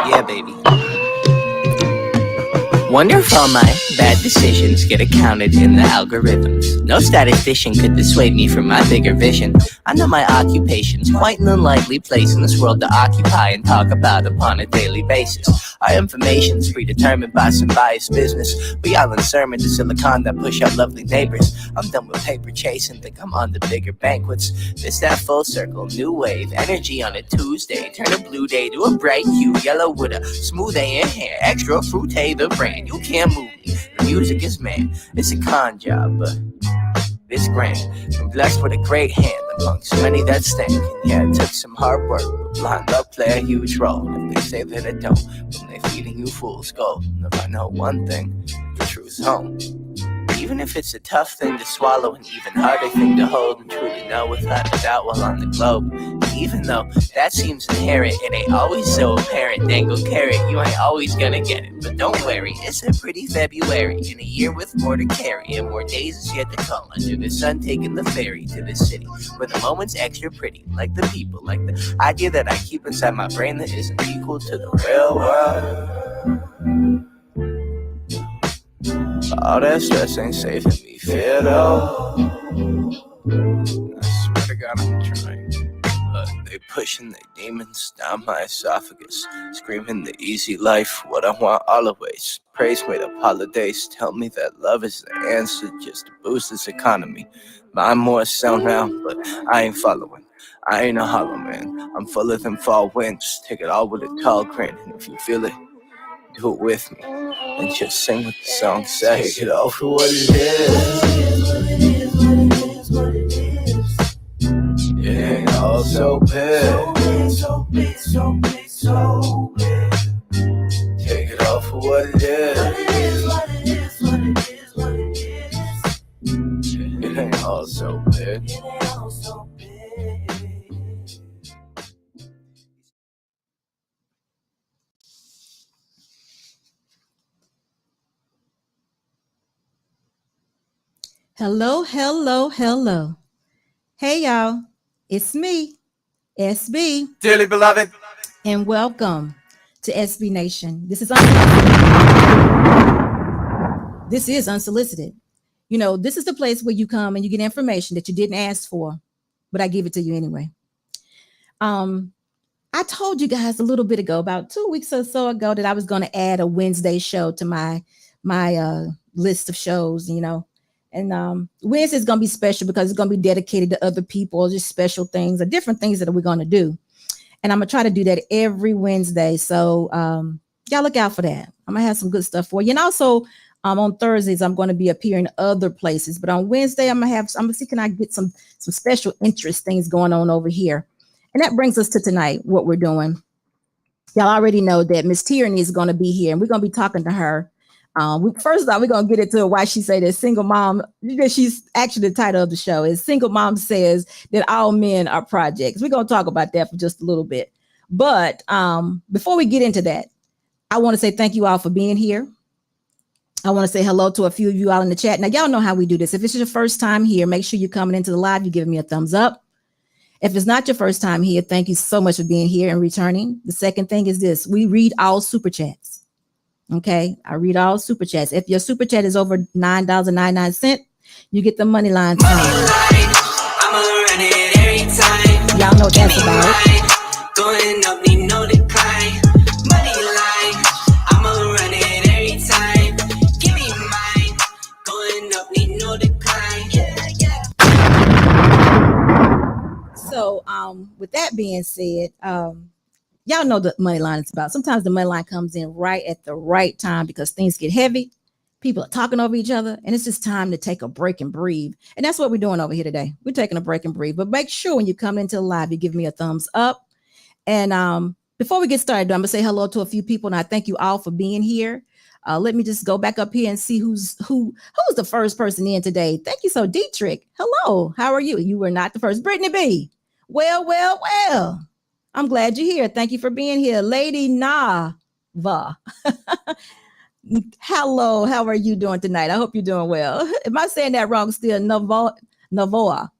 Yeah, baby. Wonder if all my bad decisions get accounted in the algorithms. No statistician could dissuade me from my bigger vision. I know my occupation's quite an unlikely place in this world to occupy and talk about upon a daily basis. Our information's predetermined by some biased business. We all in sermon to Silicon that push out lovely neighbors. I'm done with paper chasing, think I'm on the bigger banquets. This that full circle, new wave, energy on a Tuesday. Turn a blue day to a bright hue, yellow with a smooth A in hair, extra fruité the brand. You can't move me, the music is man. It's a con job, but it's grand. I'm blessed with a great hand amongst many that stand. Yeah, it took some hard work, but blind luck play a huge role. If they say that it don't, when they feeding you fool's gold. And if I know one thing, the truth's home. Even if it's a tough thing to swallow, an even harder thing to hold and truly know without a doubt while on the globe. Even though that seems inherent, it ain't always so apparent. Dangle carrot, you ain't always gonna get it. But don't worry, it's a pretty February in a year with more to carry and more days is yet to come. Under the sun, taking the ferry to the city where the moment's extra pretty, like the people, like the idea that I keep inside my brain that isn't equal to the real world. All that stress ain't saving me, fear though. I swear to God I'm trying, but they pushing their demons down my esophagus, screaming the easy life, what I want always. Praise made up holidays, tell me that love is the answer just to boost this economy. I'm more sound now, but I ain't following. I ain't a hollow man, I'm full of them fall winds. Take it all with a tall grin, and if you feel it, do it with me, and just sing what the song says. Take it all for what it is. It ain't all so bad. So big. Take it all for what it is. It ain't all so bad. Hello. Hey, y'all. It's me, SB. Dearly beloved. And welcome to SB Nation. This is unsolicited. You know, this is the place where you come and you get information that you didn't ask for, but I give it to you anyway. I told you guys a little bit ago, about 2 weeks or so ago, that I was going to add a Wednesday show to my list of shows, you know. And Wednesday is going to be special because it's going to be dedicated to other people, just special things or different things that we're going to do. And I'm going to try to do that every Wednesday. So y'all look out for that. I'm going to have some good stuff for you. And also on Thursdays, I'm going to be appearing other places. But on Wednesday, I'm going to see, can I get some special interest things going on over here? And that brings us to tonight, what we're doing. Y'all already know that Miss Teraney is going to be here, and we're going to be talking to her. First off, we're going to get into why she say that single mom, because she's actually the title of the show is Single Mom Says That All Men Are Projects. We're going to talk about that for just a little bit. But before we get into that, I want to say thank you all for being here. I want to say hello to a few of you all in the chat. Now, y'all know how we do this. If it's your first time here, make sure you're coming into the live. You're giving me a thumbs up. If it's not your first time here, thank you so much for being here and returning. The second thing is this. We read all super chats. Okay, I read all super chats. If your super chat is over $9.99, you get the money line. I'ma run it every time. Y'all know what that's about. Going up, need no decline. Money line. I'ma run it every time. Give me mine. Going up, need no decline. Yeah. So, with that being said, y'all know the money line is about. Sometimes the money line comes in right at the right time because things get heavy. People are talking over each other, and it's just time to take a break and breathe. And that's what we're doing over here today. We're taking a break and breathe. But make sure when you come into the live, you give me a thumbs up. And before we get started, I'm going to say hello to a few people, and I thank you all for being here. Let me just go back up here and see who's the first person in today. Thank you. So, Dietrich, hello. How are you? You were not the first. Brittany B. Well. I'm glad you're here. Thank you for being here. Lady Nava. Hello. How are you doing tonight? I hope you're doing well. Am I saying that wrong still? Navoa.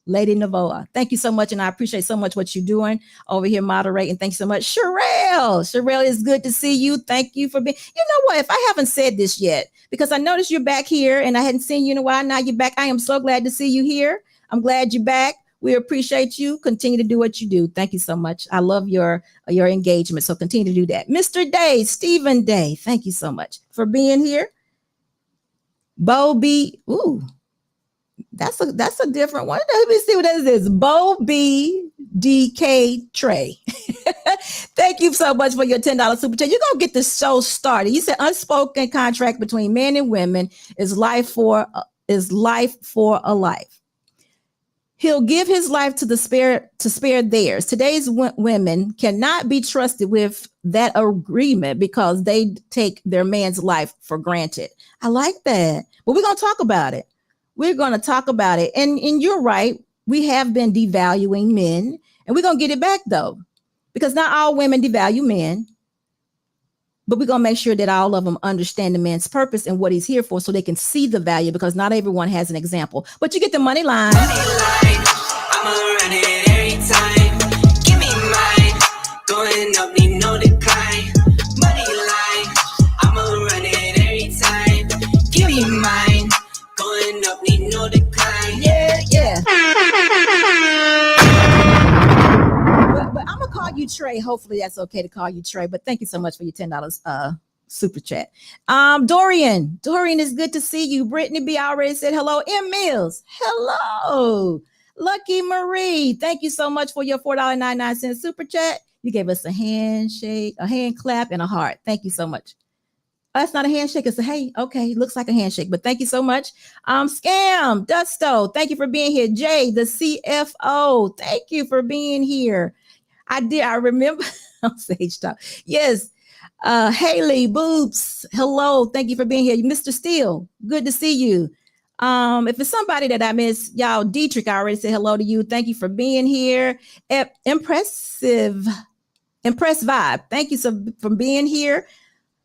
Lady Navoa. Thank you so much. And I appreciate so much what you're doing over here moderating. Thanks so much. Sherelle, it's good to see you. Thank you for being, you know what, if I haven't said this yet, because I noticed you're back here and I hadn't seen you in a while. Now you're back. I am so glad to see you here. I'm glad you're back. We appreciate you. Continue to do what you do. Thank you so much. I love your engagement. So continue to do that. Mr. Day, Stephen Day, thank you so much for being here. Bo B. Ooh. That's a different one. Let me see what that is. Bo B DK Trey. Thank you so much for your $10 super chat. You're gonna get the show started. You said unspoken contract between men and women is life for a life. He'll give his life to spare theirs. Today's women cannot be trusted with that agreement because they take their man's life for granted. I like that, but we're gonna talk about it. We're going to talk about it. And you're right. We have been devaluing men, and we're going to get it back, though, because not all women devalue men. But we're going to make sure that all of them understand the man's purpose and what he's here for so they can see the value, because not everyone has an example. But you get the money line. Money line, I'ma run it every time. Give me mine. Going up, need no decline. Money line, I'ma run it every time. Give me mine. Going up, need no decline. Yeah. But I'm gonna call you Trey. Hopefully that's okay to call you Trey. But thank you so much for your $10 super chat. Dorian, it's good to see you. Brittany B already said hello. M Mills, hello. Lucky Marie, thank you so much for your $4.99 super chat. You gave us a handshake, a hand clap, and a heart. Thank you so much. That's not a handshake. It's a hey. Okay, looks like a handshake, but thank you so much. Scam Dusto, thank you for being here. Jay, the CFO, thank you for being here. I remember. I'm Sage Talk. Yes. Haley Boobs, hello. Thank you for being here. Mr. Steele, good to see you. If it's somebody that I miss, y'all, Dietrich, I already said hello to you. Thank you for being here. Impressed vibe. Thank you for being here.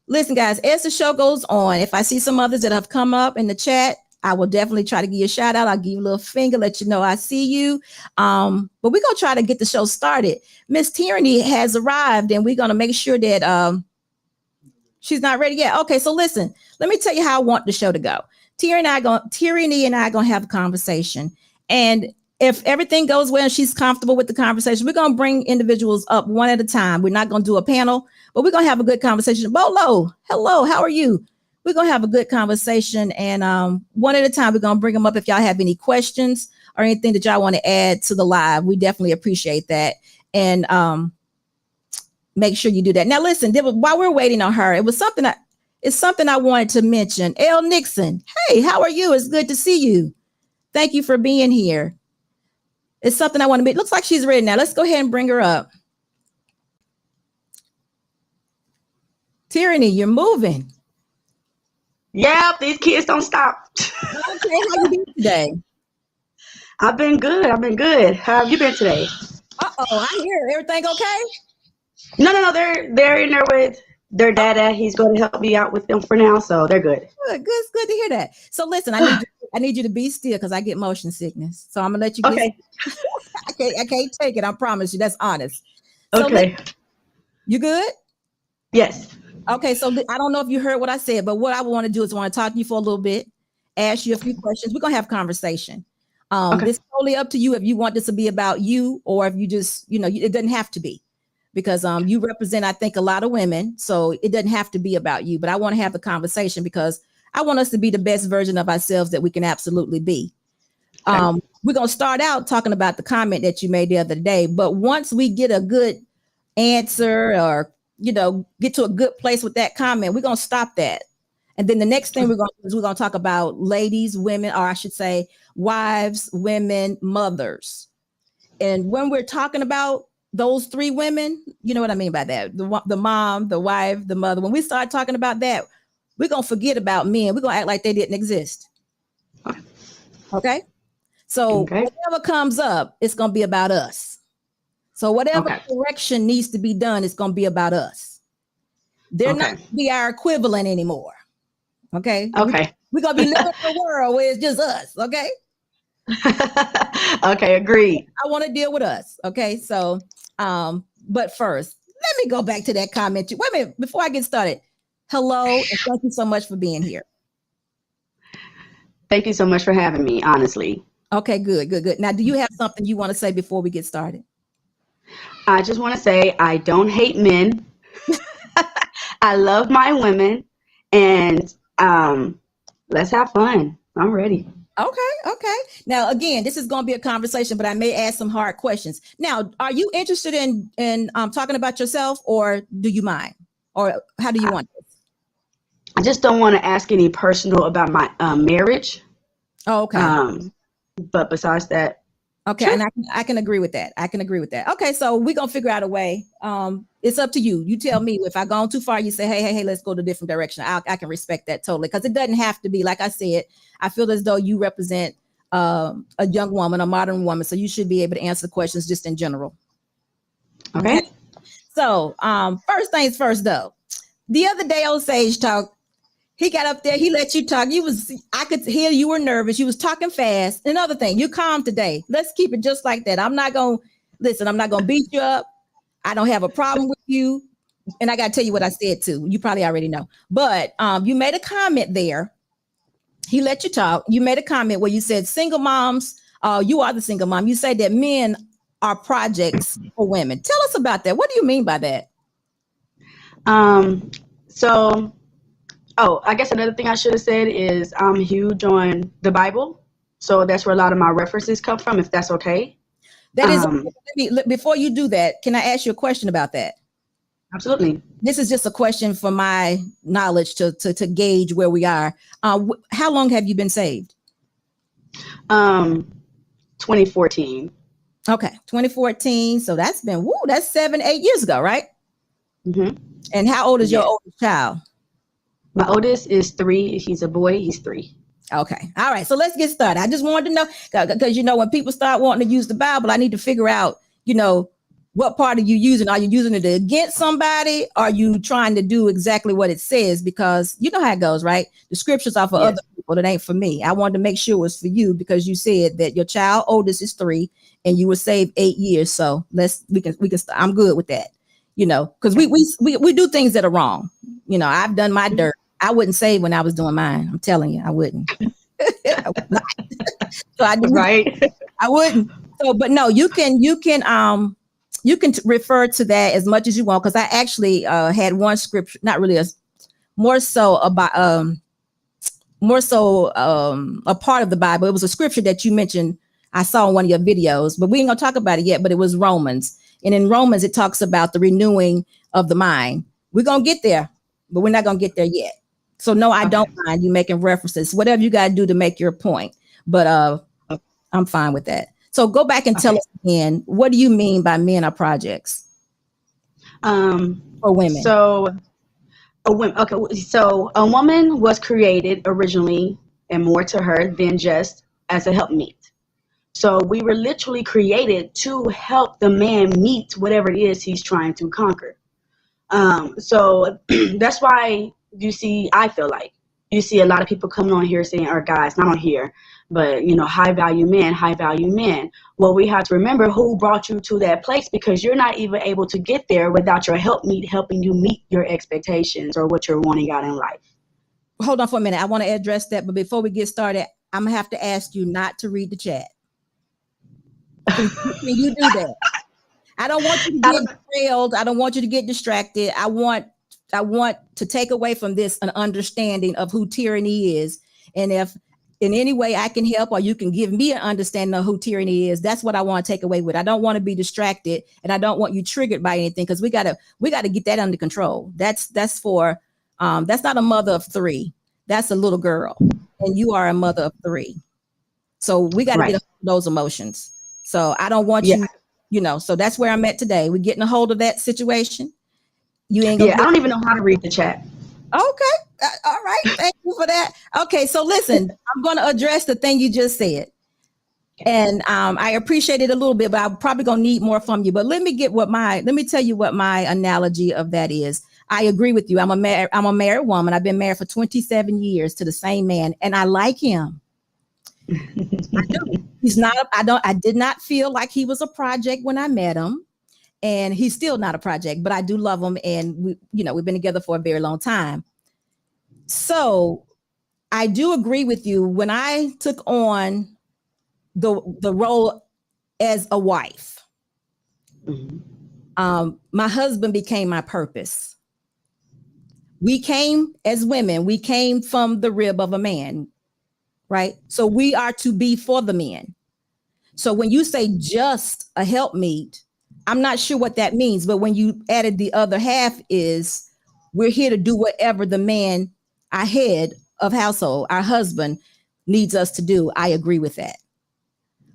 Listen, guys, as the show goes on, if I see some others that have come up in the chat, I will definitely try to give you a shout out. I'll give you a little finger, let you know I see you. But we're going to try to get the show started. Miss Teraney has arrived, and we're going to make sure that she's not ready yet. Okay, so listen, let me tell you how I want the show to go. Teraney and I are going to have a conversation. And if everything goes well and she's comfortable with the conversation, we're going to bring individuals up one at a time. We're not going to do a panel, but we're going to have a good conversation. Bolo, hello, how are you? We're going to have a good conversation, and one at a time, we're going to bring them up. If y'all have any questions or anything that y'all want to add to the live, we definitely appreciate that. And make sure you do that. Now, listen, while we're waiting on her, it's something I wanted to mention. L. Nixon, hey, how are you? It's good to see you. Thank you for being here. It's something I want to make. Looks like she's ready now. Let's go ahead and bring her up. Teraney, you're moving. Yeah, these kids don't stop. Okay, how you been today? I've been good. How have you been today? Uh-oh, I hear everything okay? No. They're in there with their dada. He's going to help me out with them for now, so they're good. Good. It's good to hear that. So listen, I need you to be still because I get motion sickness. So I'm gonna let you. Okay. I can't take it. I promise you. That's honest. So Okay. You good? Yes. Okay. So I don't know if you heard what I said, but what I want to do is I want to talk to you for a little bit, ask you a few questions. We're gonna have a conversation. Okay. It's totally up to you if you want this to be about you or if you just, it doesn't have to be. Because you represent, I think, a lot of women. So it doesn't have to be about you. But I want to have the conversation because I want us to be the best version of ourselves that we can absolutely be. Okay. We're going to start out talking about the comment that you made the other day. But once we get a good answer or, get to a good place with that comment, we're going to stop that. And then the next thing we're going to do is we're going to talk about ladies, women, or I should say wives, women, mothers. And when we're talking about those three women, you know what I mean by that. The mom, the wife, the mother. When we start talking about that, we're going to forget about men. We're going to act like they didn't exist. Okay? So whatever comes up, it's going to be about us. So whatever correction needs to be done, it's going to be about us. They're not going to be our equivalent anymore. Okay? Okay. We're going to be living in a world where it's just us. Okay? Okay, agreed. I want to deal with us. Okay. So, but first, let me go back to that comment. Wait a minute, before I get started. Hello, and thank you so much for being here. Thank you so much for having me, honestly. Okay, good. Now, do you have something you want to say before we get started? I just want to say I don't hate men. I love my women, and let's have fun. I'm ready. Okay. Now, again, this is going to be a conversation, but I may ask some hard questions. Now, are you interested in talking about yourself, or do you mind, or how do you want this? I just don't want to ask any personal about my marriage. Oh, okay. But besides that, okay, sure. and I can agree with that. Okay, so we're gonna figure out a way. It's up to you. You tell me if I gone too far. You say, hey, let's go to a different direction. I can respect that totally, because it doesn't have to be like I said. I feel as though you represent a young woman, a modern woman, so you should be able to answer the questions just in general. Okay. So, first things first, though. The other day on Sage Talk, he got up there, he let you talk. I could hear you were nervous. You was talking fast. Another thing, you calm today. Let's keep it just like that. I'm not gonna beat you up. I don't have a problem with you. And I gotta tell you what I said too. You probably already know. But you made a comment there. He let you talk. You made a comment where you said single moms, you are the single mom. You say that men are projects for women. Tell us about that. What do you mean by that? I guess another thing I should have said is I'm huge on the Bible. So that's where a lot of my references come from, if that's okay. That is, before you do that, can I ask you a question about that? Absolutely. This is just a question for my knowledge to gauge where we are. How long have you been saved? 2014. Okay, 2014. So that's been, that's 7-8 years ago, right? Mm-hmm. And how old is your oldest child? My oldest is 3. He's a boy. He's 3. Okay. All right. So let's get started. I just wanted to know, because, when people start wanting to use the Bible, I need to figure out, what part are you using? Are you using it against somebody? Are you trying to do exactly what it says? Because you know how it goes, right? The scriptures are for other people. That ain't for me. I wanted to make sure it was for you, because you said that your child oldest is 3 and you were saved 8 years. So we can I'm good with that, because we do things that are wrong. I've done my dirt. I wouldn't save when I was doing mine. I'm telling you, I wouldn't. I would not. So I wouldn't. So, but no, you can refer to that as much as you want, because I actually had one scripture, not really more so a part of the Bible. It was a scripture that you mentioned. I saw in one of your videos, but we ain't gonna talk about it yet. But it was Romans, and in Romans it talks about the renewing of the mind. We're gonna get there, but we're not gonna get there yet. So no, I don't mind you making references, whatever you got to do to make your point. But I'm fine with that. So go back and tell us again, what do you mean by men are projects? For women. So a woman was created originally, and more to her than just as a helpmeet. So we were literally created to help the man meet whatever it is he's trying to conquer. So that's why I feel like you see a lot of people coming on here saying, or guys, not on here, but high value men. Well, we have to remember who brought you to that place, because you're not even able to get there without your helpmeet helping you meet your expectations or what you're wanting out in life. Hold on for a minute. I want to address that. But before we get started, I'm gonna have to ask you not to read the chat. Can you do that? I don't want you to get derailed. I don't want you to get distracted. I want to take away from this an understanding of who Teraney is. And if in any way I can help, or you can give me an understanding of who Teraney is, that's what I want to take away with. I don't want to be distracted, and I don't want you triggered by anything, because we gotta get that under control. That's for that's not a mother of 3. That's a little girl, and you are a mother of 3. So we got to get those emotions. So I don't want you. So that's where I'm at today. We're getting a hold of that situation. You ain't gonna I don't even know how to read the chat. Okay. All right. Thank you for that. Okay. So listen, I'm going to address the thing you just said. And I appreciate it a little bit, but I'm probably going to need more from you. But let me tell you what my analogy of that is. I agree with you. I'm a married woman. I've been married for 27 years to the same man, and I like him. I do. He's not, I did not feel like he was a project when I met him, and he's still not a project, but I do love him. And we've been together for a very long time. So I do agree with you. When I took on the role as a wife, my husband became my purpose. We came as women, we came from the rib of a man, right? So we are to be for the men. So when you say just a helpmeet, I'm not sure what that means, but when you added the other half is we're here to do whatever the man, our head of household, our husband needs us to do. I agree with that.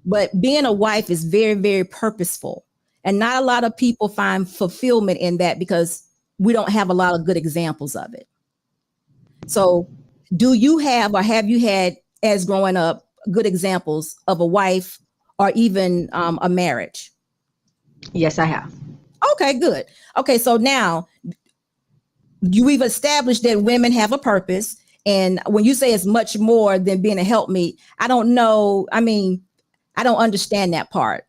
But being a wife is very, very purposeful. And not a lot of people find fulfillment in that because we don't have a lot of good examples of it. So do you have, or have you had, as growing up, good examples of a wife or even a marriage? Yes, I have. Okay, good. Okay, so now we've established that women have a purpose. And when you say it's much more than being a helpmeet, I don't know. I mean, I don't understand that part.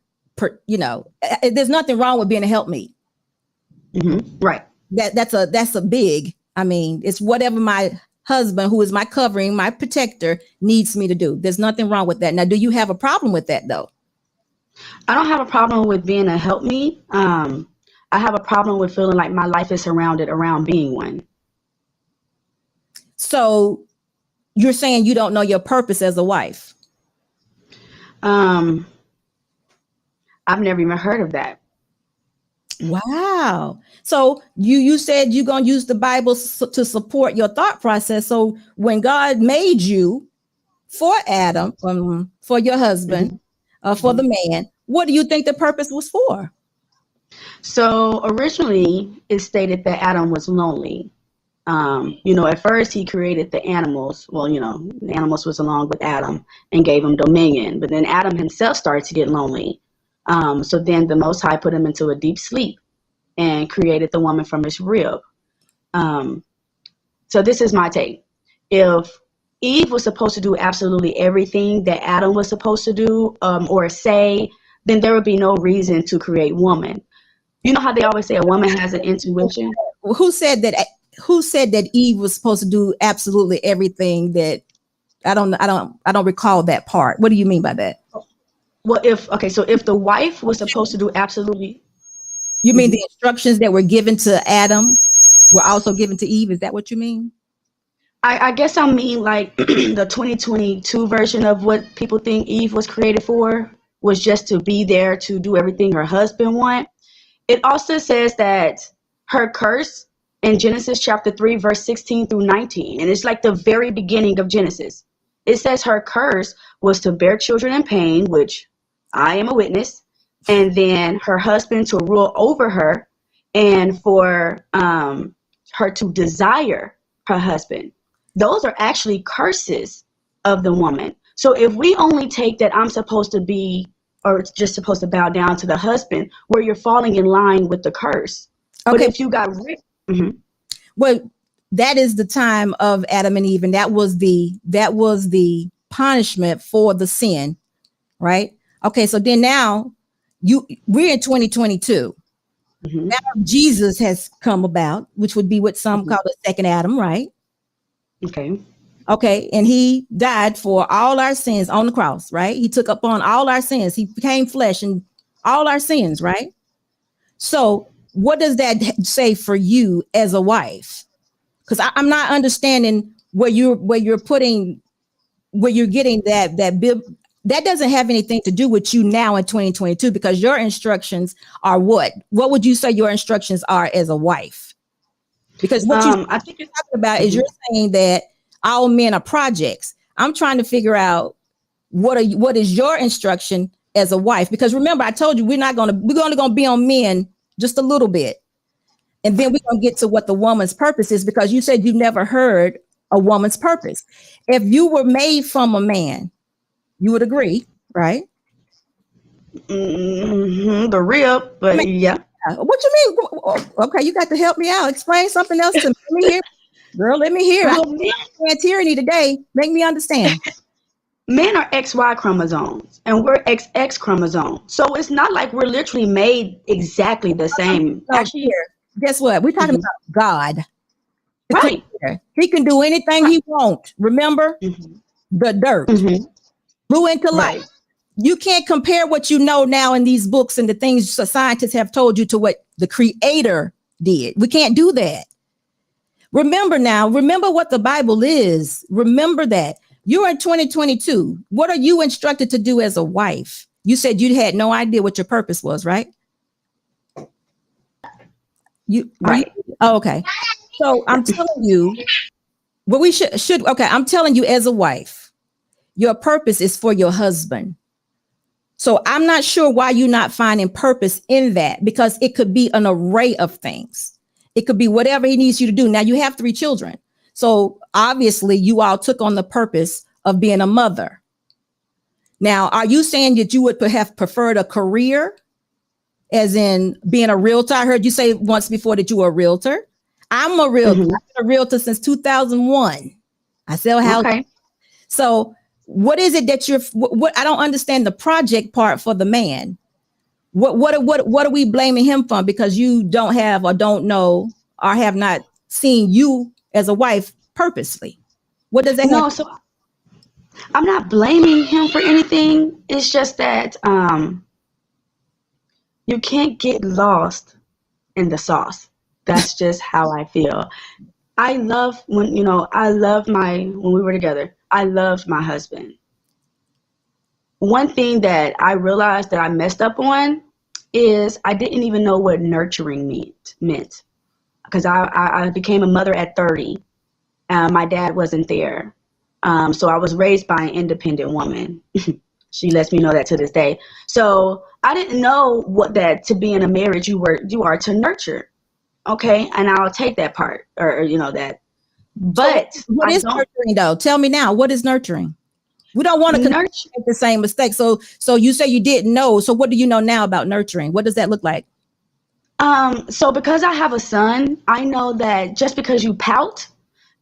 There's nothing wrong with being a helpmeet. Right. That's a big, I mean, it's whatever my husband, who is my covering, my protector, needs me to do. There's nothing wrong with that. Now, do you have a problem with that though? I don't have a problem with being a helpmeet. I have a problem with feeling like my life is surrounded around being one. So you're saying you don't know your purpose as a wife? I've never even heard of that. Wow. So you said you're going to use the Bible to support your thought process. So when God made you for Adam, for your husband, for the man, what do you think the purpose was for? So originally it stated that Adam was lonely. At first he created the animals. Well, the animals was along with Adam and gave him dominion. But then Adam himself started to get lonely. So then the Most High put him into a deep sleep and created the woman from his rib. So this is my take. If Eve was supposed to do absolutely everything that Adam was supposed to do or say, then there would be no reason to create woman. You know how they always say a woman has an intuition? Who said that? Who said that Eve was supposed to do absolutely everything that? I don't recall that part. What do you mean by that? Well, if the wife was supposed to do absolutely. You mean the instructions that were given to Adam were also given to Eve? Is that what you mean? I guess I mean like the 2022 version of what people think Eve was created for was just to be there to do everything her husband want. It also says that her curse in Genesis chapter 3, verse 16 through 19. And it's like the very beginning of Genesis. It says her curse was to bear children in pain, which I am a witness, and then her husband to rule over her, and for her to desire her husband. Those are actually curses of the woman. So if we only take that I'm supposed to be, or just supposed to bow down to the husband, where you're falling in line with the curse. Okay. But if you got rid, well, that is the time of Adam and Eve, and that was the punishment for the sin, right? Okay, so then now we're in 2022. Now Jesus has come about, which would be what some call the second Adam, right? Okay, and he died for all our sins on the cross, right? He took upon all our sins. He became flesh and all our sins, right? So what does that say for you as a wife? Because I'm not understanding where you're getting that doesn't have anything to do with you now in 2022, because your instructions are what would you say your instructions are as a wife? Because what I think you're talking about is you're saying that all men are projects. I'm trying to figure out what is your instruction as a wife? Because remember, I told you we're only gonna be on men just a little bit. And then we're going to get to what the woman's purpose is, because you said you never heard a woman's purpose. If you were made from a man, you would agree, right? The rib, but yeah. What you mean? Okay, you got to help me out. Explain something else to me. Let me hear. Girl, let me hear. I'm Teraney today. Make me understand. men are XY chromosomes and we're XX chromosomes. So it's not like we're literally made exactly the same. So Actually, here, guess what? We're talking about God. The right. creator. He can do anything he wants. Remember? The dirt. Blew into life. Right. You can't compare what you know now in these books and the things scientists have told you to what the creator did. We can't do that. Remember what the Bible is. Remember that. You're in 2022. What are you instructed to do as a wife? You said you had no idea what your purpose was, right? Right. Okay. So I'm telling you, what we should, okay, I'm telling you as a wife, your purpose is for your husband. So I'm not sure why you're not finding purpose in that, because it could be an array of things. It could be whatever he needs you to do. Now you have 3 children. So obviously you all took on the purpose of being a mother. Now, are you saying that you would have preferred a career as in being a realtor? I heard you say once before that you were a realtor. I'm a realtor. I've been a realtor since 2001. I sell houses. Okay. So what is it that what I don't understand the project part for the man. What are we blaming him for? Because you don't have or don't know or have not seen you as a wife purposely. What does that No, have? so I'm not blaming him for anything. It's just that you can't get lost in the sauce. That's just how I feel. I love when we were together, I loved my husband. One thing that I realized that I messed up on is I didn't even know what nurturing meant. Because I became a mother at 30. My dad wasn't there. So I was raised by an independent woman. She lets me know that to this day. So I didn't know what that to be in a marriage you are to nurture. Okay. And I'll take that part or that. But so what is nurturing though? Tell me now, what is nurturing? We don't want to make the same mistake. So you say you didn't know. So what do you know now about nurturing? What does that look like? So because I have a son, I know that just because you pout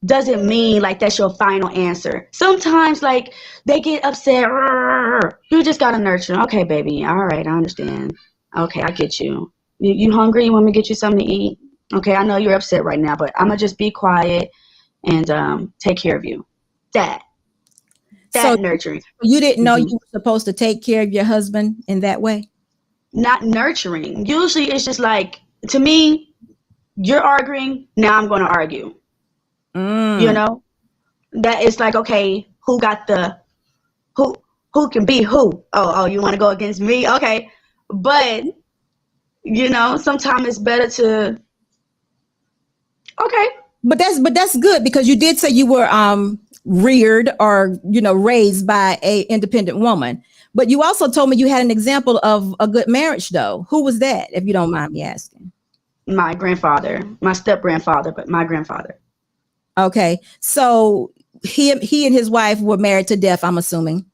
doesn't mean like that's your final answer. Sometimes like they get upset. You just gotta nurture. Okay, baby. All right, I understand. Okay, I get you. You hungry? You want me to get you something to eat? Okay, I know you're upset right now, but I'm gonna just be quiet and take care of you. That nurturing. You didn't know you were supposed to take care of your husband in that way? Not nurturing. Usually it's just like, to me, you're arguing, now I'm going to argue. That is like, okay, who can be who? Oh, you want to go against me? Okay. But, sometimes it's better to, okay. But that's good, because you did say you were reared or raised by a independent woman. But you also told me you had an example of a good marriage, though. Who was that, if you don't mind me asking? My grandfather, my step grandfather, but my grandfather. Okay, so he and his wife were married to death, I'm assuming.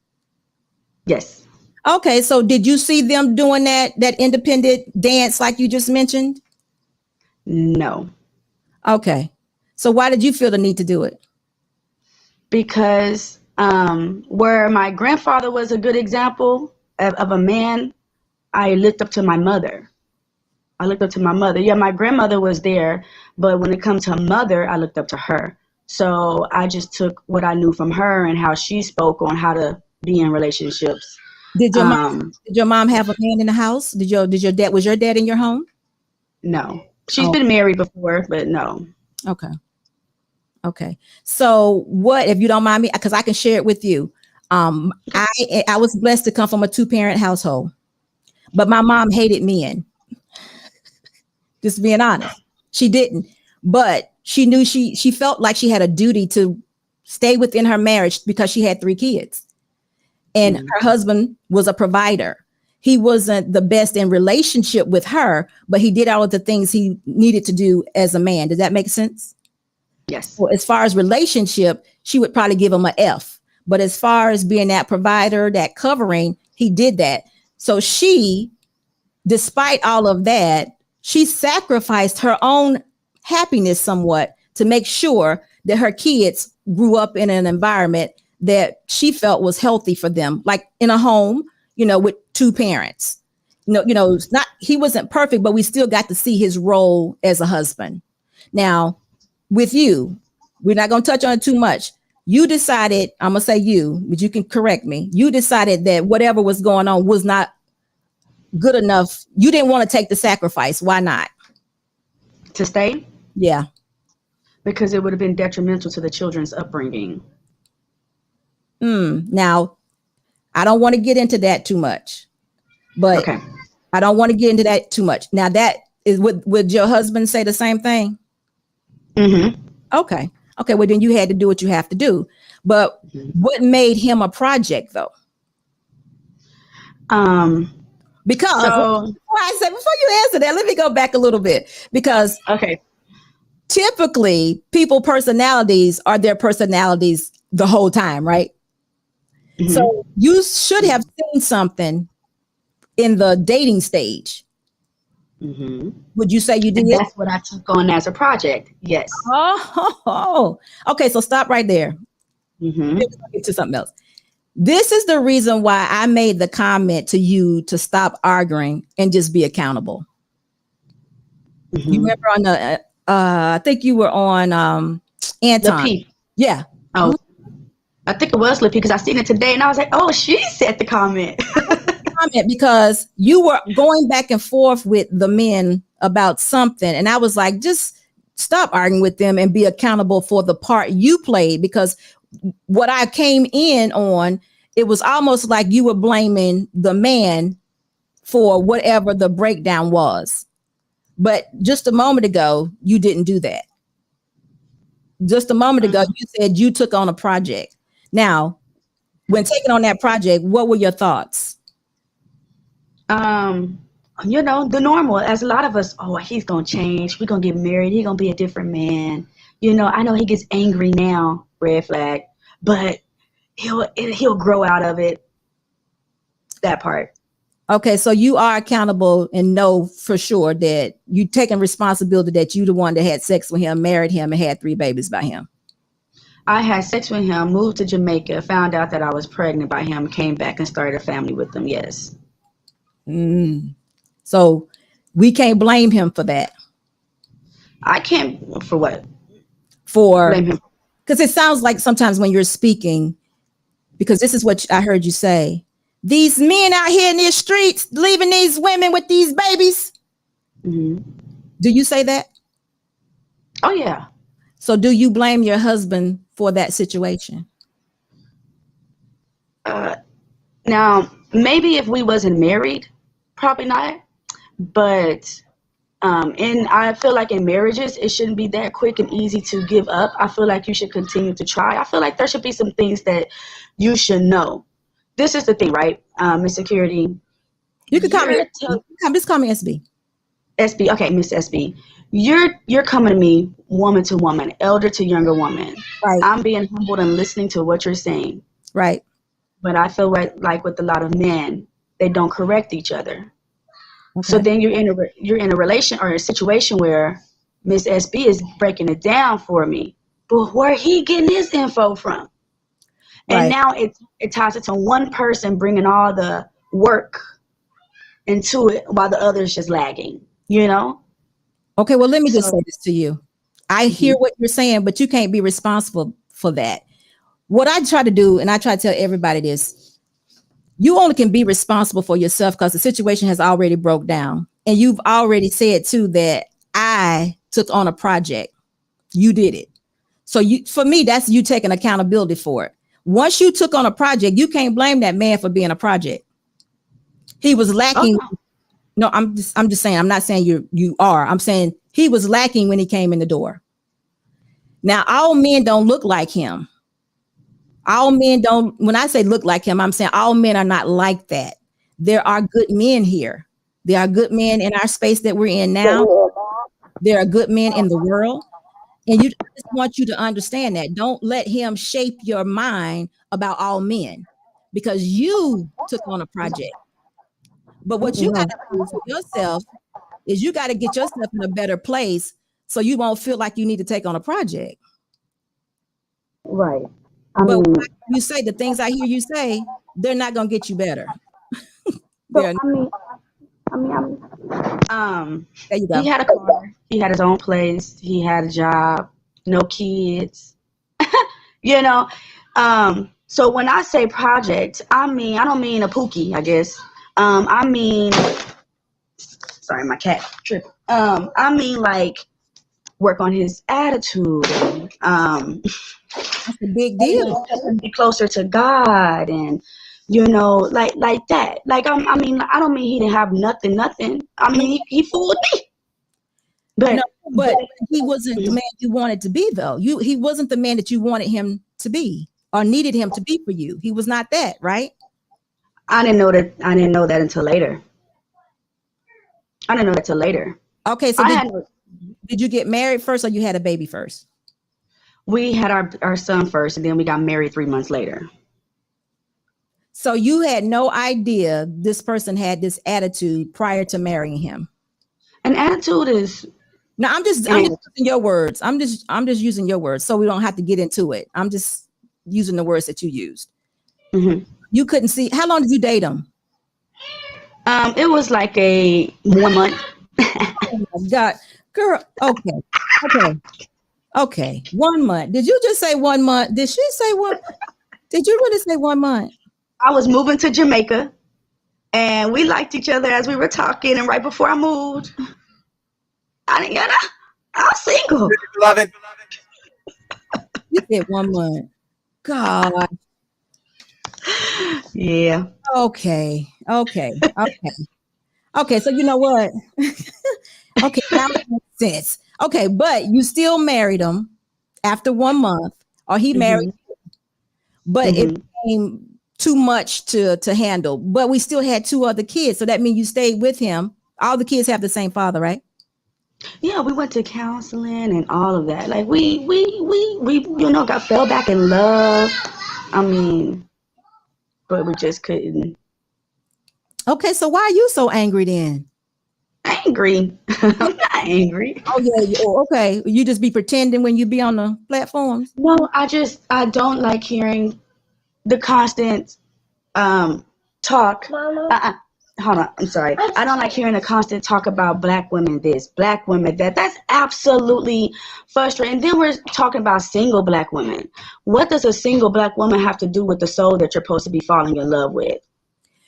Yes. Okay, so did you see them doing that independent dance like you just mentioned? No. Okay, so why did you feel the need to do it? Because where my grandfather was a good example of a man, I looked up to my mother. Yeah, my grandmother was there, but when it comes to mother, I looked up to her. So I just took what I knew from her and how she spoke on how to be in relationships. Did your mom have a man in the house? Was your dad in your home? No. She's been married before, but no. Okay. So what, if you don't mind me, because I can share it with you. I was blessed to come from a 2-parent household, but my mom hated men. Just being honest, she didn't, but she knew she felt like she had a duty to stay within her marriage because she had 3 kids, and her husband was a provider. He wasn't the best in relationship with her, but he did all of the things he needed to do as a man. Does that make sense? Yes. Well, as far as relationship, she would probably give him an F. But as far as being that provider, that covering, he did that. So she, despite all of that, she sacrificed her own happiness somewhat to make sure that her kids grew up in an environment that she felt was healthy for them, like in a home, with two parents. It's not, he wasn't perfect, but we still got to see his role as a husband. Now, with you, we're not going to touch on it too much. You decided, I'm going to say you, but you can correct me. You decided that whatever was going on was not good enough. You didn't want to take the sacrifice. Why not? To stay? Yeah. Because it would have been detrimental to the children's upbringing. Now, I don't want to get into that too much, but okay. I don't want to get into that too much. Now, that is, would your husband say the same thing? Mm-hmm. Okay. Well, then you had to do what you have to do. But what made him a project, though? Because before you answer that, let me go back a little bit. Because typically, people personalities are their personalities the whole time, right? Mm-hmm. So you should have seen something in the dating stage. Mm-hmm. Would you say you did? And that's what I took on as a project. Yes. Oh. Okay. So stop right there. Mm-hmm. Let's get to something else. This is the reason why I made the comment to you to stop arguing and just be accountable. Mm-hmm. You remember on the, I think you were on Anton. Yeah. Oh, I think it was Lippy because I seen it today and I was like, oh, she said the comment. Because you were going back and forth with the men about something. And I was like, just stop arguing with them and be accountable for the part you played. Because what I came in on, it was almost like you were blaming the man for whatever the breakdown was. But just a moment ago, you didn't do that. Just a moment ago, you said you took on a project. Now, when taking on that project, what were your thoughts? The normal, as a lot of us, oh, he's going to change. We're going to get married. He's going to be a different man. I know he gets angry now, red flag, but he'll grow out of it. That part. Okay. So you are accountable and know for sure that you taking responsibility that you the one that had sex with him, married him, and had 3 babies by him. I had sex with him, moved to Jamaica, found out that I was pregnant by him, came back and started a family with him. Yes. So we can't blame him for that. I can't. For what? For blame him. Because it sounds like sometimes when you're speaking, because this is what I heard you say, these men out here in these streets leaving these women with these babies. Mm-hmm. Do you say that? Oh, yeah. So do you blame your husband for that situation? Now, maybe if we wasn't married, probably not. But I feel like in marriages, it shouldn't be that quick and easy to give up. I feel like you should continue to try. I feel like there should be some things that you should know. This is the thing, right? Miss Security. You can call me. Just call me SB. SB. Okay, Miss SB. You're coming to me woman to woman, elder to younger woman. Right. I'm being humbled and listening to what you're saying. Right. But I feel like with a lot of men, they don't correct each other. Okay. So then you're in a relation or a situation where Miss SB is breaking it down for me. But where he getting his info from? And now it ties it to one person bringing all the work into it while the other is just lagging, Okay, well, let me just say this to you. I hear what you're saying, but you can't be responsible for that. What I try to do, and I try to tell everybody this, you only can be responsible for yourself because the situation has already broke down. And you've already said too that I took on a project. You did it. So for me, that's you taking accountability for it. Once you took on a project, you can't blame that man for being a project. He was lacking. Oh. No, I'm just saying, I'm not saying you are. I'm saying he was lacking when he came in the door. Now, all men don't look like him. All men don't, when I say look like him, I'm saying all men are not like that. There are good men here. There are good men in our space that we're in now. There are good men in the world. And I just want you to understand that. Don't let him shape your mind about all men because you took on a project. But what you got to do for yourself is you got to get yourself in a better place so you won't feel like you need to take on a project. Right. I But mean, you say the things I hear you say, they're not gonna get you better. so, They're, there you he go. had a car, he had his own place, he had a job, no kids, you know. So when I say project, I don't mean a pookie, I guess. I mean, sorry, my cat tripping. I mean like work on his attitude, That's a big deal. be closer to God, and like that. Like I mean, I don't mean he didn't have nothing. I mean, he fooled me, but No, but he wasn't the man you wanted to be, though. He wasn't the man that you wanted him to be or needed him to be for you. He was not that, right? I didn't know that. I didn't know that until later. Okay, so I did you get married first or you had a baby first? We had our son first, and then we got married 3 months later. So you had no idea this person had this attitude prior to marrying him. An attitude is. No, I'm just using your words. I'm just using your words, so we don't have to get into it. I'm just using the words that you used. Mm-hmm. You couldn't see. How long did you date him? It was like 1 month. Oh my God, girl. Okay. 1 month. Did you just say 1 month? Did she say one? Did you really say 1 month? I was moving to Jamaica, and we liked each other as we were talking. And right before I moved, I was single. Beloved. You said 1 month. God. Yeah. Okay. So you know what? Okay, now it makes sense. Okay, but you still married him after 1 month, or he married you, but it became too much to handle. But we still had 2 other kids, so that means you stayed with him. All the kids have the same father, right? Yeah, we went to counseling and all of that. Like we fell back in love. I mean, but we just couldn't. Okay, so why are you so angry then? Angry? I'm not angry. Oh yeah. Okay. You just be pretending when you be on the platforms. No, I don't like hearing the constant talk. Hold on, I'm sorry. I don't like hearing the constant talk about black women this, black women that. That's absolutely frustrating. And then we're talking about single black women. What does a single black woman have to do with the soul that you're supposed to be falling in love with?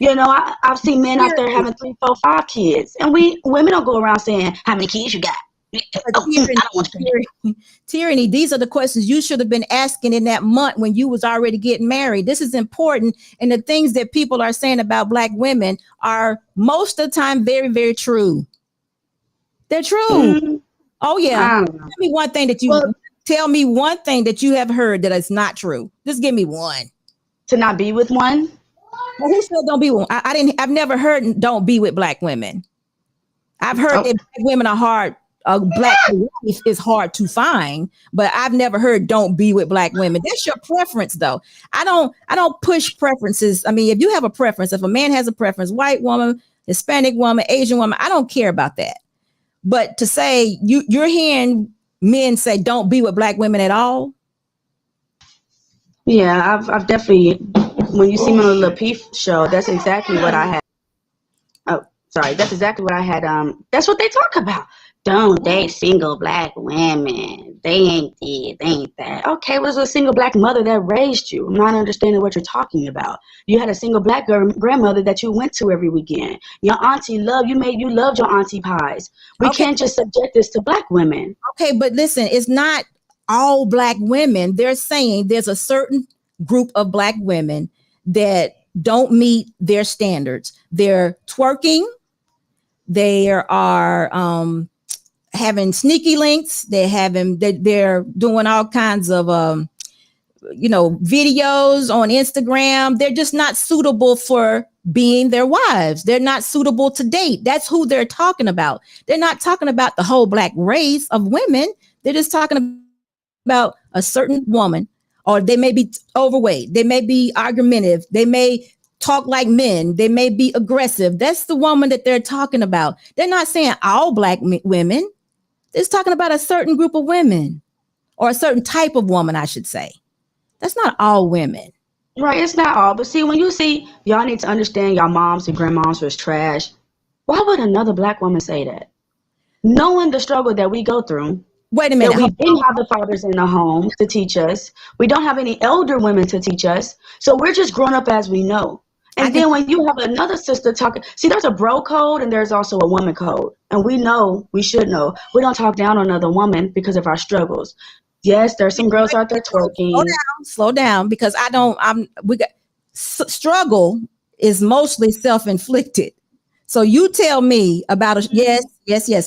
I've seen men out there having 3, 4, 5 kids, and women don't go around saying how many kids you got. I don't want to. Teraney, these are the questions you should have been asking in that month when you was already getting married. This is important. And the things that people are saying about black women are most of the time very, very true. They're true. Mm-hmm. Oh, yeah. Tell me one thing that you have heard that is not true. Just give me one. To not be with one? Well, who said don't be with one? I've never heard don't be with black women. I've heard that black women are hard. A black wife is hard to find, but I've never heard don't be with black women. That's your preference, though. I don't push preferences. I mean, if you have a preference, if a man has a preference, white woman, Hispanic woman, Asian woman, I don't care about that. But to say you're hearing men say don't be with black women at all. Yeah, I've definitely. When you see me on the Lil Peep show, that's exactly what I had. Oh, sorry, that's exactly what I had. That's what they talk about. Don't date single black women. They ain't this, they ain't that. Okay, well, it was a single black mother that raised you. I'm not understanding what you're talking about. You had a single black grandmother that you went to every weekend. Your auntie loved you loved your auntie pies. We can't just subject this to black women. Okay, but listen, it's not all black women. They're saying there's a certain group of black women that don't meet their standards. They're twerking. They are having sneaky links. They're doing all kinds of videos on Instagram. They're just not suitable for being their wives. They're not suitable to date. That's who they're talking about. They're not talking about the whole black race of women. They're just talking about a certain woman, or they may be overweight. They may be argumentative. They may talk like men. They may be aggressive. That's the woman that they're talking about. They're not saying all black women. They're talking about a certain group of women, or a certain type of woman, I should say. That's not all women. Right, it's not all. But see, when you see, y'all need to understand y'all moms and grandmoms was trash. Why would another black woman say that? Knowing the struggle that we go through, Wait a that minute. we didn't have the fathers in the home to teach us. We don't have any elder women to teach us. So we're just growing up as we know. And then when you have another sister talking, see, there's a bro code and there's also a woman code. And we should know, we don't talk down on another woman because of our struggles. Yes, there's some girls out there twerking. Slow down, because struggle is mostly self-inflicted. So you tell me about yes,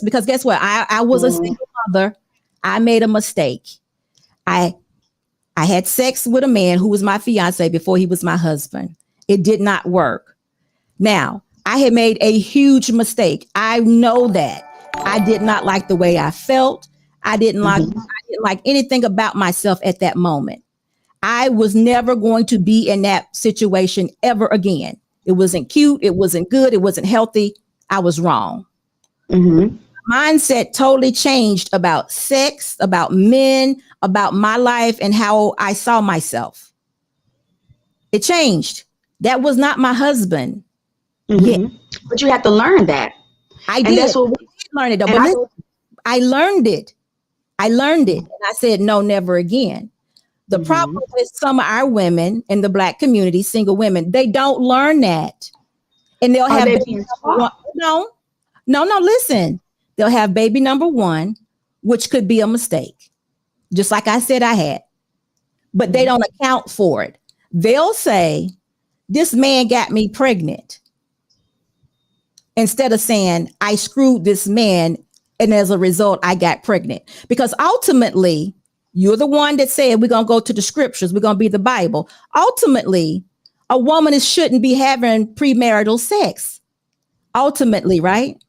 because guess what? I was a single mother. I made a mistake. I had sex with a man who was my fiance before he was my husband. It did not work. Now, I had made a huge mistake. I know that. I did not like the way I felt. I didn't like anything about myself at that moment. I was never going to be in that situation ever again. It wasn't cute. It wasn't good. It wasn't healthy. I was wrong. Mindset totally changed about sex, about men, about my life, and how I saw myself. It changed. That was not my husband. Yeah. But you have to learn that. I did. And that's what we learned it. But I learned it. And I said, no, never again. The problem with some of our women in the Black community, single women, they don't learn that. And they'll have baby number one. No, listen. They'll have baby number one, which could be a mistake. Just like I said I had. But they don't account for it. They'll say, this man got me pregnant. Instead of saying, I screwed this man, and as a result, I got pregnant. Because ultimately, you're the one that said we're going to go to the scriptures. We're going to be the Bible. Ultimately, a woman shouldn't be having premarital sex. Ultimately, right?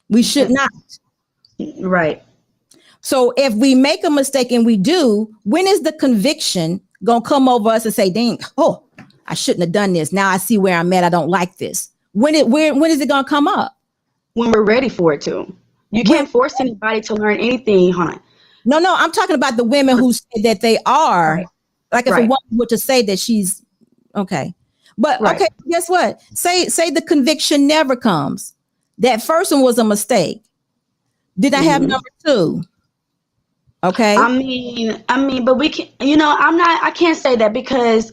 We should not. Right. So if we make a mistake, and we do, when is the conviction going to come over us and say, dang, I shouldn't have done this. Now I see where I'm at. I don't like this. When is it going to come up? When we're ready for it to. You can't force anybody to learn anything, hon. No, I'm talking about the women who say that they are. Right. Like if a woman were to say that she's okay. But okay, guess what? Say the conviction never comes. That first one was a mistake. Did I have number two? Okay. I mean, but we can, I can't say that because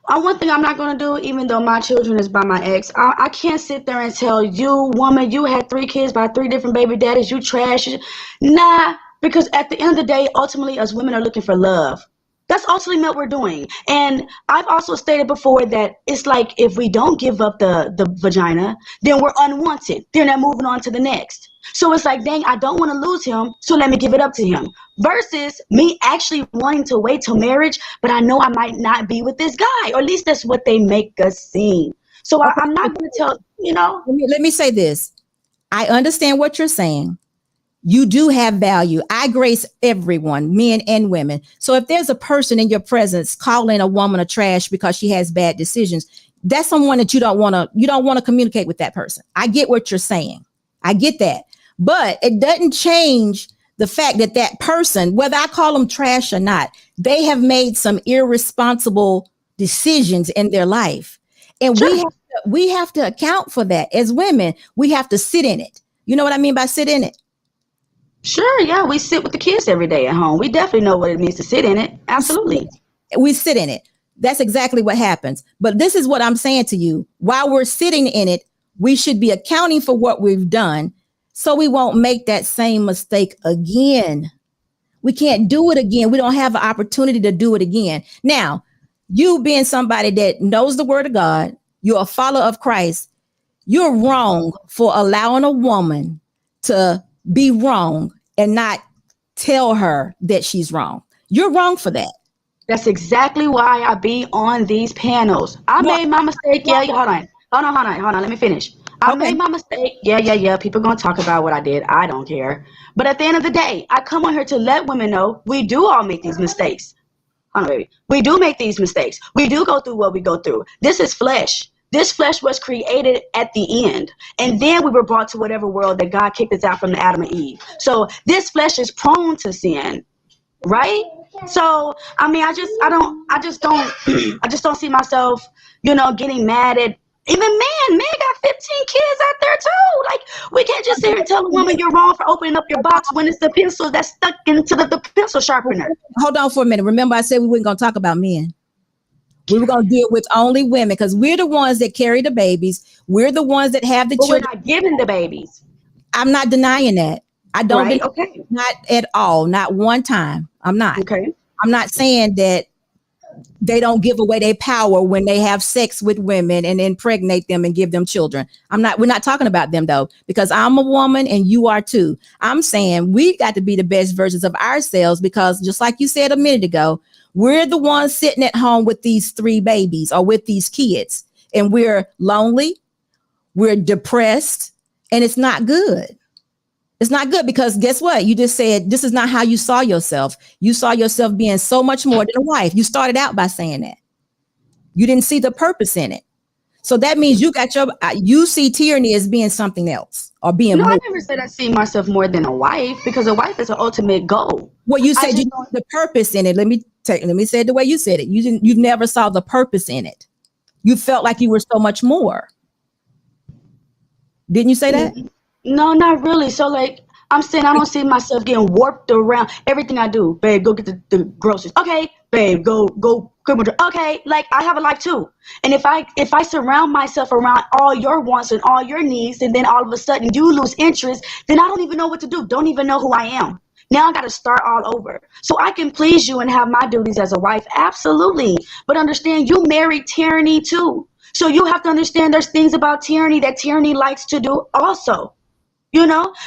one thing I'm not going to do, even though my children is by my ex, I can't sit there and tell you, woman, you had 3 kids by 3 different baby daddies, you trash. Nah, because at the end of the day, ultimately, us women are looking for love. That's ultimately what we're doing. And I've also stated before that it's like if we don't give up the vagina, then we're unwanted. Then they're moving on to the next. So it's like, dang, I don't want to lose him, so let me give it up to him. Versus me actually wanting to wait till marriage, but I know I might not be with this guy, or at least that's what they make us seem. So I'm not going to tell, Let me say this. I understand what you're saying. You do have value. I grace everyone, men and women. So if there's a person in your presence calling a woman a trash because she has bad decisions, that's someone that you don't want to communicate with that person. I get what you're saying. I get that. But it doesn't change the fact that that person, whether I call them trash or not, they have made some irresponsible decisions in their life. And we have to account for that. As women, we have to sit in it. You know what I mean by sit in it? Sure, yeah. We sit with the kids every day at home. We definitely know what it means to sit in it. Absolutely. We sit in it. That's exactly what happens. But this is what I'm saying to you. While we're sitting in it, we should be accounting for what we've done so we won't make that same mistake again. We can't do it again. We don't have an opportunity to do it again. Now, you being somebody that knows the word of God, you're a follower of Christ, you're wrong for allowing a woman to be wrong and not tell her that she's wrong. You're wrong for that. That's exactly why I be on these panels. I made my mistake. Yeah, hold on. Let me finish. I made my mistake. Yeah. People gonna talk about what I did. I don't care. But at the end of the day, I come on here to let women know we do all make these mistakes. Hold on, baby. We do make these mistakes. We do go through what we go through. This is flesh. This flesh was created at the end. And then we were brought to whatever world that God kicked us out from the Adam and Eve. So this flesh is prone to sin, right? So I mean, I just don't I just don't see myself, getting mad at even men. Men got 15 kids out there too. Like, we can't just sit here and tell a woman you're wrong for opening up your box when it's the pencil that's stuck into the pencil sharpener. Hold on for a minute. Remember, I said we weren't going to talk about men. We were going to deal with only women because we're the ones that carry the babies. We're the ones that have the children. We're not giving the babies. I'm not denying that. I don't. Right, okay. Not at all. Not one time. I'm not. Okay. I'm not saying that they don't give away their power when they have sex with women and impregnate them and give them children. We're not talking about them though, because I'm a woman and you are too. I'm saying we got to be the best versions of ourselves because just like you said a minute ago, we're the ones sitting at home with these 3 babies or with these kids and we're lonely, we're depressed, and it's not good. It's not good because guess what? You just said this is not how you saw yourself. You saw yourself being so much more than a wife. You started out by saying that. You didn't see the purpose in it. So that means you see Teraney as being something else or being more. I never said I see myself more than a wife because a wife is an ultimate goal. Well, you said you saw the purpose in it. Let me say it the way you said it. You never saw the purpose in it. You felt like you were so much more. Didn't you say that? No, not really. So like I'm saying, I don't see myself getting warped around everything I do. Babe, go get the groceries. Okay, babe, go. Okay, like I have a life too. And if I surround myself around all your wants and all your needs, and then all of a sudden you lose interest, then I don't even know what to do. Don't even know who I am. Now I got to start all over. So I can please you and have my duties as a wife. Absolutely. But understand, you married Teraney too. So you have to understand there's things about Teraney that Teraney likes to do also.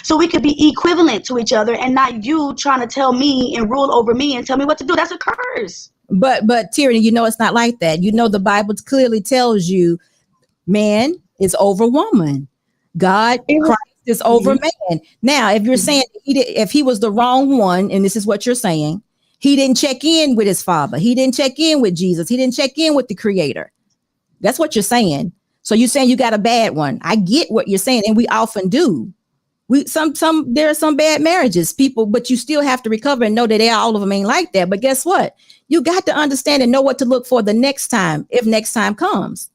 So we could be equivalent to each other and not you trying to tell me and rule over me and tell me what to do. That's a curse. But Teraney, it's not like that. The Bible clearly tells you man is over woman. Christ is over man. Now, if you're saying if he was the wrong one, and this is what you're saying, he didn't check in with his father. He didn't check in with Jesus. He didn't check in with the creator. That's what you're saying. So you're saying you got a bad one. I get what you're saying. And we often do. There are some bad marriages, people, but you still have to recover and know that all of them ain't like that. But guess what? You got to understand and know what to look for the next time, if next time comes.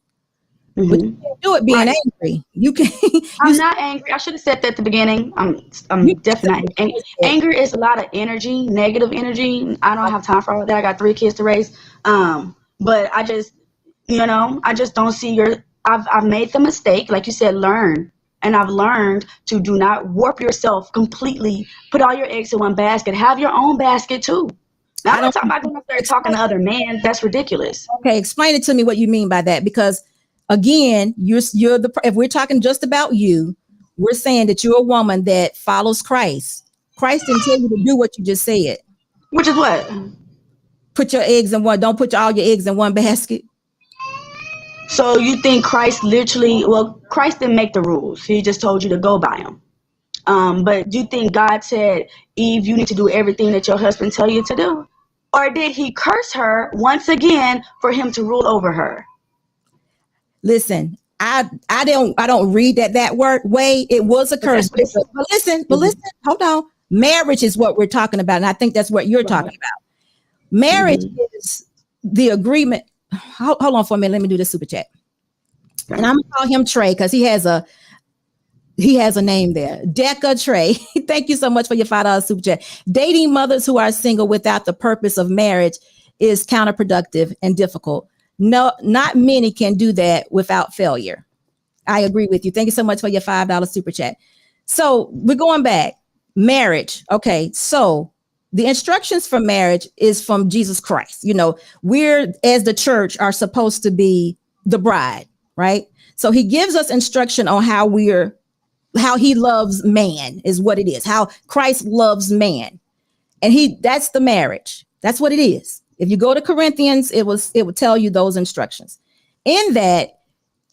Mm-hmm. But you can't do it being angry. You can. I'm not angry. I should have said that at the beginning. I'm definitely not angry. Anger is a lot of energy, negative energy. I don't have time for all that. I got 3 kids to raise. But I just, I just don't see I've made the mistake, like you said, learn. And I've learned to do not warp yourself completely. Put all your eggs in one basket. Have your own basket too. Now, I'm not talking about going up there talking to other men. That's ridiculous. Okay, explain it to me what you mean by that. Because again, if we're talking just about you, we're saying that you're a woman that follows Christ. Christ didn't tell you to do what you just said. Which is what? Put your eggs in one. Don't put all your eggs in one basket. So you think Christ Christ didn't make the rules. He just told you to go by them. But do you think God said, Eve, you need to do everything that your husband tell you to do? Or did he curse her once again for him to rule over her? Listen, I don't read that way. It was a curse. But listen, hold on. Marriage is what we're talking about. And I think that's what you're talking about. Marriage is the agreement. Hold on for a minute. Let me do the super chat. And I'm gonna call him Trey because he has a name there. Deca Trey. Thank you so much for your $5 super chat. Dating mothers who are single without the purpose of marriage is counterproductive and difficult. No, not many can do that without failure. I agree with you. Thank you so much for your $5 super chat. So we're going back. Marriage. Okay. So the instructions for marriage is from Jesus Christ. We're, as the church, are supposed to be the bride, right? So he gives us instruction on how he loves man is what it is, how Christ loves man. And that's the marriage. That's what it is. If you go to Corinthians, it would tell you those instructions. In that,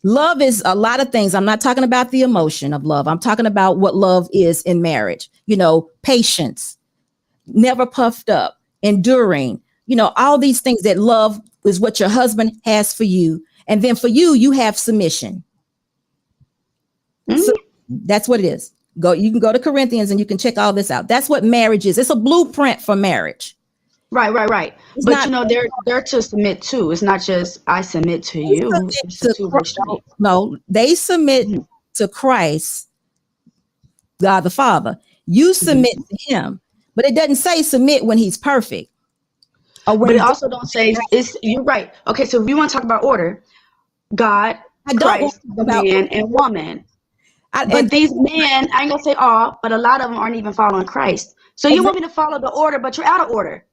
love is a lot of things. I'm not talking about the emotion of love. I'm talking about what love is in marriage. Patience, never puffed up, enduring, all these things that love is what your husband has for you. And then for you, you have submission. So that's what it is. You can go to Corinthians and you can check all this out. That's what marriage is. It's a blueprint for marriage. Right. It's But not you know, they're to submit too. It's not just I submit to they you. submit It's a to two-way street. no, they submit Mhm. to Christ, God the Father. You Mhm. submit to him, but it doesn't say submit when he's perfect or when But it he's also don't say it's. You're right. Okay, so if you want to talk about order, God, I don't want Christ, to talk the about man, and woman. and But these men, I ain't gonna say all, but a lot of them aren't even following Christ. So you want me to follow the order, but you're out of order.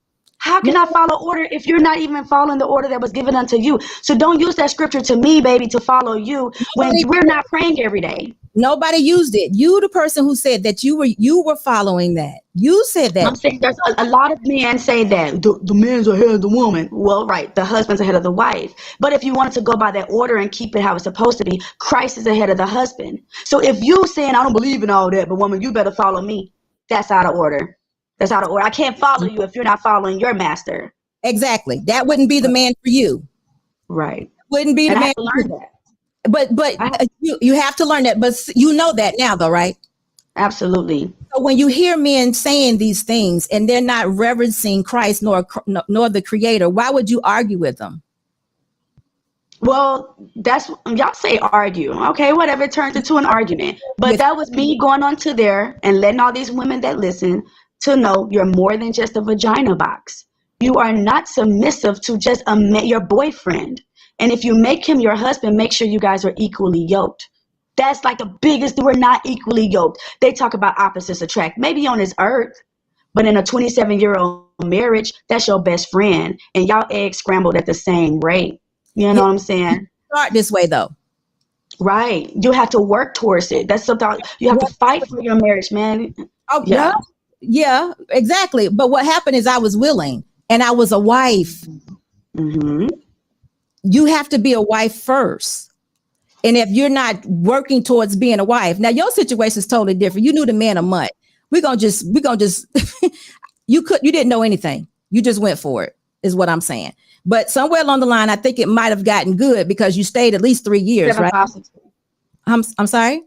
How can I follow order if you're not even following the order that was given unto you? So don't use that scripture to me, baby, to follow you when nobody, we're not praying every day. nobody used it. You, the person who said that you were following that. You said I'm that. saying there's a lot of men say that the man's ahead of the woman. Well, right, the husband's ahead of the wife. But if you wanted to go by that order and keep it how it's supposed to be, Christ is ahead of the husband. So if you saying I don't believe in all that, but woman, you better follow me, that's out of order. That's out of order. I can't follow you if you're not following your master. Exactly. That wouldn't be the man for you. Right. Wouldn't be the And I man had to for learn you. that. But I had, you have to learn that. But you know that now, though, right? absolutely. So when you hear men saying these things and they're not reverencing Christ nor the Creator, why would you argue with them? Well, that's y'all say argue. Okay, whatever, it turns into an argument. But With that was me going on to there and letting all these women that listen to know you're more than just a vagina box. You are not submissive to just your boyfriend. And if you make him your husband, make sure you guys are equally yoked. That's like the biggest, we're not equally yoked. They talk about opposites attract. Maybe on this earth, but in a 27-year-old marriage, that's your best friend. And y'all eggs scrambled at the same rate. You know you what I'm saying? start this way, though. Right. You have to work towards it. That's something you have to What fight happened? for your marriage, man. Oh, yeah, Yeah. yeah, exactly. But what happened is I was willing and I was a wife. Hmm. You have to be a wife first. And if you're not working towards being a wife, now your situation is totally different. You knew the man a month. We're gonna just you didn't know anything. You just went for it, is what I'm saying. But somewhere along the line, I think it might have gotten good because you stayed at least 3 years, right? 7, I'm sorry.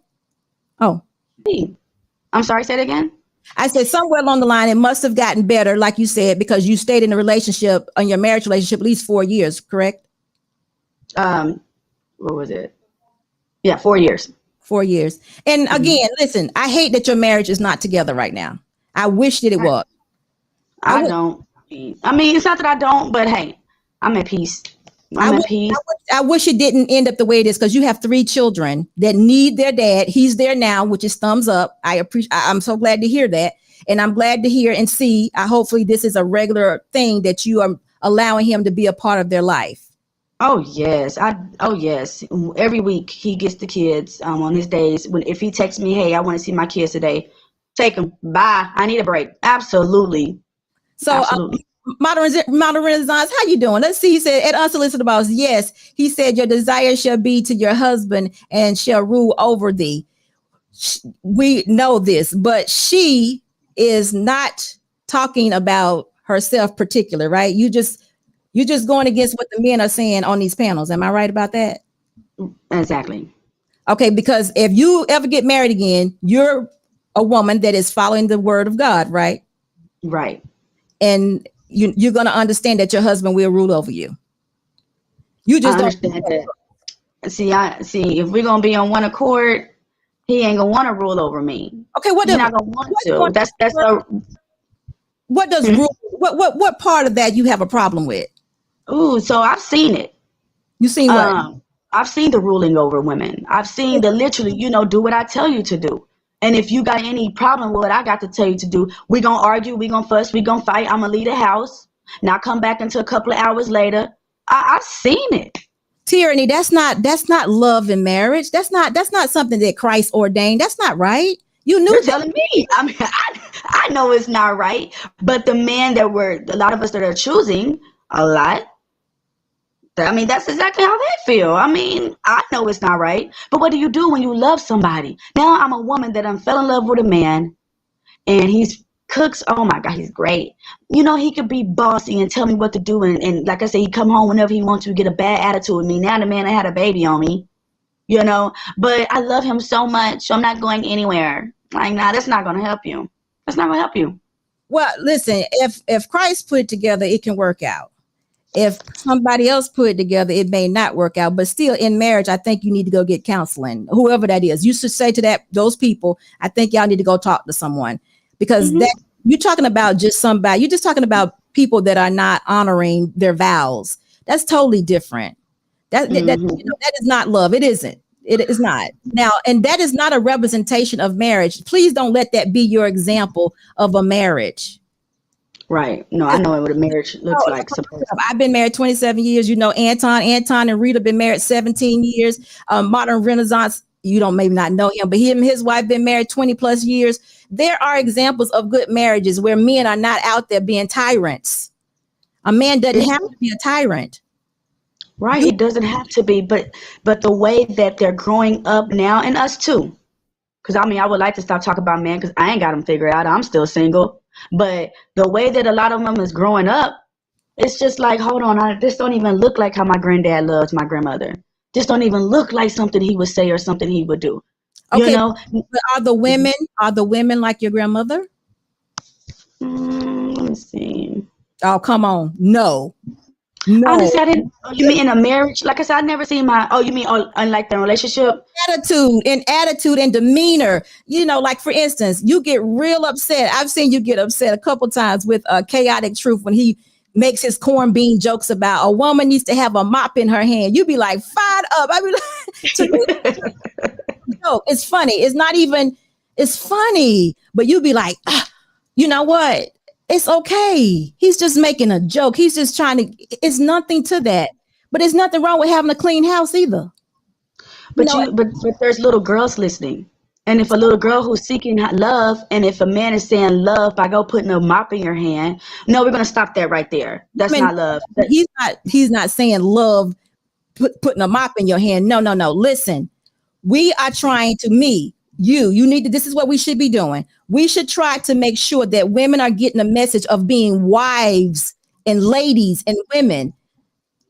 Oh, 5, 6. I'm sorry, say it again. I said somewhere along the line, it must have gotten better, like you said, because you stayed in a relationship, in your marriage relationship, at least 4 years, correct? What was it? Yeah, 4 years. 4 years. And Mhm. again, listen, I hate that your marriage is not together right now. I wish that it was. I don't. I mean, it's not that I don't, but hey, I'm at peace. I'm at peace. I wish it didn't end up the way it is because you have 3 children that need their dad. He's there now, which is thumbs up. I'm so glad to hear that. And I'm glad to hear and see. Hopefully this is a regular thing that you are allowing him to be a part of their life. Oh yes, oh yes. Every week he gets the kids on his days. If he texts me, hey, I want to see my kids today, take them. Bye. I need a break. Absolutely. So Absolutely. Modern Renaissance, how you doing? Let's see. He said at Unsolicited Boss, yes. He said your desire shall be to your husband and shall rule over thee. We know this, but she is not talking about herself particular, right? You're just going against what the men are saying on these panels. Am I right about that? Exactly. Okay, because if you ever get married again, you're a woman that is following the word of God, right? Right. And you're going to understand that your husband will rule over you. You just I understand that. See. If we're gonna be on one accord, he ain't gonna want to rule over me. Okay, He's not gonna want to. That's a. What does rule? What part of that you have a problem with? Ooh, so I've seen it. You seen what? I've seen the ruling over women. I've seen the literally, do what I tell you to do. And if you got any problem with what I got to tell you to do, we gonna argue, we gonna fuss, we gonna fight. I'm gonna leave the house. Now come back into a couple of hours later. I've seen it. Teraney, that's not love in marriage. That's not something that Christ ordained. That's not right. You knew You're that. telling me. I mean, I know it's not right. But the men a lot of us that are choosing a lot, I mean, that's exactly how they feel. I mean, I know it's not right. But what do you do when you love somebody? Now I'm a woman that fell in love with a man and he's cooks. Oh my God, he's great. He could be bossy and tell me what to do. And like I said, he come home whenever he wants to, get a bad attitude with me. Now the man had a baby on me, but I love him so much. So I'm not going anywhere. Like, nah, that's not going to help you. That's not going to help you. Well, listen, if Christ put it together, it can work out. If somebody else put it together, it may not work out. But still, in marriage, I think you need to go get counseling, whoever that is. You should say to those people, I think y'all need to go talk to someone, because that you're talking about just somebody. You're just talking about people that are not honoring their vows. That's totally different. That is not love. It isn't. It is not. Now, and that is not a representation of marriage. Please don't let that be your example of a marriage. Right. No, I know what a marriage looks like. I've been married 27 years. You know, Anton and Rita been married 17 years. Modern Renaissance, you don't maybe not know him, but him and his wife been married 20 plus years. There are examples of good marriages where men are not out there being tyrants. A man doesn't have to be a tyrant. Right. It doesn't have to be, but the way that they're growing up now, and us too. Because I mean, I would like to stop talking about men because I ain't got them figured out. I'm still single. But the way that a lot of them is growing up, it's just like, hold on, this don't even look like how my granddad loves my grandmother. This don't even look like something he would say or something he would do. Okay, you know? But are the women like your grandmother? Let me see. Oh, come on. No. Honestly, I didn't. You mean in a marriage? Like I said, I never seen my. Oh, you mean unlike the relationship? Attitude and demeanor. You know, like for instance, you get real upset. I've seen you get upset a couple times with Chaotic Truth when he makes his corn bean jokes about a woman needs to have a mop in her hand. You be like, fired up. I be like, no, it's funny. It's not even. It's funny, but you be like, you know what? It's okay. He's just making a joke. He's just trying to, it's nothing to that. But there's nothing wrong with having a clean house either. But but there's little girls listening. And if a little girl who's seeking love, and if a man is saying love by go putting a mop in your hand, no, we're going to stop that right there. That's not love. He's not saying love, putting a mop in your hand. No. Listen, we are trying to, you need to, this is what we should be doing. We should try to make sure that women are getting a message of being wives and ladies and women.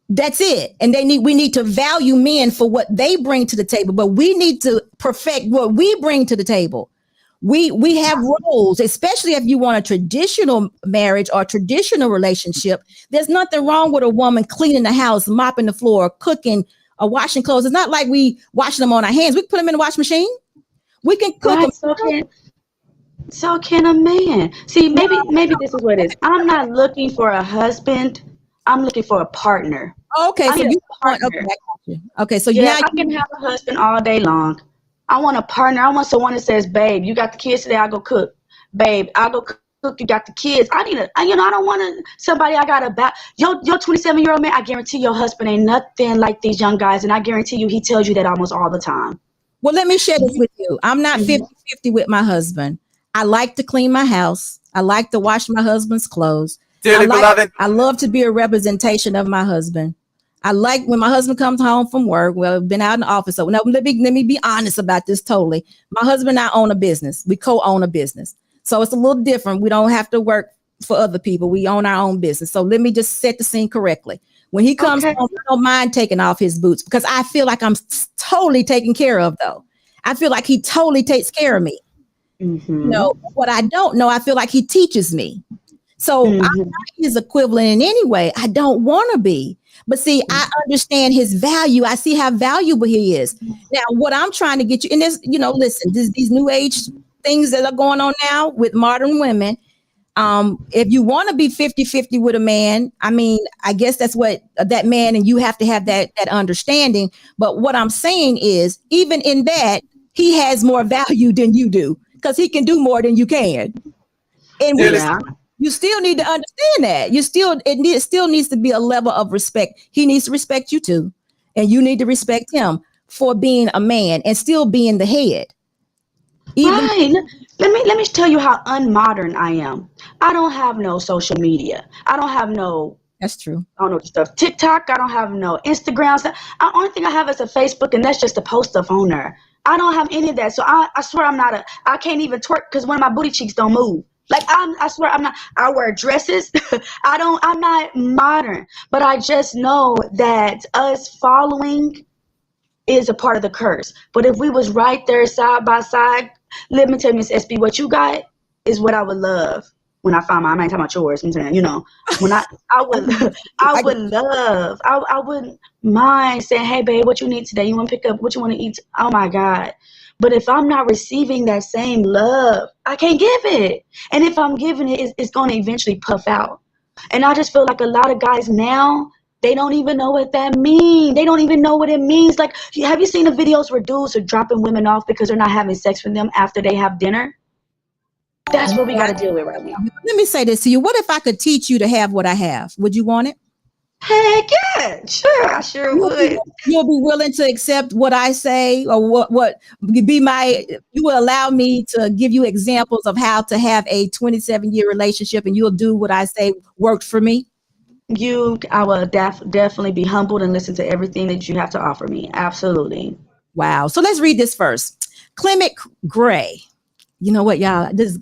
That's it. And we need to value men for what they bring to the table, but we need to perfect what we bring to the table. We have roles, especially if you want a traditional marriage or traditional relationship. There's nothing wrong with a woman cleaning the house, mopping the floor, cooking, or washing clothes. It's not like we washing them on our hands. We can put them in the washing machine. We can cook them. So can a man. See, maybe this is what it is. I'm not looking for a husband. I'm looking for a partner. Okay, so you partner. Okay, so I can have a husband all day long. I want a partner. I want someone that says, "Babe, you got the kids today. I'll go cook. Babe, I'll go cook. You got the kids. I don't want somebody I got about your 27-year-old man. I guarantee your husband ain't nothing like these young guys, and I guarantee you he tells you that almost all the time. Well, let me share this with you. I'm not 50-50 with my husband. I like to clean my house. I like to wash my husband's clothes. Dearly beloved. I love to be a representation of my husband. I like when my husband comes home from work. Well, I've been out in the office. So now let me be honest about this totally. My husband and I own a business. We co-own a business. So it's a little different. We don't have to work for other people. We own our own business. So let me just set the scene correctly. When he comes home, I don't mind taking off his boots because I feel like I'm totally taken care of, though. I feel like he totally takes care of me. Mm-hmm. You know, what I don't know, I feel like he teaches me. So I'm not his equivalent in any way. I don't want to be. But see, I understand his value. I see how valuable he is. Now, what I'm trying to get you, and this, listen, these new age things that are going on now with modern women. If you want to be 50-50 with a man, I mean, I guess that's what that man, and you have to have that understanding. But what I'm saying is, even in that, he has more value than you do because he can do more than you can. And you still need to understand that. It still needs to be a level of respect. He needs to respect you too. And you need to respect him for being a man and still being the head. Right. Let me tell you how unmodern I am. I don't have no social media. I don't have no. That's true. I don't know stuff. TikTok. I don't have no Instagram. The only thing I have is a Facebook, and that's just to post stuff on there. I don't have any of that. So I swear I can't even twerk because one of my booty cheeks don't move. Like I swear I'm not. I wear dresses. I'm not modern, but I just know that us following is a part of the curse. But if we was right there side by side, let me tell you, Miss SB, what you got is what I would love. when I find mine, I ain't talking about yours. I'm saying, when I wouldn't mind saying, hey, babe, what you need today? You want to pick up what you want to eat? Oh my God. But if I'm not receiving that same love, I can't give it. And if I'm giving it, it's going to eventually puff out. And I just feel like a lot of guys now, they don't even know what that means. They don't even know what it means. Like, have you seen the videos where dudes are dropping women off because they're not having sex with them after they have dinner? That's what we got to deal with right now. Let me say this to you. What if I could teach you to have what I have? Would you want it? Heck yeah, sure, I sure would. You'll be willing to accept what I say, or what you will allow me to give you examples of how to have a 27-year relationship, and you'll do what I say worked for me? I will definitely be humbled and listen to everything that you have to offer me. Absolutely. Wow. So let's read this first. Clement Gray. You know what, y'all? This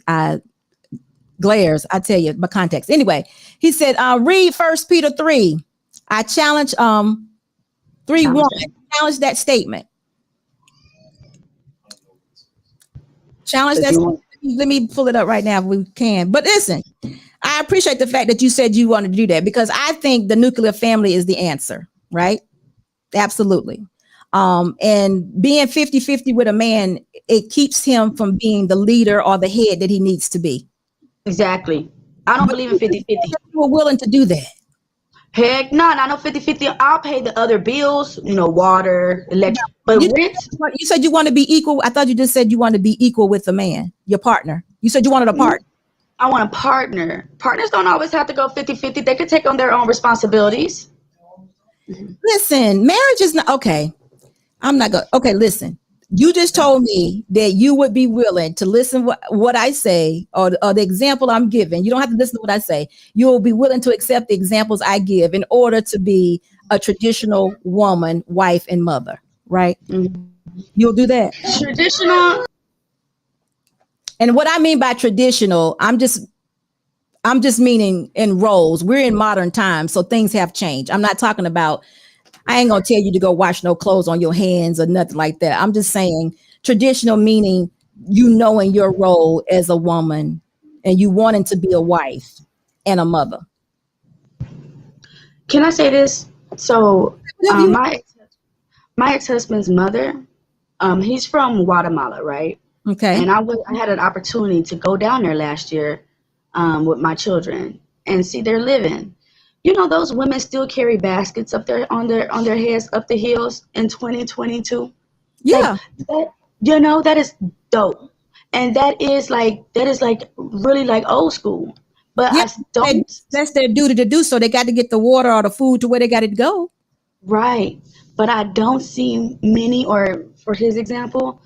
glares. I tell you, my context. Anyway, he said, read 1 Peter 3. I challenge 3:1. Challenge that statement. Challenge that statement. Let me pull it up right now if we can. But listen, I appreciate the fact that you said you wanted to do that, because I think the nuclear family is the answer, right? Absolutely. And being 50-50 with a man, it keeps him from being the leader or the head that he needs to be. Exactly. I don't believe in 50-50. We're willing to do that. Heck no, I know 50-50. I'll pay the other bills, water, electric, but rent. You said you want to be equal. I thought you just said you want to be equal with the man, your partner. You said you wanted a partner. I want a partner. Partners don't always have to go 50-50. They could take on their own responsibilities. Listen, marriage is not okay. I'm not going. Okay, listen. You just told me that you would be willing to listen what I say, or the example I'm giving. You don't have to listen to what I say. You'll be willing to accept the examples I give in order to be a traditional woman, wife, and mother, right? Mm-hmm. You'll do that. Traditional. And what I mean by traditional, I'm just meaning in roles. We're in modern times, so things have changed. I'm not talking about, I ain't gonna tell you to go wash no clothes on your hands or nothing like that. I'm just saying traditional, meaning you knowing your role as a woman and you wanting to be a wife and a mother. Can I say this? So my ex-husband's mother, he's from Guatemala, right? Okay. And I had an opportunity to go down there last year with my children and see their living. Those women still carry baskets up there on their heads up the hills in 2022. Yeah. That is dope. And that is like really like old school. But yeah, that's their duty to do so. They got to get the water or the food to where they got to go. Right. But I don't see many, or for his example,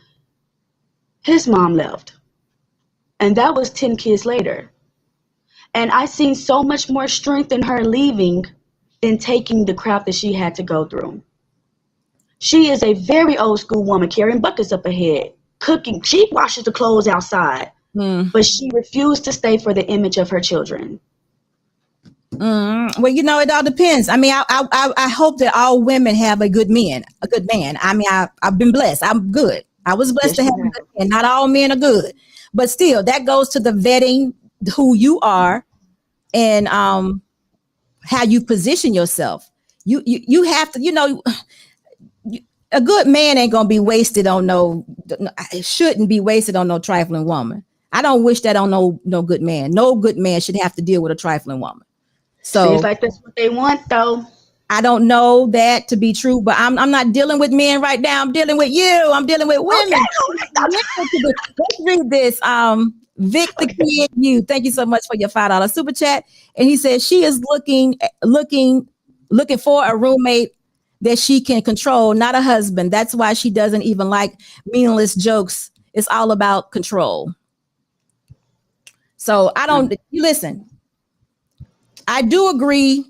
his mom left. And that was 10 kids later. And I seen so much more strength in her leaving than taking the crap that she had to go through. She is a very old school woman, carrying buckets up her head, cooking. She washes the clothes outside, but she refused to stay for the image of her children. Well, it all depends. I mean, I hope that all women have a good man. I mean, I've been blessed. I'm good. I was blessed to have a good man. Not all men are good, but still, that goes to the vetting who you are and how you position yourself. You have to, a good man ain't gonna be wasted on it shouldn't be wasted on no trifling woman. I don't wish that on no good man. No good man should have to deal with a trifling woman. So seems like that's what they want, though. I don't know that to be true, but I'm not dealing with men right now. I'm dealing with you. I'm dealing with women. Okay. Let's read this. Victor Kid, thank you so much for your $5 super chat. And he says she is looking for a roommate that she can control, not a husband. That's why she doesn't even like meaningless jokes. It's all about control. So listen. I do agree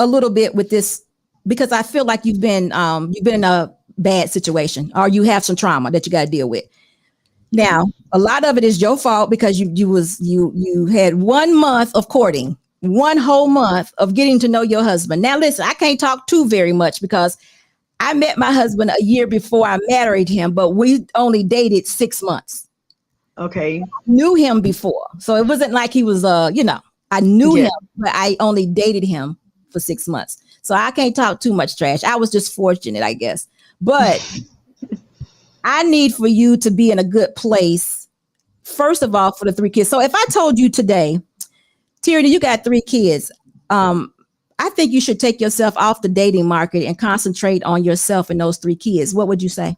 a little bit with this, because I feel like you've been in a bad situation, or you have some trauma that you got to deal with. Now, a lot of it is your fault, because you had 1 month of courting, 1 whole month of getting to know your husband. Now, listen, I can't talk too very much because I met my husband a year before I married him, but we only dated 6 months. Okay. Knew him before. So it wasn't like he was I knew him, but I only dated him for 6 months. So I can't talk too much trash. I was just fortunate, I guess. But I need for you to be in a good place, first of all, for the 3 kids. So if I told you today, Teraney, you got 3 kids, I think you should take yourself off the dating market and concentrate on yourself and those 3 kids. What would you say?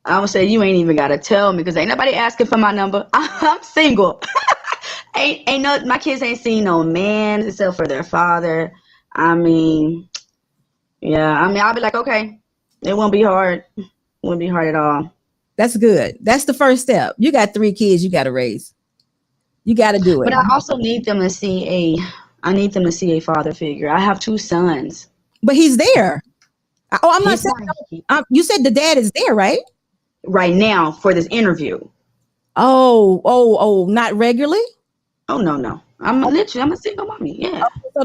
I would say you ain't even gotta tell me because ain't nobody asking for my number. I'm single. ain't no, my kids ain't seen no man except for their father. I mean, I'll be like, okay, it won't be hard. It won't be hard at all. That's good. That's the first step. You got 3 kids you got to raise. You got to do it. But I also need them to see a father figure. I have 2 sons. But he's there. Oh, I'm not saying. You said the dad is there, right? Right now for this interview. Oh, not regularly? Oh, no. I'm a single mommy. Yeah. Okay, so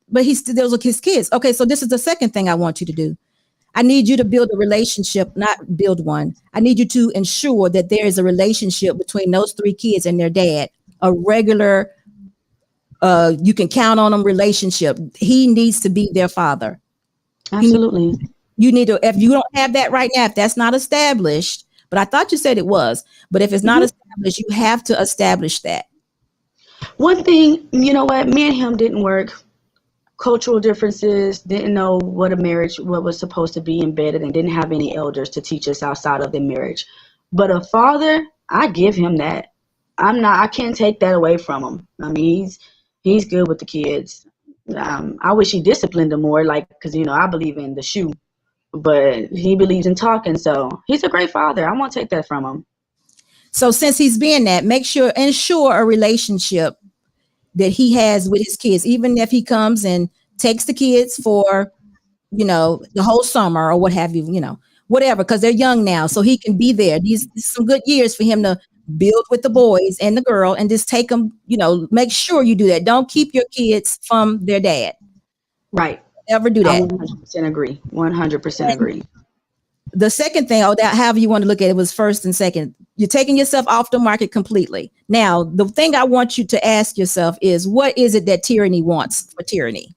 but those are his kids. Okay, so this is the second thing I want you to do. I need you to build a relationship, not build one. I need you to ensure that there is a relationship between those 3 kids and their dad, a regular, you can count on them relationship. He needs to be their father. Absolutely. You need to, if you don't have that right now, if that's not established, but I thought you said it was, but if it's not established, you have to establish that. One thing, you know what, me and him didn't work. Cultural differences, didn't know what was supposed to be embedded, and didn't have any elders to teach us outside of the marriage. But a father, I give him that. I can't take that away from him. I mean, he's good with the kids. I wish he disciplined them more, because I believe in the shoe, but he believes in talking. So he's a great father. I won't take that from him. So since he's being that, ensure a relationship that he has with his kids, even if he comes and takes the kids for, the whole summer or what have you, whatever, because they're young now. So he can be there. These some good years for him to build with the boys and the girl and just take them, make sure you do that. Don't keep your kids from their dad. Right. Never do that. I 100% agree. 100% agree. The second thing, however you want to look at it, was first and second. You're taking yourself off the market completely. Now, the thing I want you to ask yourself is, what is it that Teraney wants for Teraney?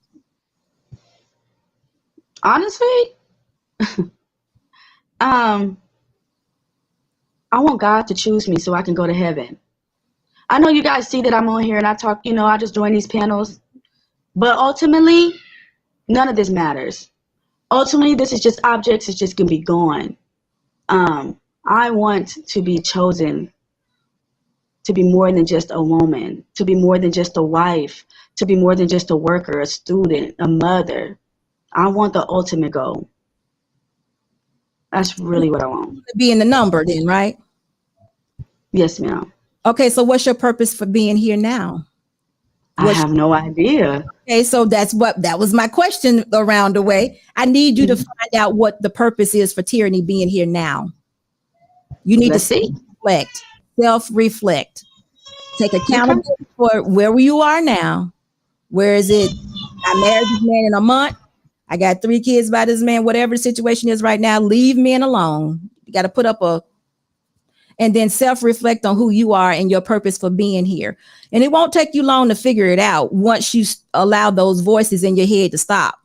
Honestly, I want God to choose me so I can go to heaven. I know you guys see that I'm on here and I talk, I just join these panels. But ultimately, none of this matters. Ultimately, this is just objects. It's just going to be gone. I want to be chosen to be more than just a woman, to be more than just a wife, to be more than just a worker, a student, a mother. I want the ultimate goal. That's really what I want. Be in the number then, right? Yes, ma'am. Okay, so what's your purpose for being here now? I have no idea. Okay, so that was my question around the way. I need you to find out what the purpose is for Teraney being here now. You need to self-reflect, take accountability for where you are now. Where is it? I married this man in a month. I got 3 kids by this man, whatever the situation is right now, leave men alone. You got to put up and then self-reflect on who you are and your purpose for being here. And it won't take you long to figure it out once you allow those voices in your head to stop.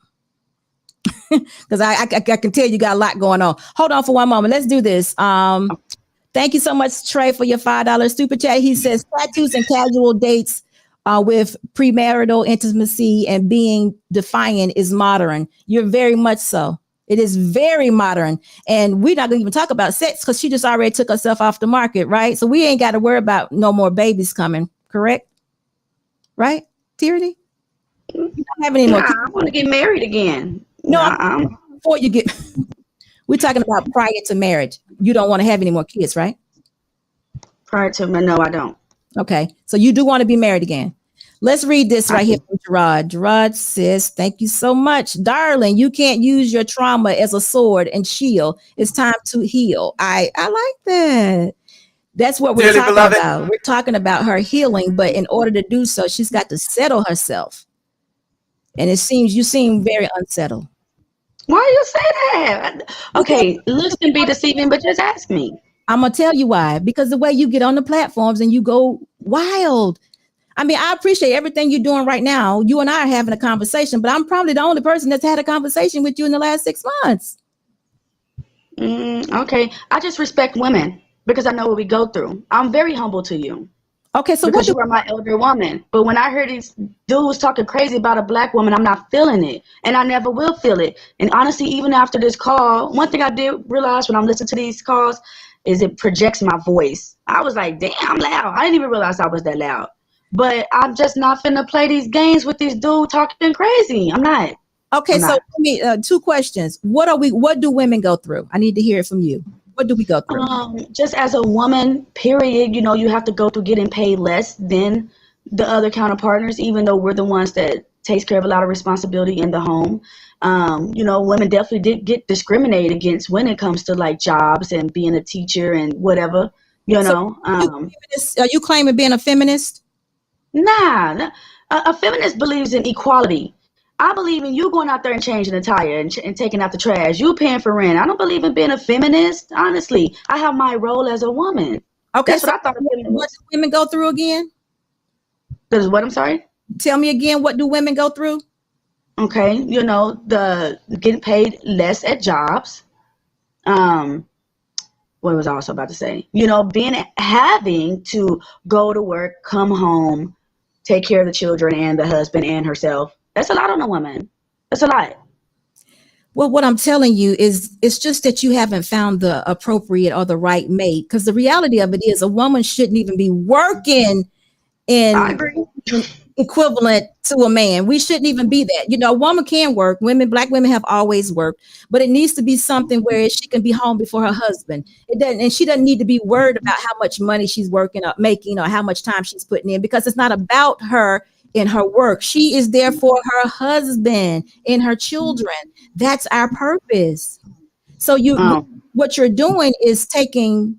Because I can tell you got a lot going on. Hold on for one moment. Let's do this. Thank you so much, Trey, for your $5 super chat. He says tattoos and casual dates with premarital intimacy and being defiant is modern. You're very much so. It is very modern. And we're not going to even talk about sex because she just already took herself off the market, right? So we ain't got to worry about no more babies coming, correct? Right, Teraney? You don't have any more. I want to get married again. No, before you get, we're talking about prior to marriage. You don't want to have any more kids, right? Prior to, no, I don't. Okay, so you do want to be married again. Let's read this right here from Gerard. Gerard says, thank you so much. Darling, you can't use your trauma as a sword and shield. It's time to heal. I like that. That's what we're talking about. We're talking about her healing, but in order to do so, she's got to settle herself. And it seems you seem very unsettled. Why you say that? Okay, looks can be deceiving, but just ask me. I'm gonna tell you why. Because the way you get on the platforms and you go wild. I mean, I appreciate everything you're doing right now. You and I are having a conversation, but I'm probably the only person that's had a conversation with you in the last 6 months. Okay, I just respect women because I know what we go through. I'm very humble to you. Okay, so because you are my elder woman. But when I heard these dudes talking crazy about a black woman, I'm not feeling it. And I never will feel it. And honestly, even after this call, one thing I did realize when I'm listening to these calls is it projects my voice. I was like, damn, I'm loud. I didn't even realize I was that loud. But I'm just not finna play these games with these dudes talking crazy. I'm not. Okay, so let me, 2 questions. What do women go through? I need to hear it from you. What do we go through? Just as a woman, period, you know, you have to go through getting paid less than the other counterpartners, even though we're the ones that takes care of a lot of responsibility in the home. You know, women definitely did get discriminated against when it comes to like jobs and being a teacher and whatever, you know. Are you claiming being a feminist? Nah, a feminist believes in equality. I believe in you going out there and changing a tire and taking out the trash. You paying for rent. I don't believe in being a feminist. Honestly, I have my role as a woman. Okay, that's so what I thought. What do women go through again? This is what? I'm sorry. Tell me again. What do women go through? Okay, you know, the getting paid less at jobs. What was I also about to say? You know, having to go to work, come home, take care of the children and the husband and herself. That's a lot on a woman. That's a lot. Well, what I'm telling you is it's just that you haven't found the appropriate or the right mate. Because the reality of it is a woman shouldn't even be working in equivalent to a man. We shouldn't even be that. You know, a woman can work. Black women have always worked, but it needs to be something where she can be home before her husband. It doesn't, and she doesn't need to be worried about how much money she's working or making or how much time she's putting in, because it's not about her in her work. She is there for her husband and her children. That's our purpose. So what you're doing is taking,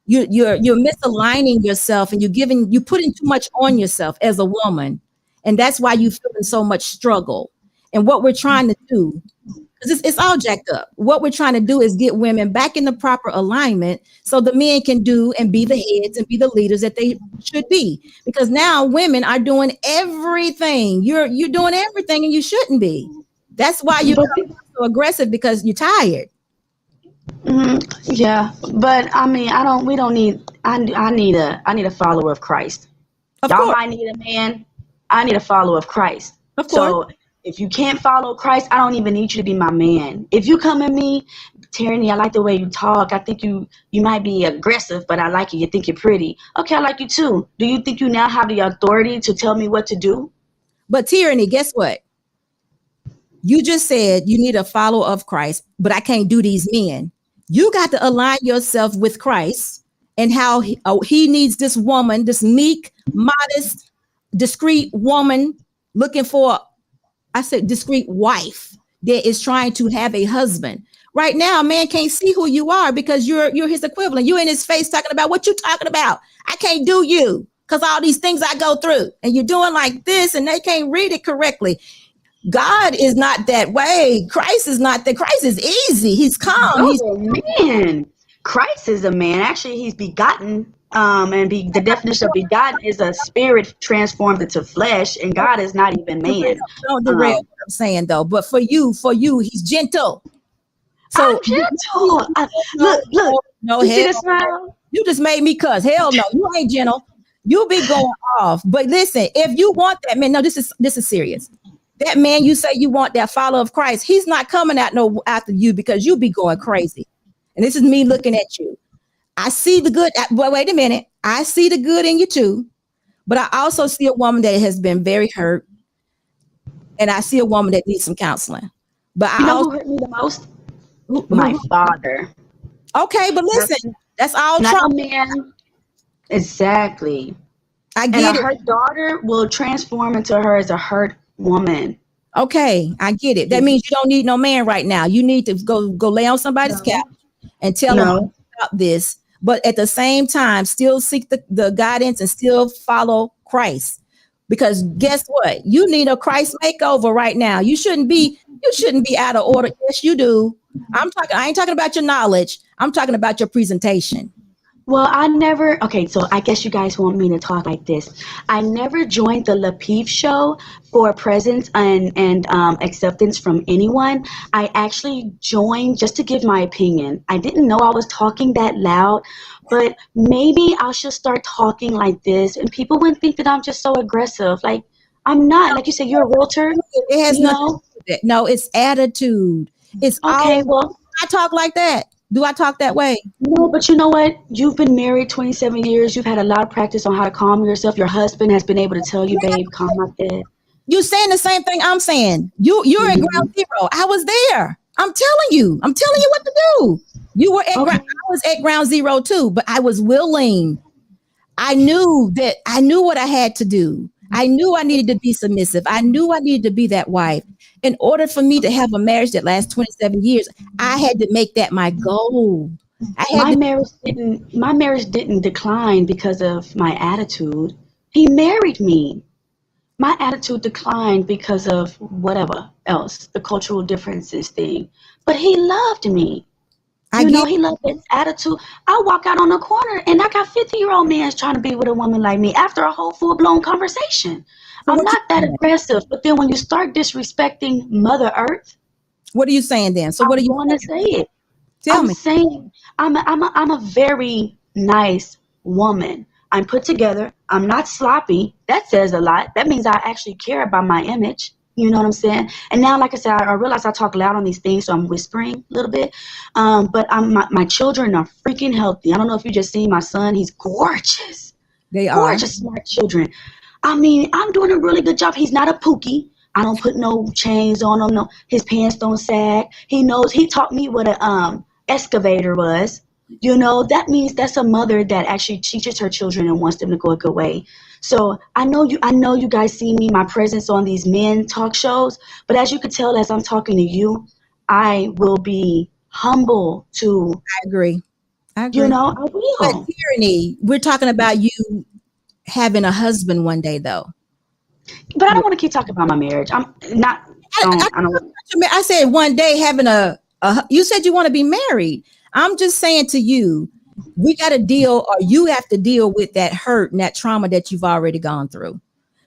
you're misaligning yourself, and you're putting too much on yourself as a woman. And that's why you're feeling so much struggle. And what we're trying to do, because it's all jacked up. What we're trying to do is get women back in the proper alignment so the men can do and be the heads and be the leaders that they should be. Because now women are doing everything. You're doing everything and you shouldn't be. That's why you're so aggressive, because you're tired. Yeah, but I mean, I need a follower of Christ. Y'all might need a man. I need a follower of Christ. Of course. So if you can't follow Christ, I don't even need you to be my man. If you come at me, Teraney, I like the way you talk. I think you might be aggressive, but I like you. You think you're pretty. Okay, I like you too. Do you think you now have the authority to tell me what to do? But Teraney, guess what? You just said you need a follower of Christ, but I can't do these men. You got to align yourself with Christ and how he needs this woman, this meek, modest, discreet woman looking for, I said, discreet wife that is trying to have a husband. Right now, a man can't see who you are because you're his equivalent. You in his face talking about what you talking about. I can't do you because all these things I go through, and you're doing like this and they can't read it correctly. God is not that way. Christ is not that. Christ is easy. He's calm. Oh, man. Christ is a man. Actually, he's begotten. The definition of begotten is a spirit transformed into flesh, and God is not even man. Don't derail what I'm saying though. But for you, he's gentle. So I'm gentle. Look. No, you see the smile? You just made me cuss. Hell no, you ain't gentle. You be going off. But listen, if you want that man, no, this is serious. That man you say you want, that follower of Christ, he's not coming after you because you be going crazy. And this is me looking at you. I see the good. Wait a minute. I see the good in you too. But I also see a woman that has been very hurt. And I see a woman that needs some counseling. But you know who hurt me the most? My father. Okay, but listen, that's all not a man. Exactly. I get it. And a hurt daughter will transform into her as a hurt woman. Okay, I get it. That means you don't need no man right now. You need to go lay on somebody's couch and tell them about this. But at the same time, still seek the guidance and still follow Christ. Because guess what? You need a Christ makeover right now. You shouldn't be out of order. Yes, you do. I ain't talking about your knowledge. I'm talking about your presentation. Well, I never, okay, so I guess you guys want me to talk like this. I never joined the Lapeef show for presence and acceptance from anyone. I actually joined just to give my opinion. I didn't know I was talking that loud, but maybe I should start talking like this and people wouldn't think that I'm just so aggressive. Like, I'm not. Like you said, you're a realtor, It has you nothing to know? do with it. No, it's attitude. It's Okay, all well, I talk like that. Do I talk that way? no, but you know what? You've been married 27 years. You've had a lot of practice on how to calm yourself. Your husband has been able to tell you, babe, calm like that. You saying the same thing I'm saying. You're at Mhm. ground zero. I was there. I'm telling you. I'm telling you what to do. You were at Okay. I was at ground zero too, but I was willing. I knew what I had to do. I knew I needed to be submissive. I knew I needed to be that wife. In order for me to have a marriage that lasts 27 years, I had to make that my goal. I had My to marriage didn't decline because of my attitude. He married me. My attitude declined because of whatever else, the cultural differences thing. But he loved me. I You know, get he loved his attitude. I walk out on the corner and I got 50-year-old men trying to be with a woman like me after a whole full-blown conversation. so I'm what not that you aggressive, but then when you start disrespecting Mother Earth, what are you saying then? So what are I'm you going to saying? say it. Tell I'm me. saying I'm a very nice woman. I'm put together. I'm not sloppy. That says a lot. That means I actually care about my image. You know what I'm saying? And now, like I said, I realize I talk loud on these things, so I'm whispering a little bit. But my children are freaking healthy. I don't know if you just seen my son. He's gorgeous. They are. Gorgeous, smart children. I mean, I'm doing a really good job. He's not a pookie. I don't put no chains on him. No, his pants don't sag. He knows. He taught me what a excavator was. You know, that means that's a mother that actually teaches her children and wants them to go a good way. So I know you guys see me, my presence on these men talk shows, but as you could tell as I'm talking to you, I will be humble to, I agree. I you agree. know, I But will. tyranny, we're talking about you having a husband one day though. But I don't want to keep talking about my marriage. I'm not, I don't. I said one day having you said you want to be married. I'm just saying to you, we got to deal, or you have to deal with that hurt and that trauma that you've already gone through,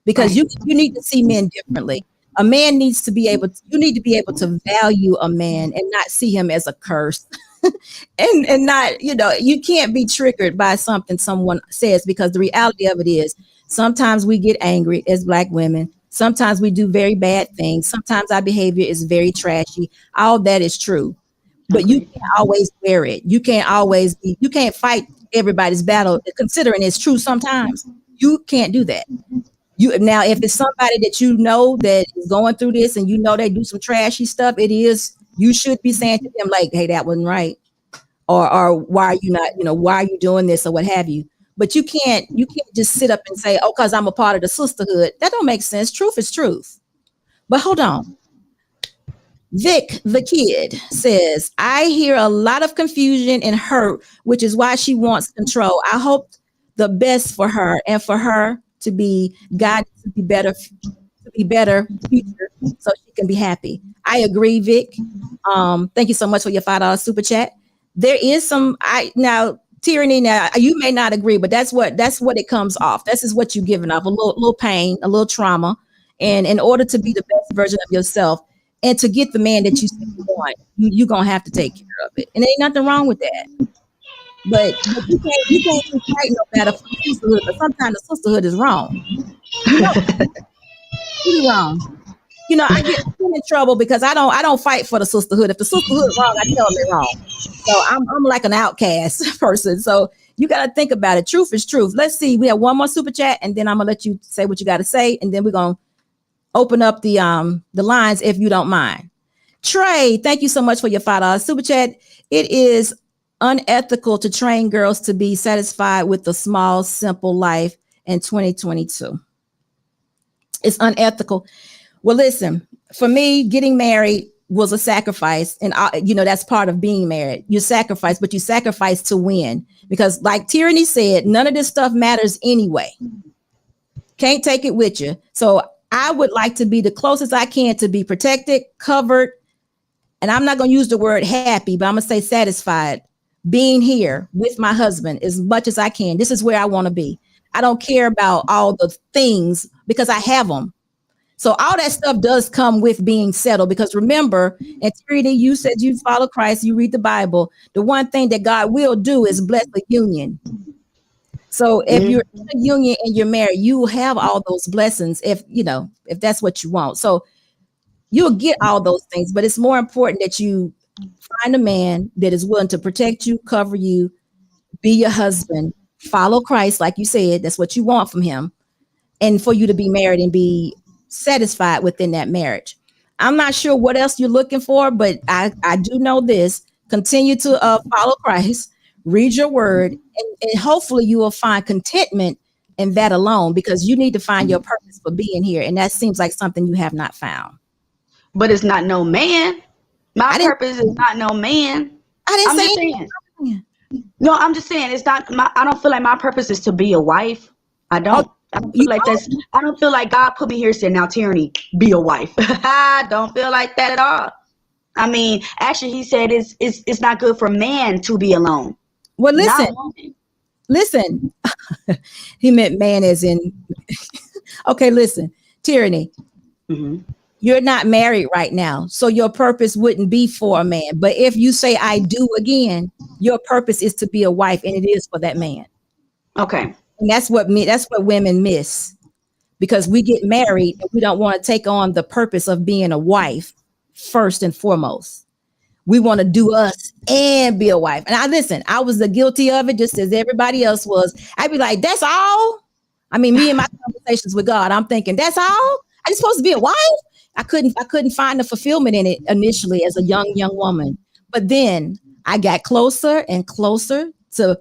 because Right. you need to see men differently. A man needs to be able to, you need to be able to value a man and not see him as a curse. and not, you can't be triggered by something someone says, because the reality of it is sometimes we get angry as Black women. Sometimes we do very bad things. Sometimes our behavior is very trashy. All that is true. But you Agreed. can't always wear it. You can't fight everybody's battle, considering it's true sometimes. You can't do that. Now, if it's somebody that you know that is going through this and you know they do some trashy stuff, you should be saying to them like, hey, that wasn't right. Or why are you not, why are you doing this or what have you? But you can't just sit up and say, oh, because I'm a part of the sisterhood. That don't make sense. Truth is truth. But hold on. Vic, the kid, says, I hear a lot of confusion and hurt, which is why she wants control. I hope the best for her and for her to be guided to be better future, so she can be happy. I agree, Vic. Thank you so much for your $5 super chat. There is tyranny. Now you may not agree, but that's what it comes off. This is what you're giving off: a little pain, a little trauma, and in order to be the best version of yourself and to get the man that you want, you're gonna have to take care of it. And there ain't nothing wrong with that. But you can't be fighting no matter for the sisterhood, but sometimes the sisterhood is wrong. Really wrong. I get in trouble because I don't fight for the sisterhood. If the sisterhood is wrong, I tell them they're wrong. So I'm like an outcast person. So you got to think about it. Truth is truth. Let's see. We have one more super chat, and then I'm gonna let you say what you got to say, and then we're gonna open up the lines if you don't mind. Trey, thank you so much for your $5 super chat. It is unethical to train girls to be satisfied with the small, simple life in 2022. It's unethical. Well, listen, for me, getting married was a sacrifice. And, that's part of being married. You sacrifice, but you sacrifice to win. Because like Teraney said, none of this stuff matters anyway. Can't take it with you. So I would like to be the closest I can to be protected, covered, and I'm not going to use the word happy, but I'm going to say satisfied being here with my husband as much as I can. This is where I want to be. I don't care about all the things because I have them. So all that stuff does come with being settled, because remember, and Teraney, you said you follow Christ, you read the Bible. The one thing that God will do is bless the union. So if you're in a union and you're married, you will have all those blessings if that's what you want. So you'll get all those things, but it's more important that you find a man that is willing to protect you, cover you, be your husband, follow Christ, like you said. That's what you want from him, and for you to be married and be satisfied within that marriage. I'm not sure what else you're looking for, but I do know this. Continue to follow Christ, read your word, and hopefully you will find contentment in that alone, because you need to find your purpose for being here. And that seems like something you have not found. But it's not no man. My purpose is not no man. I didn't I'm say just anything. saying. No, I'm just saying it's not. I don't feel like my purpose is to be a wife. I don't feel like that's. I don't feel like God put me here and said, "Now, Teraney, be a wife." I don't feel like that at all. I mean, actually, he said it's not good for man to be alone. Well, listen. He meant man as in. Okay, listen, Teraney. You're not married right now, so your purpose wouldn't be for a man. But if you say I do again, your purpose is to be a wife, and it is for that man. Okay. And that's what women miss, because we get married and we don't want to take on the purpose of being a wife first and foremost. We want to do us and be a wife. And I was the guilty of it, just as everybody else was. I'd be like, that's all? I mean, me and my conversations with God, I'm thinking, that's all? I'm supposed to be a wife? I couldn't find the fulfillment in it initially as a young woman. But then I got closer and closer to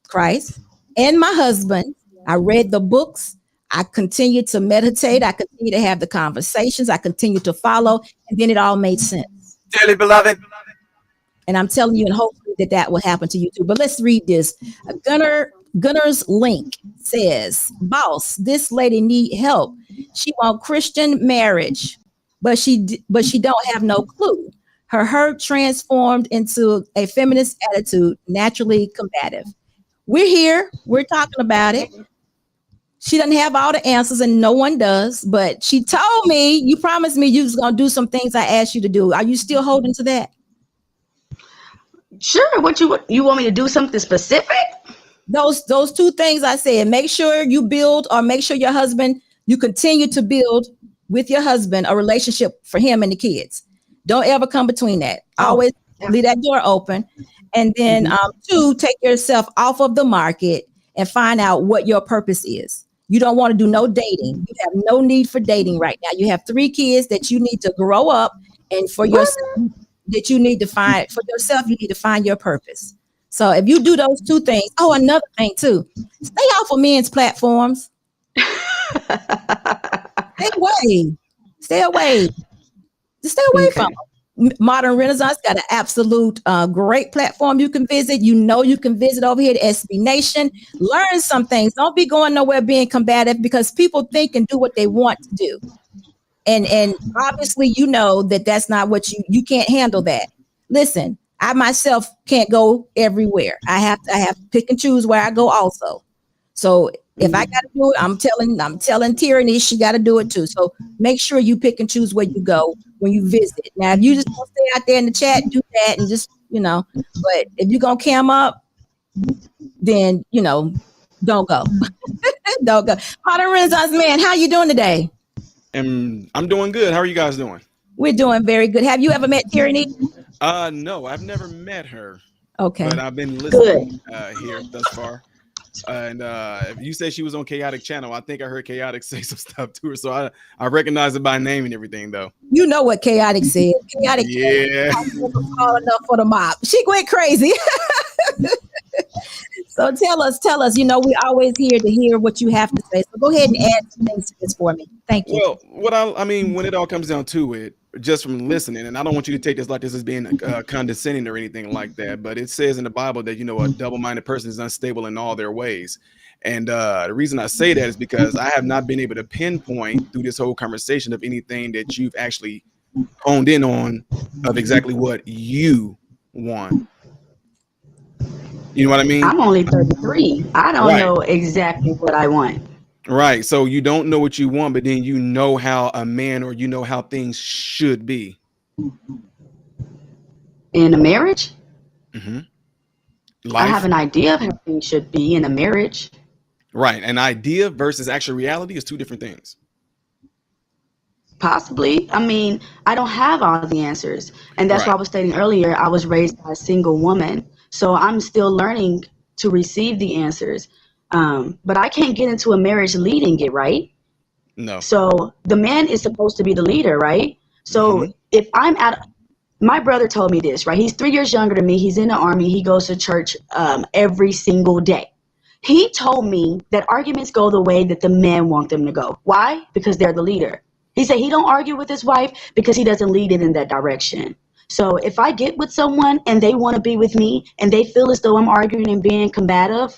Christ and my husband. I read the books. I continued to meditate. I continued to have the conversations. I continued to follow. And then it all made sense. Dearly beloved. And I'm telling you, and hopefully that will happen to you too. But let's read this. Gunner's link says, boss, this lady need help. She want Christian marriage, but she don't have no clue. Her hurt transformed into a feminist attitude, naturally combative. We're here. We're talking about it. She doesn't have all the answers, and no one does. But she told me, you promised me you was going to do some things I asked you to do. Are you still holding to that? Sure. What you want me to do something specific? Those two things I said. Make sure you build, or make sure you continue to build with your husband a relationship for him and the kids. Don't ever come between that. Always leave that door open. And then 2, take yourself off of the market and find out what your purpose is. You don't want to do no dating. You have no need for dating right now. You have 3 kids that you need to grow up, and for yourself that you need to find for yourself, you need to find your purpose. So if you do those 2 things, another thing too, stay off of men's platforms. Stay away. Just stay away from them. Modern Renaissance got an absolute great platform you can visit. You can visit over here at SB Nation. Learn some things. Don't be going nowhere being combative, because people think and do what they want to do. And obviously, that's not what you can't handle that. Listen, I myself can't go everywhere. I have to pick and choose where I go also. So if I got to do it, I'm telling Teraney she got to do it too. So make sure you pick and choose where you go when you visit. Now, if you just want to stay out there in the chat, do that, and just, but if you're going to cam up, then, don't go. Don't go. Modern Renaissance man, how you doing today? I'm doing good. How are you guys doing? We're doing very good. Have you ever met Teraney? No, I've never met her. Okay. But I've been listening here thus far. And if you said she was on Chaotic Channel, I think I heard Chaotic say some stuff to her. So I recognize it by name and everything, though. You know what Chaotic said. Chaotic. Yeah. All enough for the mob. She went crazy. So tell us, we always here to hear what you have to say. So go ahead and add some things to this for me. Thank you. Well, when it all comes down to it, just from listening, and I don't want you to take this like this as being condescending or anything like that, but it says in the Bible that, a double-minded person is unstable in all their ways. And the reason I say that is because I have not been able to pinpoint through this whole conversation of anything that you've actually honed in on of exactly what you want. You know what I mean? I'm only 33. I don't Right. know exactly what I want. Right. So you don't know what you want, but then you know how a man, or you know how things should be. In a marriage, Mm-hmm. I have an idea of how things should be in a marriage. Right. An idea versus actual reality is two different things. Possibly. I mean, I don't have all the answers. And that's Right. why I was stating earlier, I was raised by a single woman. So I'm still learning to receive the answers. But I can't get into a marriage leading it, right? No. So the man is supposed to be the leader, right? So if I'm at, my brother told me this, right? He's 3 years younger than me. He's in the army. He goes to church every single day. He told me that arguments go the way that the men want them to go. Why? Because they're the leader. He said he don't argue with his wife because he doesn't lead it in that direction. So if I get with someone and they want to be with me and they feel as though I'm arguing and being combative,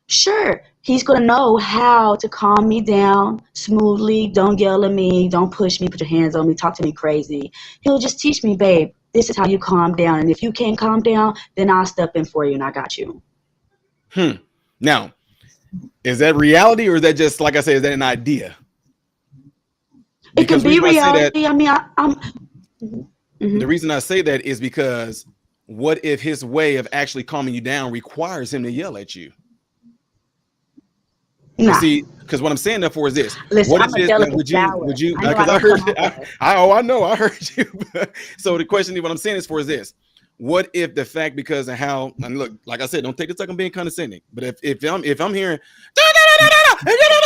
sure, he's going to know how to calm me down smoothly. Don't yell at me. Don't push me. Put your hands on me. Talk to me crazy. He'll just teach me, babe, this is how you calm down. And if you can't calm down, then I'll step in for you and I got you. Now, is that reality, or is that just, like I said, is that an idea? It can Because be the reason I say that- reality. I mean, I'm The reason I say that is because what if his way of actually calming you down requires him to yell at you? nah. See, because what I'm saying therefore is this. Listen, What I'm if a this, delicate would you, flower. because I know I I heard, don't come off that. I know, I heard you. So the question, what I'm saying is for is this. What if the fact, because of how, and look, like I said, don't take this like I'm being condescending, but if I'm hearing,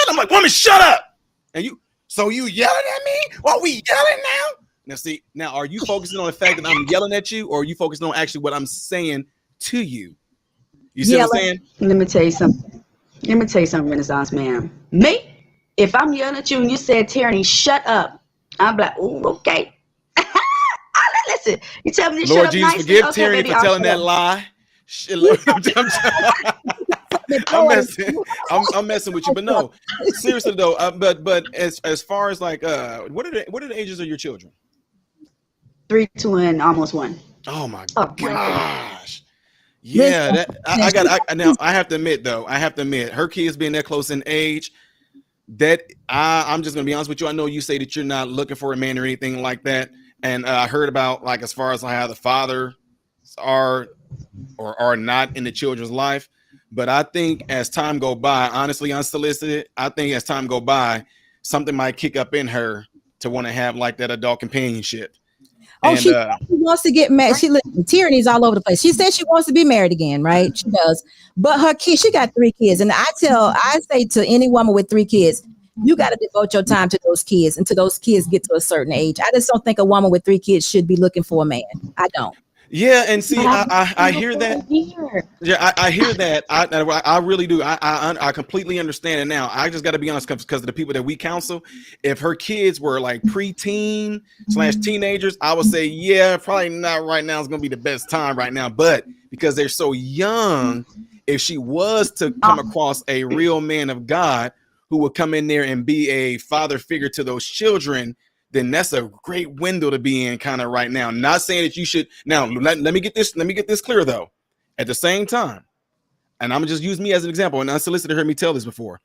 I'm like, woman, shut up. And so you yelling at me? Well, we yelling now? Now, see, now are you focusing on the fact that I'm yelling at you, or are you focusing on actually what I'm saying to you? You see what I'm saying? Let me tell you something. Renaissance man. Me, if I'm yelling at you and you said, Teraney, shut up, I'm like, oh, okay. Listen, you tell me to Lord shut Jesus, up nicely. forgive Okay, Teraney baby, for I'll telling shut that up. lie. I'm messing with you, but no, seriously though. But as far as like, what are the ages of your children? 3, 2, and almost 1. Oh my Oh, my gosh. Yeah, Listen, now I have to admit, her kids being that close in age, that I'm just gonna be honest with you. I know you say that you're not looking for a man or anything like that, and I heard about like as far as how the fathers are or are not in the children's life. But I think as time go by, honestly, unsolicited, I think as time go by, something might kick up in her to want to have like that adult companionship. Oh, And she wants to get married. Tyranny's all over the place. She says she wants to be married again, right? She does. But her kids, she got 3 kids. And I say to any woman with 3 kids, you got to devote your time to those kids until those kids get to a certain age. I just don't think a woman with 3 kids should be looking for a man. I don't. yeah, and see, But I hear that. Here. Yeah, I hear that. I really do. I completely understand it now. I just got to be honest, because of the people that we counsel. If her kids were like preteen / teenagers, I would say, yeah, probably not right now. It's gonna be the best time right now. But because they're so young, if she was to come across a real man of God who would come in there and be a father figure to those children, then that's a great window to be in kind of right now. Not saying that you should. Now, let me get this clear though. At the same time, and I'm gonna just use me as an example, and unsolicited heard me tell this before.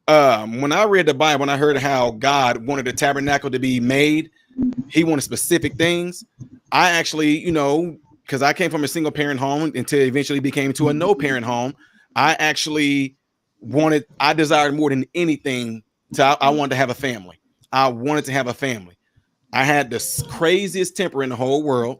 When I read the Bible and I heard how God wanted the tabernacle to be made, he wanted specific things. I actually, because I came from a single parent home until it eventually became to a no parent home. I desired more than anything I wanted to have a family. I wanted to have a family. I had the craziest temper in the whole world.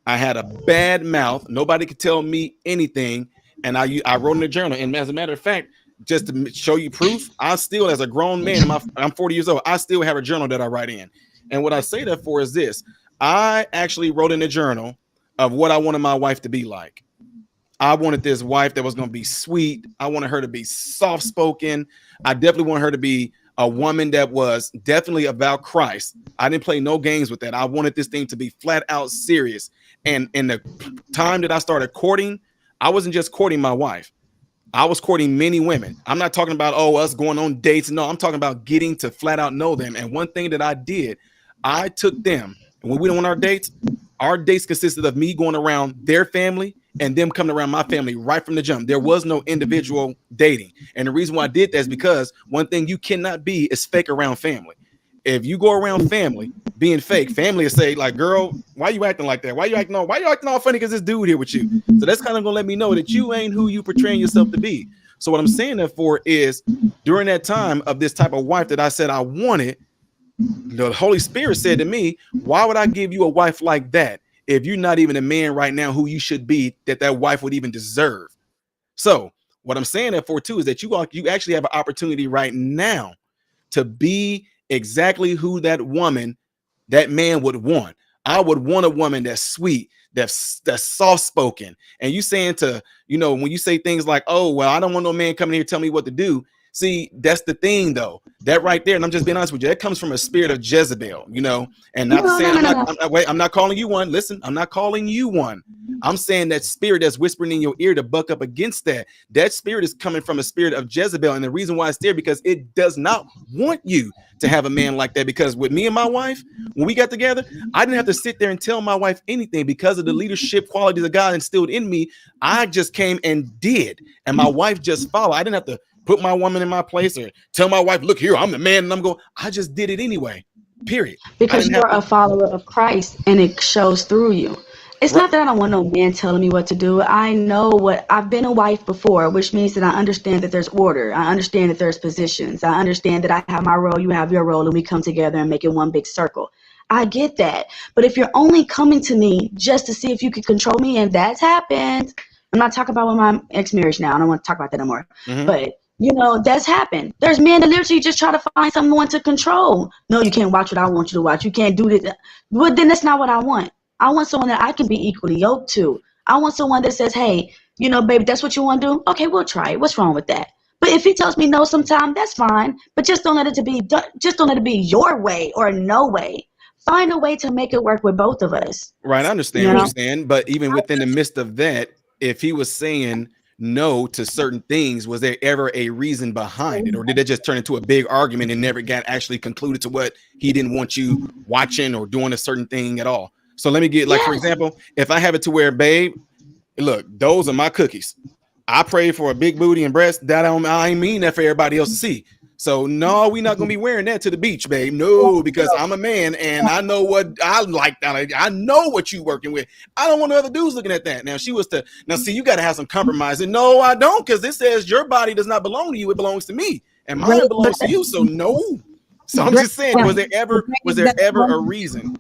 I had a bad mouth. Nobody could tell me anything. And I wrote in a journal. And as a matter of fact, just to show you proof, I still, as a grown man, I'm 40 years old, I still have a journal that I write in. And what I say that for is this. I actually wrote in a journal of what I wanted my wife to be like. I wanted this wife that was going to be sweet. I wanted her to be soft-spoken. I definitely want her to be a woman that was definitely about Christ. I didn't play no games with that. I wanted this thing to be flat out serious. And in the time that I started courting, I wasn't just courting my wife. I was courting many women. I'm not talking about, us going on dates. No, I'm talking about getting to flat out know them. And one thing that I did, I took them. When we went on our dates consisted of me going around their family and them coming around my family right from the jump. There was no individual dating. And the reason why I did that is because one thing you cannot be is fake around family. If you go around family being fake, family will say like, girl, why you acting like that? Why you acting all funny? Because this dude here with you. So that's kind of gonna let me know that you ain't who you portraying yourself to be. So what I'm saying that for is during that time of this type of wife that I said I wanted, the Holy Spirit said to me, why would I give you a wife like that if you're not even a man right now who you should be, that wife would even deserve? So what I'm saying that for too is that you actually have an opportunity right now to be exactly who that man would want. I would want a woman that's sweet, that's soft spoken. And you saying to, when you say things like, oh, well, I don't want no man coming here telling me what to do. See, that's the thing though, that right there. And I'm just being honest with you. That comes from a spirit of Jezebel, and not saying I'm not calling you one. Listen, I'm not calling you one. I'm saying that spirit that's whispering in your ear to buck up against that. That spirit is coming from a spirit of Jezebel. And the reason why it's there, because it does not want you to have a man like that. Because with me and my wife, when we got together, I didn't have to sit there and tell my wife anything because of the leadership qualities that God instilled in me. I just came and did, and my wife just followed. I didn't have to put my woman in my place or tell my wife, look here, I'm the man and I'm going. I just did it anyway, period. Because you're a follower of Christ and it shows through you. It's not that I don't want no man telling me what to do. I know I've been a wife before, which means that I understand that there's order. I understand that there's positions. I understand that I have my role, you have your role, and we come together and make it one big circle. I get that. But if you're only coming to me just to see if you can control me, and that's happened, I'm not talking about with my ex-marriage now. I don't want to talk about that no more. Mm-hmm. But that's happened. There's men that literally just try to find someone to control. No, you can't watch what I want you to watch. You can't do this. Well, then that's not what I want. I want someone that I can be equally yoked to. I want someone that says, hey, baby, that's what you want to do? Okay, we'll try it. What's wrong with that? But if he tells me no sometime, that's fine. But just don't let it be your way or no way. Find a way to make it work with both of us. Right, I understand what you're saying. But even within the midst of that, if he was saying no to certain things, was there ever a reason behind it, or did it just turn into a big argument and never got actually concluded to what he didn't want you watching or doing a certain thing at all? So let me get for example, if I have it to where, babe, look, those are my cookies. I pray for a big booty and breast. I ain't mean that for everybody else to see. So no, we're not gonna be wearing that to the beach, babe. No, because I'm a man and I know what I like. I know what you working with. I don't want other dudes looking at that. Now see, you got to have some compromise. And no, I don't, because this says your body does not belong to you. It belongs to me, and mine belongs to you. So no. So I'm just saying, was there ever a reason?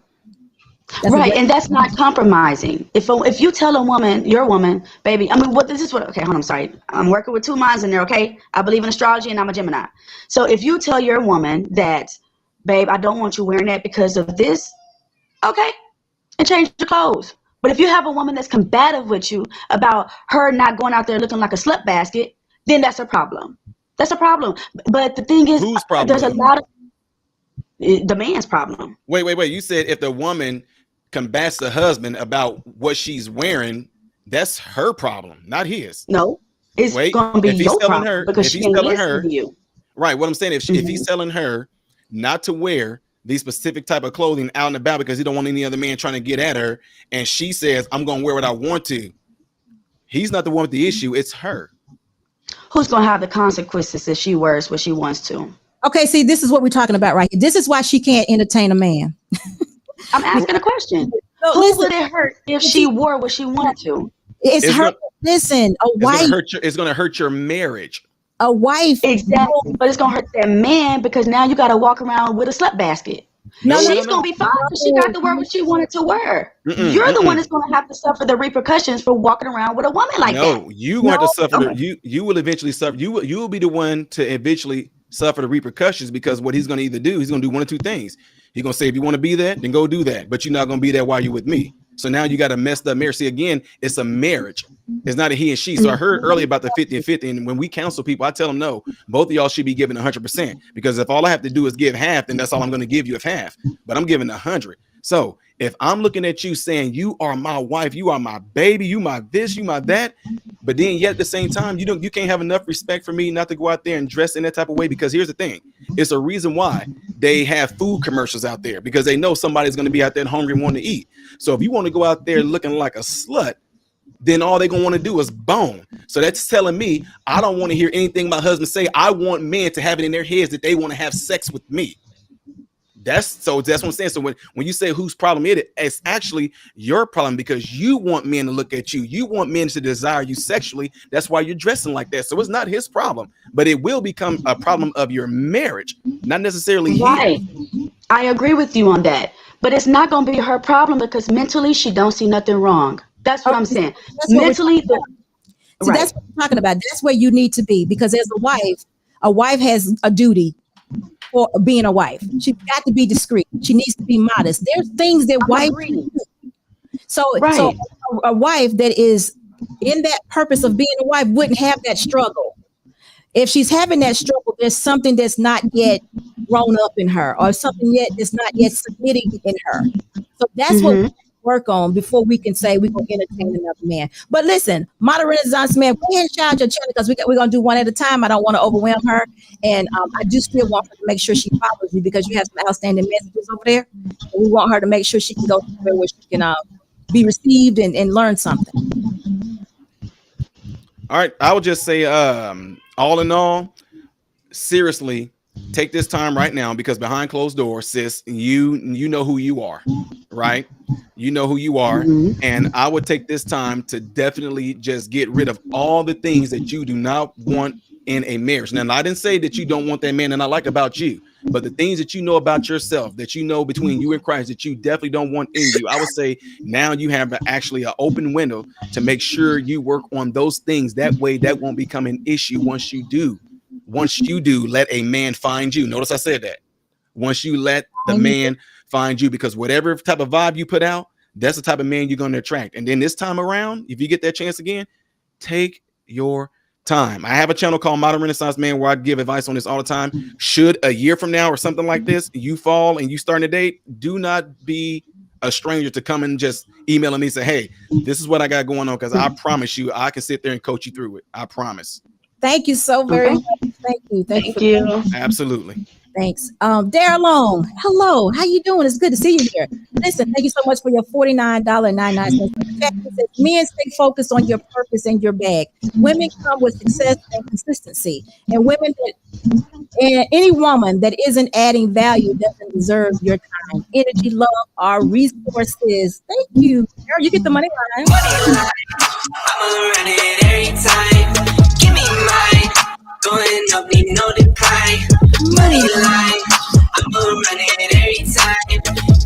Right, and that's not compromising. If you tell a woman, your woman, baby, okay, hold on, I'm sorry. I'm working with two minds in there, okay? I believe in astrology and I'm a Gemini. So if you tell your woman that, babe, I don't want you wearing that because of this, okay, and change your clothes. But if you have a woman that's combative with you about her not going out there looking like a slut basket, then that's a problem. That's a problem. But the thing is, whose problem? There's a lot of the man's problem. Wait. You said if the woman combats the husband about what she's wearing, that's her problem, not his. No, it's going to be your problem because she's telling her. You. Right. What I'm saying, if he's telling her not to wear these specific type of clothing out and about because he don't want any other man trying to get at her, and she says, I'm going to wear what I want to. He's not the one with the issue. It's her. Who's going to have the consequences if she wears what she wants to? Okay, see, this is what we're talking about right here. This is why she can't entertain a man. I'm asking a question. So who would it hurt if she wore what she wanted to? It's her. Listen, a wife. It's going to hurt your marriage. A wife. Exactly. But it's going to hurt that man because now you got to walk around with a slut basket. She's going to be fine because she got to wear what she wanted to wear. You're the one that's going to have to suffer the repercussions for walking around with a woman like that. No, you want to suffer. You will eventually suffer. You will be the one to eventually suffer the repercussions, because what he's going to either do, he's going to do one of two things. He's going to say, if you want to be that, then go do that. But you're not going to be there while you're with me. So now you got a messed up marriage. See, again, it's a marriage. It's not a he and she. So I heard earlier about the 50 and 50. And when we counsel people, I tell them, no, both of y'all should be giving 100%. Because if all I have to do is give half, then that's all I'm going to give you, if half. But I'm giving 100. So if I'm looking at you saying you are my wife, you are my baby, you my this, you my that, but then yet at the same time, you can't have enough respect for me not to go out there and dress in that type of way. Because here's the thing, it's a reason why they have food commercials out there, because they know somebody's going to be out there hungry and want to eat. So if you want to go out there looking like a slut, then all they're gonna want to do is bone. So that's telling me I don't want to hear anything my husband say. I want men to have it in their heads that they want to have sex with me. That's what I'm saying. So when you say whose problem it is, it's actually your problem, because you want men to look at you. You want men to desire you sexually. That's why you're dressing like that. So it's not his problem, but it will become a problem of your marriage, not necessarily Right. his. I agree with you on that. But it's not going to be her problem because mentally she don't see nothing wrong. That's what I'm saying. That's what we're Mentally, talking about. See, that's what I'm talking about. That's where you need to be, because as a wife has a duty for being a wife. She's got to be discreet. She needs to be modest. There's things that wives do. So a wife that is in that purpose of being a wife wouldn't have that struggle. If she's having that struggle, there's something that's not yet grown up in her, or something yet that's not yet submitting in her. So that's what we work on before we can say we're going to entertain another man. But listen, Modern Renaissance man, go ahead and shout out your channel, because we're going to do one at a time. I don't want to overwhelm her. And I do still want her to make sure she follows you, because you have some outstanding messages over there. And we want her to make sure she can go somewhere where she can be received and learn something. All right. I would just say, all in all, seriously, take this time right now, because behind closed doors, sis, you know who you are, right? You know who you are. And I would take this time to definitely just get rid of all the things that you do not want in a marriage. Now, I didn't say that you don't want that man and I like about you, but the things that you know about yourself, that you know between you and Christ, that you definitely don't want in you, I would say now you have actually an open window to make sure you work on those things. That way that won't become an issue once you do. Once you do, let a man find you. Notice I said that. Once you let the man find you, because whatever type of vibe you put out, that's the type of man you're going to attract. And then this time around, if you get that chance again, take your time. I have a channel called Modern Renaissance Man where I give advice on this all the time. Should a year from now or something like this, you fall and you start a date, do not be a stranger to come and just emailing me and say, hey, this is what I got going on, because I promise you, I can sit there and coach you through it. I promise. Thank you so very much. Thank you. Thank you. Absolutely. Thanks. Darylone, hello. How you doing? It's good to see you here. Listen, thank you so much for your $49.99. Men stay focused on your purpose and your bag. Women come with success and consistency. And any woman that isn't adding value doesn't deserve your time, energy, love, or resources. Thank you. Girl, you get the money line. I'ma run it every time. Give me mine. Going up, need no decline. Money line. I'ma run it every time.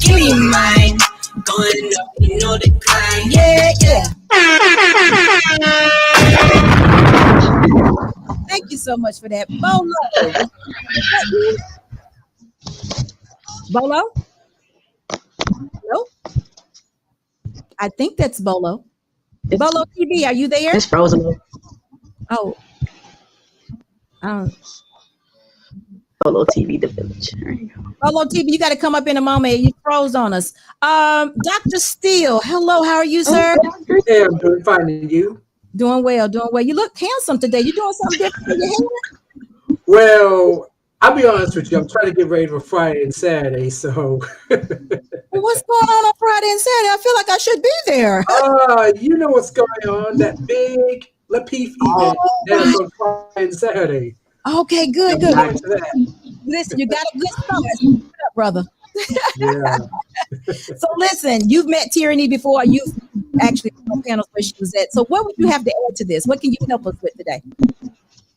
Give me mine. Going up, need no decline. Yeah. Thank you so much for that. Bolo? Hello? I think that's Bolo. Bolo TV, are you there? It's frozen. Oh. Bolo TV, the village. There you go. Bolo TV, you got to come up in a moment. You froze on us. Dr. Steele, hello. How are you, sir? Yeah, I'm doing fine. And you? Doing well. You look handsome today. You doing something different in your hair? Well, I'll be honest with you. I'm trying to get ready for Friday and Saturday. So, What's going on Friday and Saturday? I feel like I should be there. you know what's going on? That big Lapeef event that's on Friday and Saturday. Okay, good. Back to that. Listen, you got a good start. Keep it up, brother. Yeah. So listen, you've met Teraney before. You've actually been on panels where she was at. So what would you have to add to this? What can you help us with today?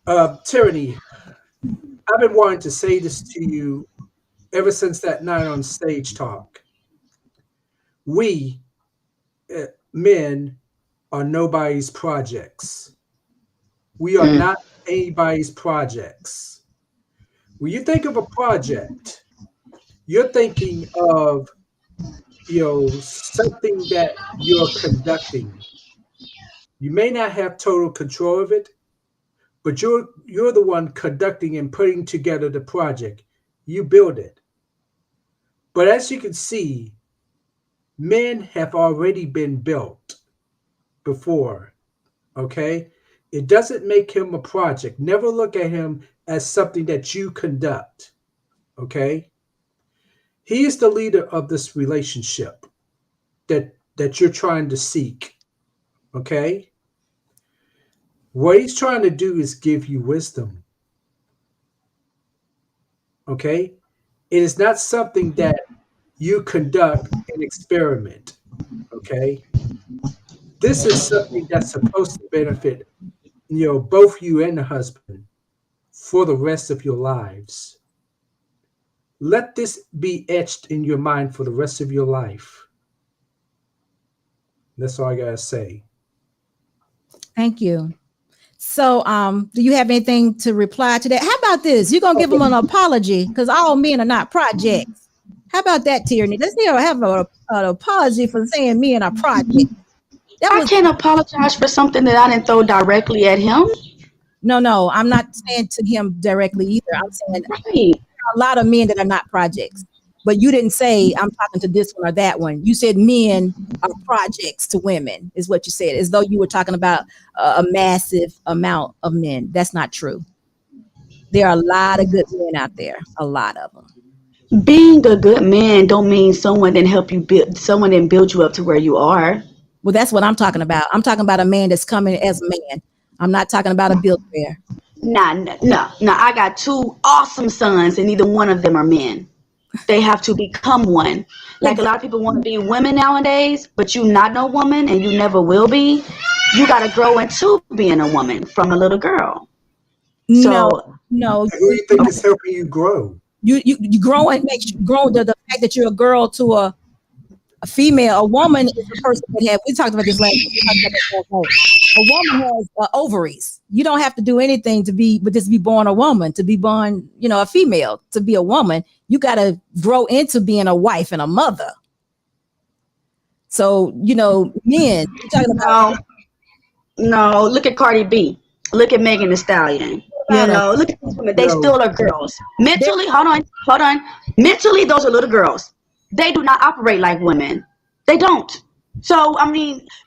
Teraney, I've been wanting to say this to you ever since that night on Stage Talk. We, men, are nobody's projects. We are not anybody's projects. When you think of a project, you're thinking of, something that you're conducting. You may not have total control of it, but you're the one conducting and putting together the project. You build it. But as you can see, men have already been built before, okay? It doesn't make him a project. Never look at him as something that you conduct, okay? He is the leader of this relationship that you're trying to seek, Okay? What he's trying to do is give you wisdom. Okay? It is not something that you conduct an experiment. Okay? This is something that's supposed to benefit, both you and the husband for the rest of your lives. Let this be etched in your mind for the rest of your life. That's all I gotta say. Thank you. So, do you have anything to reply to that? How about this? You're gonna give them an apology because all men are not projects. How about that, Teraney? Let's have an apology for saying men are projects. I can't apologize for something that I didn't throw directly at him. No, I'm not saying to him directly either. I'm saying Right. a lot of men that are not projects. But you didn't say I'm talking to this one or that one. You said men are projects to women, is what you said, as though you were talking about a massive amount of men. That's not true. There are a lot of good men out there, a lot of them. Being a good man don't mean someone didn't help you build, someone didn't build you up to where you are. Well, that's what I'm talking about. I'm talking about a man that's coming as a man. I'm not talking about a build-bear. No. I got 2 awesome sons, and neither one of them are men. They have to become one. Like a lot of people want to be women nowadays, but you not no woman, and you never will be. You got to grow into being a woman from a little girl. So, No. Who do you think is helping you grow? You grow and makes you grow. The fact that you're a girl to a female, a woman is a person that have. We talked about this last night. A woman has ovaries. You don't have to do anything to be, but just be born a woman. To be born, a female. To be a woman, you got to grow into being a wife and a mother. So men. You're talking about. No, look at Cardi B. Look at Megan Thee Stallion. Look at these women. They still are girls. Mentally, hold on. Mentally, those are little girls. They do not operate like women. They don't. So,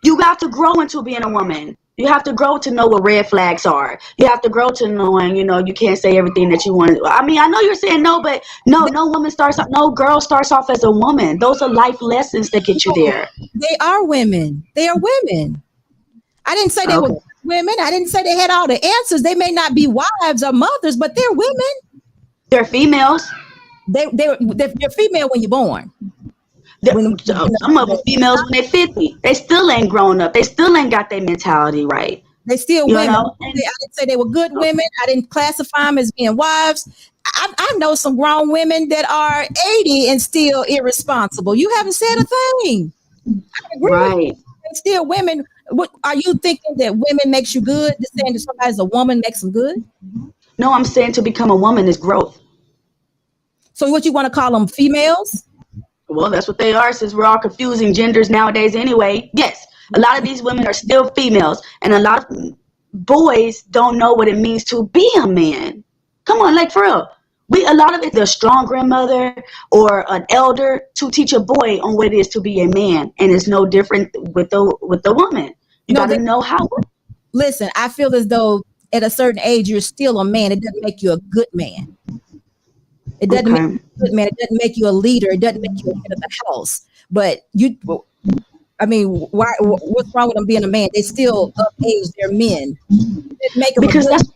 you have to grow into being a woman. You have to grow to know what red flags are. You have to grow to knowing, you can't say everything that you want to. I know you're saying no, but no girl starts off as a woman. Those are life lessons that get you there. They are women. They are women. I didn't say they were women. I didn't say they had all the answers. They may not be wives or mothers, but they're women. They're females. They're female when you're born. Some of them females when they're 50. They still ain't grown up. They still ain't got their mentality right. They still women. I didn't say they were good women. I didn't classify them as being wives. I know some grown women that are 80 and still irresponsible. You haven't said a thing. I agree. Right. They're still women. What are you thinking that women makes you good? Just saying that somebody's a woman makes them good? No, I'm saying to become a woman is growth. So what you want to call them, females? Well, that's what they are, since we're all confusing genders nowadays anyway. Yes, a lot of these women are still females, and a lot of boys don't know what it means to be a man. Come on, like for real. A lot of it, the strong grandmother or an elder to teach a boy on what it is to be a man, and it's no different with the woman. You got to know how. Listen, I feel as though at a certain age you're still a man. It doesn't make you a good man. It doesn't make you a good man. It doesn't make you a leader. It doesn't make you a head of the house. But what's wrong with them being a man? They still of age. They're men. Make them because that's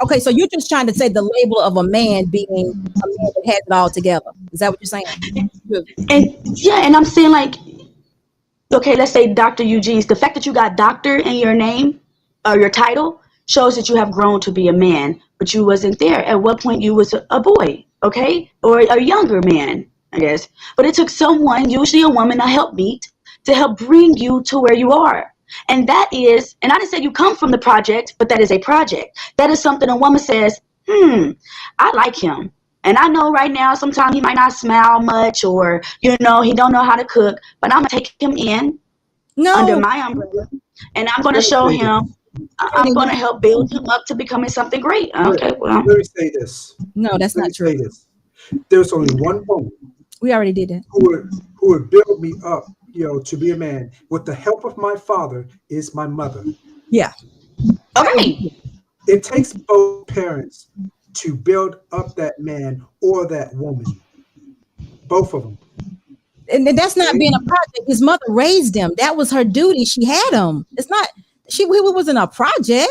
okay. So you're just trying to say the label of a man being a man that has it all together. Is that what you're saying? And I'm saying like, okay, let's say Dr. Eugene's. The fact that you got doctor in your name or your title shows that you have grown to be a man, but you wasn't there. At what point you was a boy, okay? Or a younger man, I guess. But it took someone, usually a woman, a helpmeet, to help bring you to where you are. And that is, and I didn't say you come from the project, but that is a project. That is something a woman says, I like him. And I know right now, sometimes he might not smile much or, he don't know how to cook, but I'm going to take him in under my umbrella. And I'm going to show him. I'm going to help build him up to becoming something great. Okay, well. Let me say this. No, that's not true. There's only one woman. We already did it. Who would build me up, to be a man. With the help of my father is my mother. Yeah. Okay. It takes both parents to build up that man or that woman. Both of them. And that's not being a project. His mother raised him. That was her duty. She had him. It's not, he wasn't a project.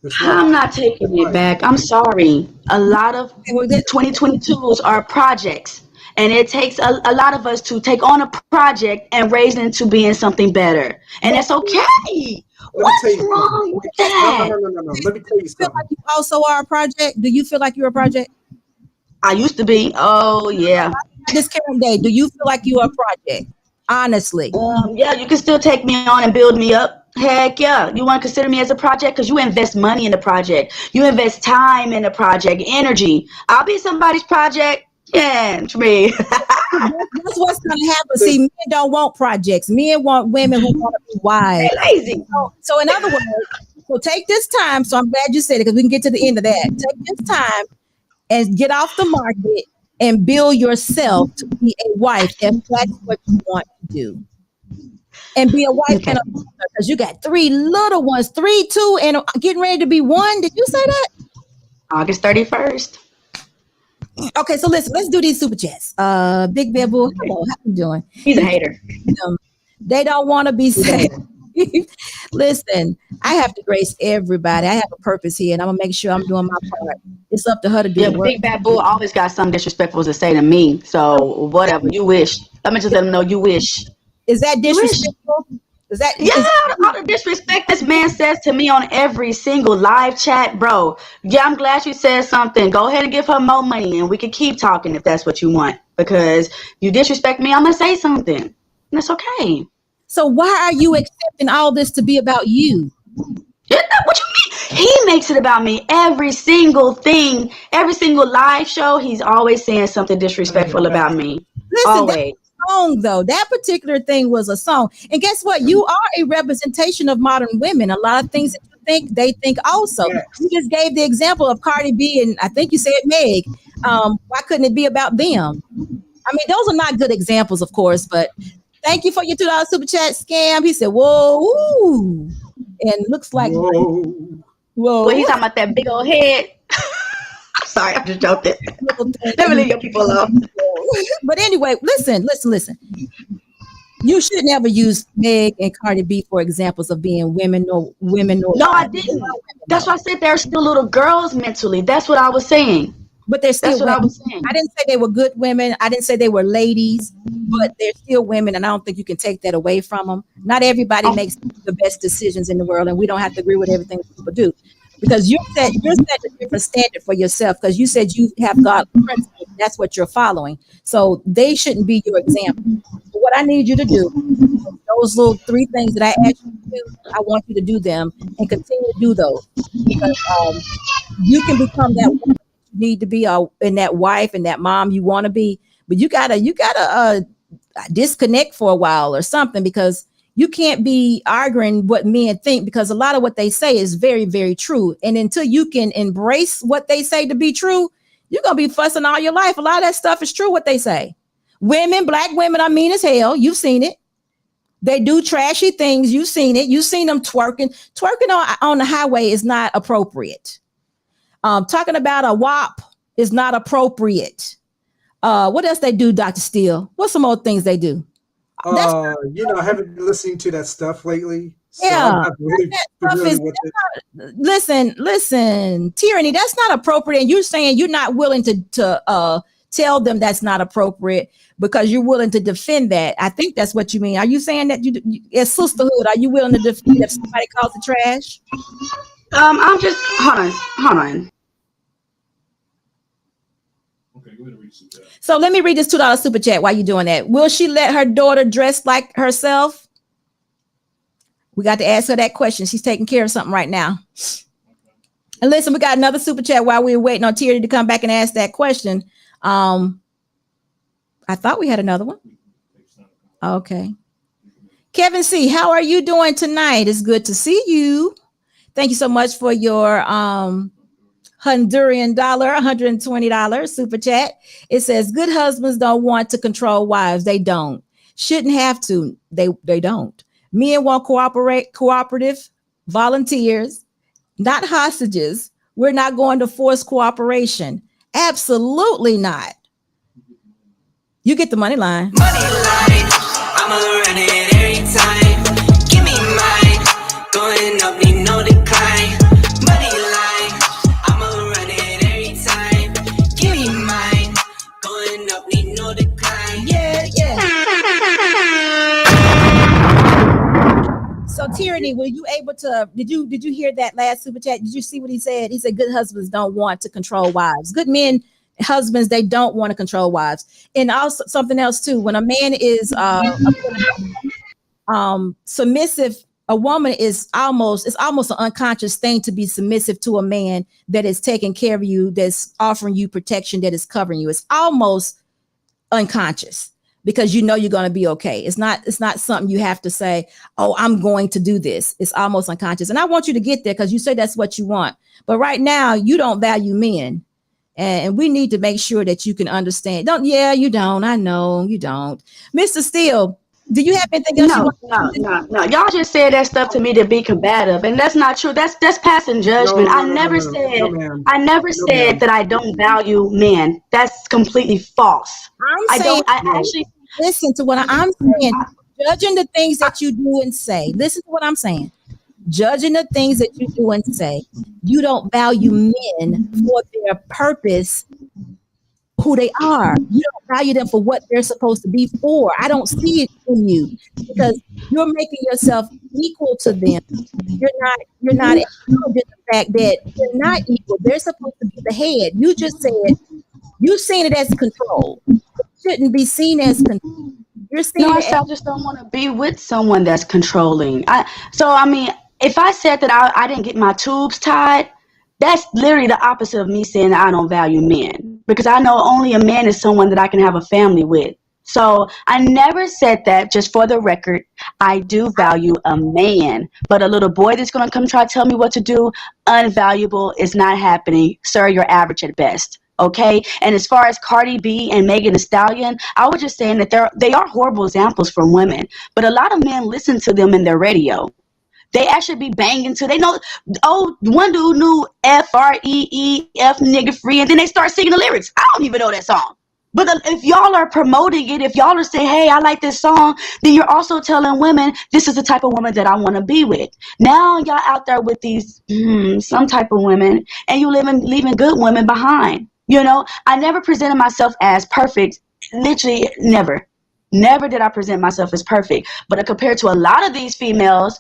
That's right. I'm not taking it back. I'm sorry. A lot of 2022s are projects. And it takes a lot of us to take on a project and raise it into being something better. And that's okay. What's wrong with that? No. Let me tell you You feel something. like you also are a project? Do you feel like you're a project? I used to be. Oh, yeah. This current day, do you feel like you are a project? Honestly. Yeah, you can still take me on and build me up. Heck yeah. You want to consider me as a project? Because you invest money in the project. You invest time in the project, energy. I'll be somebody's project. Yeah, it's me. That's what's going to happen. See, men don't want projects. Men want women who want to be wise. They're lazy. So in other words, so take this time. So I'm glad you said it because we can get to the end of that. Take this time and get off the market and build yourself to be a wife if that's what you want to do. And be a wife and a mother because you got 3 little ones, 3, 2, and getting ready to be 1. Did you say that? August 31st. Okay, so listen, let's do these super chats. Big Bear Bull, hello, how you doing? He's a hater. They don't want to be saved. Listen, I have to grace everybody. I have a purpose here, and I'm gonna make sure I'm doing my part. It's up to her to do Yeah, the work. Big Bad Bull always got something disrespectful to say to me. So whatever, you wish. Let me just let him know you wish. Is that disrespectful? Is that All the disrespect this man says to me on every single live chat, bro. Yeah, I'm glad you said something. Go ahead and give her more money and we can keep talking if that's what you want. Because you disrespect me, I'm going to say something. And that's okay. So why are you accepting all this to be about you? What you mean? He makes it about me. Every single thing, every single live show, he's always saying something disrespectful about me. Listen, Always. Song though, that particular thing was a song, and guess what, you are a representation of modern women. A lot of things that you think, they think also. Yes. You just gave the example of Cardi B, and I think you said Meg. Why couldn't it be about them? I mean, those are not good examples, of course, but thank you for your $2 super chat. Scam, he said whoa, ooh. And looks like whoa. Well, he's talking about that big old head. I'm sorry, I'm just joking. Let me leave your people alone. But anyway, listen. You should never use Meg and Cardi B for examples of being women or. No, I didn't. That's why I said they're still little girls mentally. That's what I was saying. But they're still That's what women. I was saying. I didn't say they were good women. I didn't say they were ladies, but they're still women, and I don't think you can take that away from them. Not everybody makes the best decisions in the world, and we don't have to agree with everything people do. Because you're set a different standard for yourself because you said you have godly principles. That's what you're following. So they shouldn't be your example. But what I need you to do, those little 3 things that I asked you to do, I want you to do them and continue to do those. Because you can become that woman you need to be and that wife and that mom you want to be. But you gotta disconnect for a while or something because you can't be arguing what men think because a lot of what they say is very, very true. And until you can embrace what they say to be true, you're going to be fussing all your life. A lot of that stuff is true, what they say. Women, black women are mean as hell. You've seen it. They do trashy things. You've seen it. You've seen them twerking. Twerking on the highway is not appropriate. Talking about a WAP is not appropriate. What else they do, Dr. Steele? What's some more things they do? I haven't been listening to that stuff lately. So Yeah. I'm not really familiar with it. Listen, Teraney, that's not appropriate. And you're saying you're not willing to tell them that's not appropriate because you're willing to defend that. I think that's what you mean. Are you saying that you as sisterhood, are you willing to defend if somebody calls it trash? I'm just hold on. So let me read this $2 super chat while you're doing that. Will she let her daughter dress like herself? We got to ask her that question. She's taking care of something right now. And listen, we got another super chat while we were waiting on Tierney to come back and ask that question. I thought we had another one. Okay. Kevin C., how are you doing tonight? It's good to see you. Thank you so much for your Honduran dollar, $120 super chat. It says, good husbands don't want to control wives. They don't. Shouldn't have to. They don't. Men want cooperative volunteers, not hostages. We're not going to force cooperation. Absolutely not. You get the money line. Money line, I'ma run it every time. Give me mine, going up, need no decline. Money line, I'ma run it every time. Give me mine, going up, need no decline. Yeah. So Teraney, were you able to? Did you hear that last super chat? Did you see what he said? He said, "Good husbands don't want to control wives. Good men." Husbands, they don't want to control wives. And also something else too, when a man is submissive, a woman it's almost an unconscious thing to be submissive to a man that is taking care of you, that's offering you protection, that is covering you. It's almost unconscious because you know you're going to be okay. It's not something you have to say, oh, I'm going to do this. It's almost unconscious. And I want you to get there because you say that's what you want. But right now you don't value men. And we need to make sure that you can understand. You don't. I know you don't. Mr. Steele, do you have anything else? No. Y'all just said that stuff to me to be combative, and that's not true. That's passing judgment. I never said that I don't value men. That's completely false. Listen to what I'm saying. Judging the things that you do and say. Listen to what I'm saying. Judging the things that you do and say, you don't value men for their purpose, who they are. You don't value them for what they're supposed to be for. I don't see it in you because you're making yourself equal to them. You're not acknowledging the fact that you're not equal. They're supposed to be the head. You just said you've seen it as control. It shouldn't be seen as control. You're seeing I just don't want to be with someone that's controlling. If I said that I didn't get my tubes tied, that's literally the opposite of me saying that I don't value men, because I know only a man is someone that I can have a family with. So I never said that. Just for the record, I do value a man, but a little boy that's going to come try to tell me what to do, unvaluable, is not happening. Sir, you're average at best. Okay. And as far as Cardi B and Megan Thee Stallion, I was just saying that they are horrible examples for women, but a lot of men listen to them in their radio. They actually be banging to, they know, one dude knew F-R-E-E-F nigga free, and then they start singing the lyrics. I don't even know that song. But if y'all are promoting it, if y'all are saying, hey, I like this song, then you're also telling women, this is the type of woman that I want to be with. Now y'all out there with these, some type of women, and you leaving good women behind. You know, I never presented myself as perfect. Literally never. Never did I present myself as perfect. But compared to a lot of these females,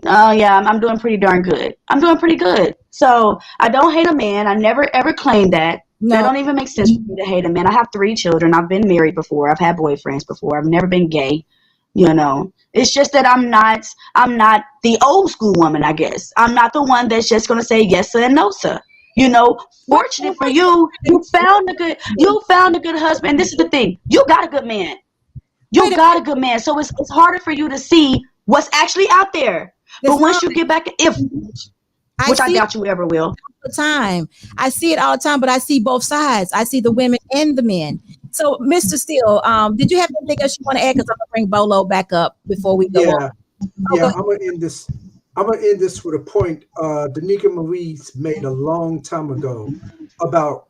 I'm doing pretty darn good. I'm doing pretty good. So I don't hate a man. I never ever claimed that. No. That don't even make sense for me to hate a man. I have 3 children. I've been married before. I've had boyfriends before. I've never been gay. You know, it's just that I'm not the old school woman, I guess. I'm not the one that's just going to say yes sir and no sir. You know, fortunate for you, you found a good husband. And this is the thing. You got a good man. You got a good man. So it's harder for you to see what's actually out there. But once you get back, I doubt you ever will. The time I see it all the time, but I see both sides. I see the women and the men. So, Mr. Steele, did you have anything else you want to add? Because I'm gonna bring Bolo back up before we go on. I'm gonna end this. I'm gonna end this with a point Danica Marie's made a long time ago about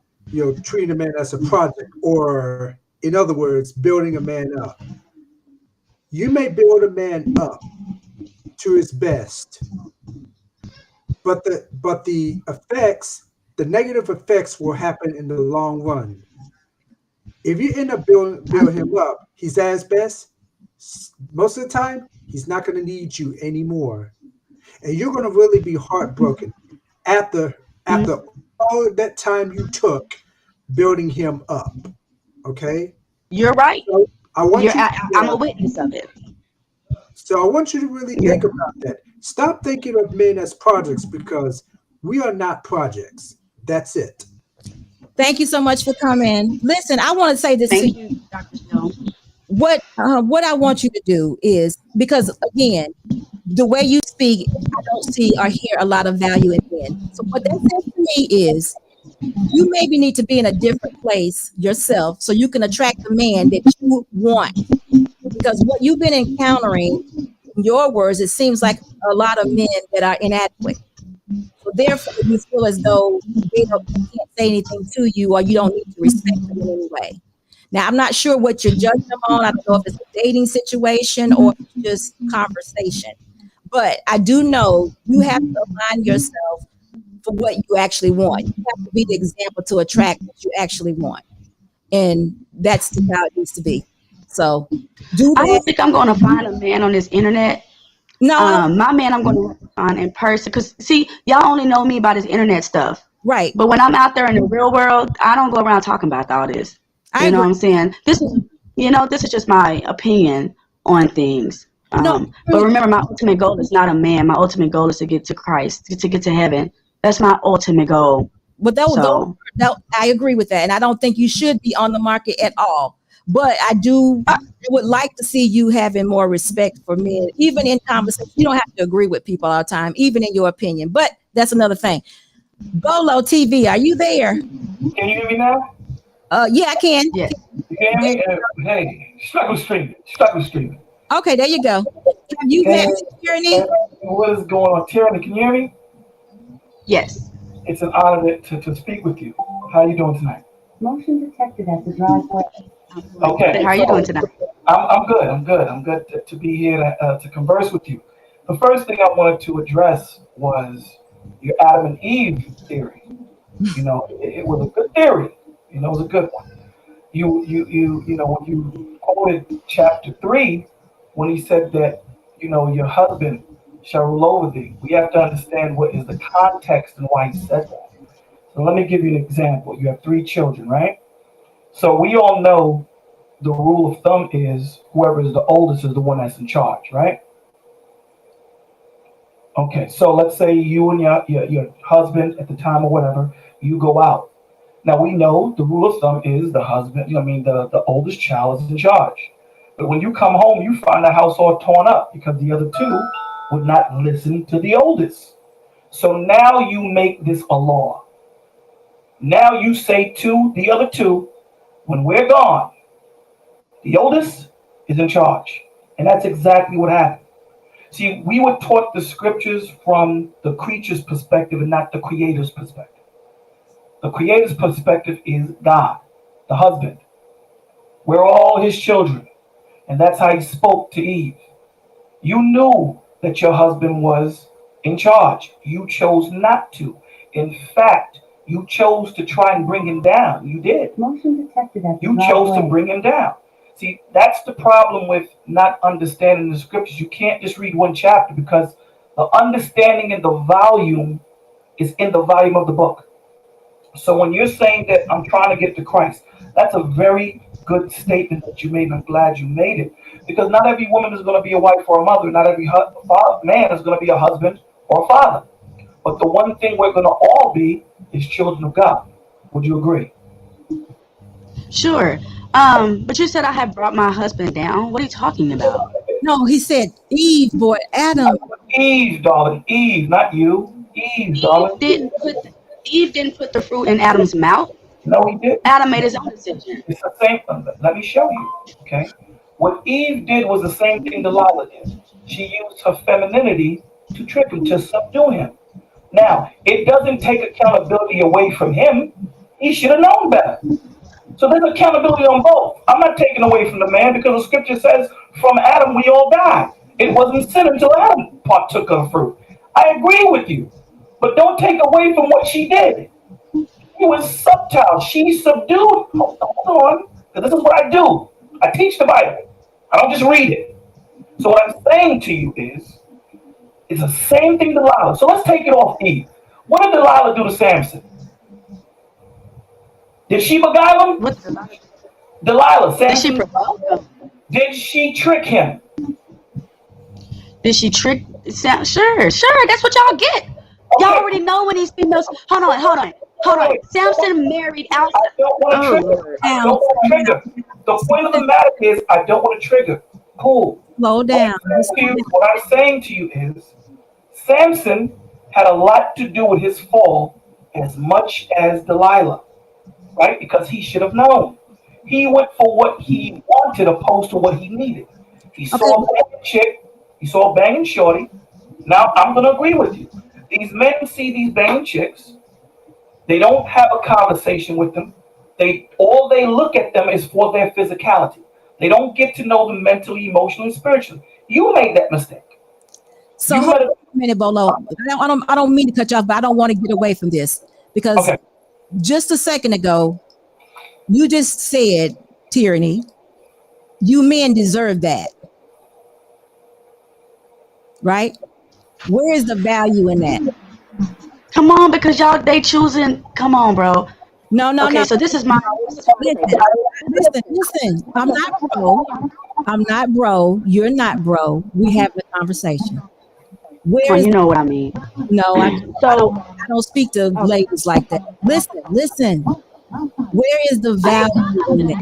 treating a man as a project, or in other words, building a man up. You may build a man up to his best, but the effects, the negative effects, will happen in the long run. If you end up building him up, he's at his best. Most of the time, he's not going to need you anymore, and you're going to really be heartbroken after all of that time you took building him up. Okay, you're right. So I'm a witness of it. So I want you to really think about that. Stop thinking of men as projects, because we are not projects. That's it. Thank you so much for coming. Listen, I want to say this to you, Dr. Stone. What I want you to do is, because again, the way you speak, I don't see or hear a lot of value in men. So what that says to me is, you maybe need to be in a different place yourself so you can attract the man that you want. Because what you've been encountering, in your words, it seems like a lot of men that are inadequate. So therefore, you feel as though they can't say anything to you, or you don't need to respect them in any way. Now, I'm not sure what you're judging them on. I don't know if it's a dating situation or just conversation. But I do know you have to align yourself for what you actually want. You have to be the example to attract what you actually want. And that's how it needs to be. So do that. I don't think I'm going to find a man on this internet. No, My man I'm going to find in person. Because, see, y'all only know me by this internet stuff. right. But when I'm out there in the real world, I don't go around talking about all this. I You know agree. what I'm saying? This is just my opinion on things. No, But remember, my ultimate goal is not a man. My ultimate goal is to get to Christ, to get to heaven. That's my ultimate goal. but So, I agree with that. And I don't think you should be on the market at all. But I would like to see you having more respect for men, even in conversation. You don't have to agree with people all the time, even in your opinion. But that's another thing. BOLO TV, are you there? Can you hear me now? Yeah, I can. yes. You hear me? Hey, struggle streaming. Okay, there you go. Have you met Teraney? What is going on? Teraney, can you hear me? Yes. It's an honor to speak with you. How are you doing tonight? Motion detected at the driveway. Okay. How are you doing tonight? I'm good. I'm good to be here to converse with you. The first thing I wanted to address was your Adam and Eve theory. You know, it was a good theory. You know, it was a good one. You know, when you quoted chapter 3, when he said that, you know, your husband shall rule over thee, we have to understand what is the context and why he said that. So let me give you an example. You have 3 children, right? So we all know the rule of thumb is whoever is the oldest is the one that's in charge, right? Okay, so let's say you and your husband at the time or whatever, you go out. Now we know the rule of thumb is the husband, the oldest child is in charge. But when you come home, you find the house all torn up because the other 2 would not listen to the oldest. So now you make this a law. Now you say to the other 2, when we're gone, the oldest is in charge. And that's exactly what happened. See, we were taught the scriptures from the creature's perspective and not the creator's perspective. The creator's perspective is God, the husband. We're all his children. And that's how he spoke to Eve. You knew that your husband was in charge. You chose not to. In fact, you chose to try and bring him down. You did. Motion detected at the You driveway. chose to bring him down. See, that's the problem with not understanding the scriptures. You can't just read one chapter because the understanding and the volume is in the volume of the book. So when you're saying that I'm trying to get to Christ, that's a very good statement that you made. I'm glad you made it. Because not every woman is going to be a wife or a mother. Not every man is going to be a husband or a father. But the one thing we're going to all be is children of God. Would you agree? Sure. But you said I had brought my husband down. What are you talking about? No, he said Eve brought Adam. Eve, darling. Eve, not you. Eve, darling. Eve didn't put the fruit in Adam's mouth. No, he didn't. Adam made his own decision. It's the same. Let me show you. Okay. What Eve did was the same thing Delilah did. She used her femininity to trick him, to subdue him. Now, it doesn't take accountability away from him. He should have known better. So there's accountability on both. I'm not taking away from the man because the scripture says from Adam we all died. It wasn't sin until Adam partook of fruit. I agree with you. But don't take away from what she did. She was subtle. She subdued. Hold on. Because this is what I do. I teach the Bible. I don't just read it. So what I'm saying to you is, it's the same thing Delilah. So let's take it off Eve. What did Delilah do to Samson? Did she beguile him? What's the Delilah, Did she Samson, provoke him? did she trick him? Did she trick? Sure. That's what y'all get. Y'all Okay. already know when these females. Hold on. Samson married I outside. don't want to trigger. I don't want to trigger. The point of the matter is, I don't want to trigger. Cool. Slow down. What I'm saying to you is, Samson had a lot to do with his fall as much as Delilah, right? Because he should have known. He went for what he wanted opposed to what he needed. He saw a banging chick. He saw a banging shorty. Now, I'm going to agree with you. These men see these banging chicks. They don't have a conversation with them. All they look at them is for their physicality. They don't get to know them mentally, emotionally, spiritually. You made that mistake. So You hold let on a minute, Bolo. I don't mean to cut you off, but I don't want to get away from this because Okay. just a second ago, you just said, tyranny, you men deserve that. Right? Where is the value in that? Come on, because they choosing. Come on, bro. No. Okay, so this is my. Listen. I'm not bro. You're not bro. We have a conversation. Where Well, is you know what I mean. no? I So don't speak to ladies like that. Listen. Where is the value in it?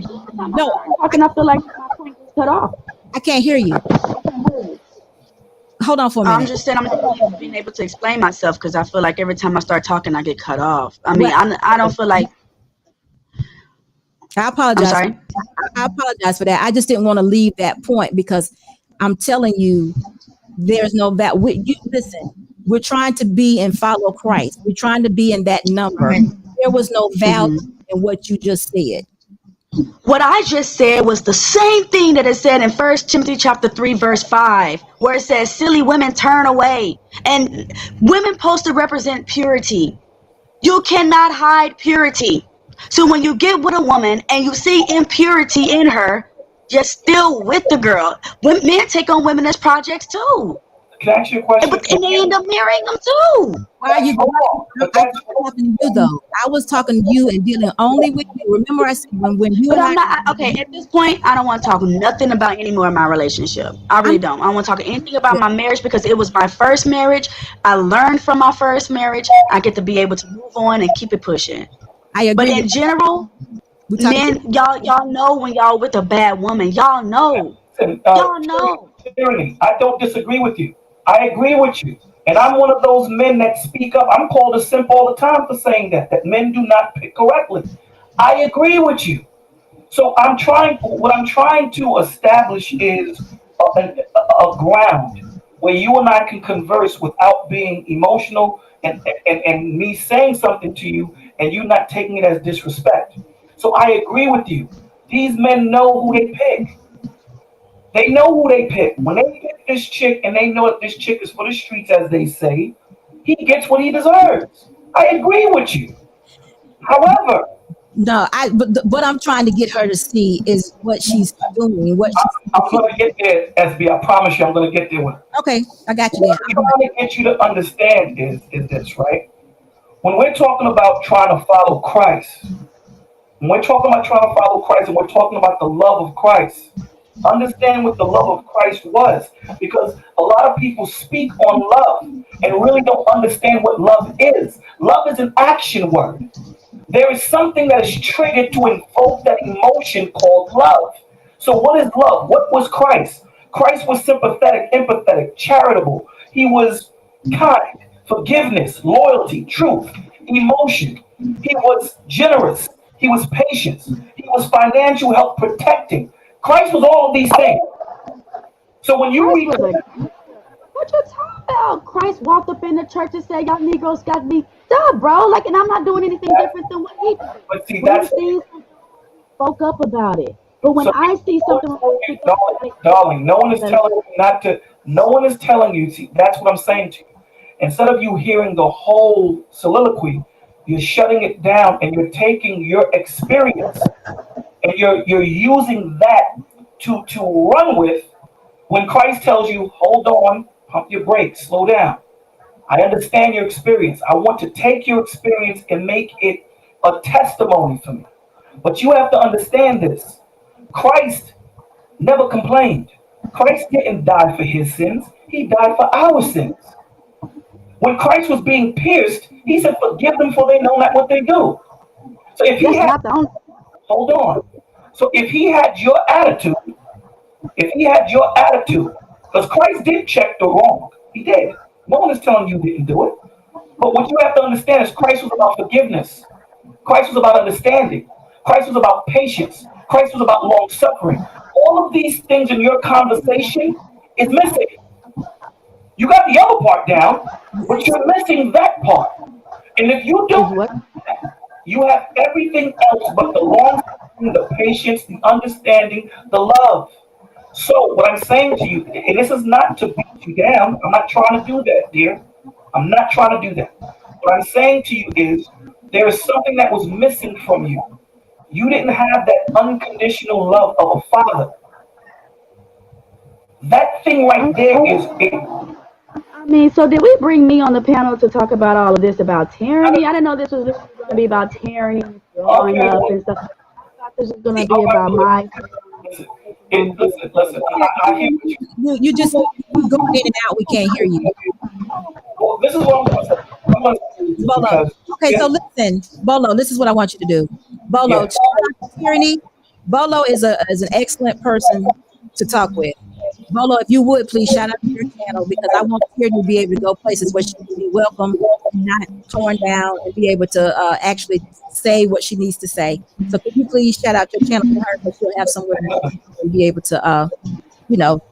No, how can I feel like my point was cut off? I can't hear you. Hold on for a minute. I'm just saying I'm not being able to explain myself because I feel like every time I start talking, I get cut off. I mean, Well, I don't feel like. I apologize. I'm sorry? I apologize for that. I just didn't want to leave that point because I'm telling you, there's no value. Listen, we're trying to be and follow Christ. We're trying to be in that number. There was no value in what you just said. What I just said was the same thing that it said in 1 Timothy chapter 3, verse 5, where it says, silly women turn away. And women supposed to represent purity. You cannot hide purity. So when you get with a woman and you see impurity in her, you're still with the girl. Men take on women as projects too. Can I ask you a question? And they end up marrying them too. Why are you I'm talking to you though? I was talking to you and dealing only with you. Remember I said when you But and I'm not, okay, at this point, I don't want to talk nothing about any more of my relationship. I really don't. I don't want to talk anything about my marriage because it was my first marriage. I learned from my first marriage. I get to be able to move on and keep it pushing. I agree. But in general, men, y'all know when y'all with a bad woman. Y'all know. Y'all know. Tyraney, I don't disagree with you. I agree with you. And I'm one of those men that speak up. I'm called a simp all the time for saying that men do not pick correctly. I agree with you. So what I'm trying to establish is a ground where you and I can converse without being emotional and me saying something to you and you not taking it as disrespect. So I agree with you. These men know who they pick. They know who they pick. When they pick this chick and they know that this chick is for the streets, as they say, he gets what he deserves. I agree with you. However, no, but what I'm trying to get her to see is what she's doing. I'm going to get there, SB. I promise you, I'm going to get there with her. Okay, I got you What there. I'm trying to get you to understand is this, right? When we're talking about trying to follow Christ, when we're talking about trying to follow Christ and we're talking about the love of Christ, understand what the love of Christ was, because a lot of people speak on love and really don't understand what love is. Love is an action word. There is something that is triggered to invoke that emotion called love. So what is love? What was Christ? Christ was sympathetic, empathetic, charitable. He was kind, forgiveness, loyalty, truth, emotion. He was generous. He was patient. He was financial help, protecting. Christ was all of these things. So when you read, what you talking about? Christ walked up in the church and said, "Y'all Negroes got me done, bro." Like, and I'm not doing anything different than what he did. But see, that's spoke up about it. But when I see something, darling, no one is telling you not to. No one is telling you. See, that's what I'm saying to you. Instead of you hearing the whole soliloquy, you're shutting it down and you're taking your experience and you're using that to run with when Christ tells you, hold on, pump your brakes, slow down. I understand your experience. I want to take your experience and make it a testimony for me. But you have to understand this. Christ never complained. Christ didn't die for his sins. He died for our sins. When Christ was being pierced, he said, forgive them for they know not what they do. So if he had, hold on. So if he had your attitude, because Christ did check the wrong. He did. No one is telling you didn't do it. But what you have to understand is Christ was about forgiveness. Christ was about understanding. Christ was about patience. Christ was about long suffering. All of these things in your conversation is missing. You got the other part down, but you're missing that part. And if you don't, You have everything else but the long suffering, the patience, the understanding, the love. So what I'm saying to you, and this is not to beat you down. I'm not trying to do that, dear. I'm not trying to do that. What I'm saying to you is there is something that was missing from you. You didn't have that unconditional love of a father. That thing right there is it. I mean, so did we bring me on the panel to talk about all of this about tyranny? I didn't know this was going to be about tyranny growing Okay. up and stuff. I thought this was going to See, be about my. listen. I hear what you. You just you going in and out. We can't hear you. Well, this is what I'm going to say. I'm going to say Bolo. because Okay, so listen, Bolo. This is what I want you to do. Bolo, Yeah. tyranny. Bolo is an excellent person to talk with. Bolo, if you would please shout out to your channel because I want Tyranny to be able to go places where she can be welcome and not torn down and be able to actually say what she needs to say. So could you please shout out your channel to her so she'll have somewhere to be able to you know.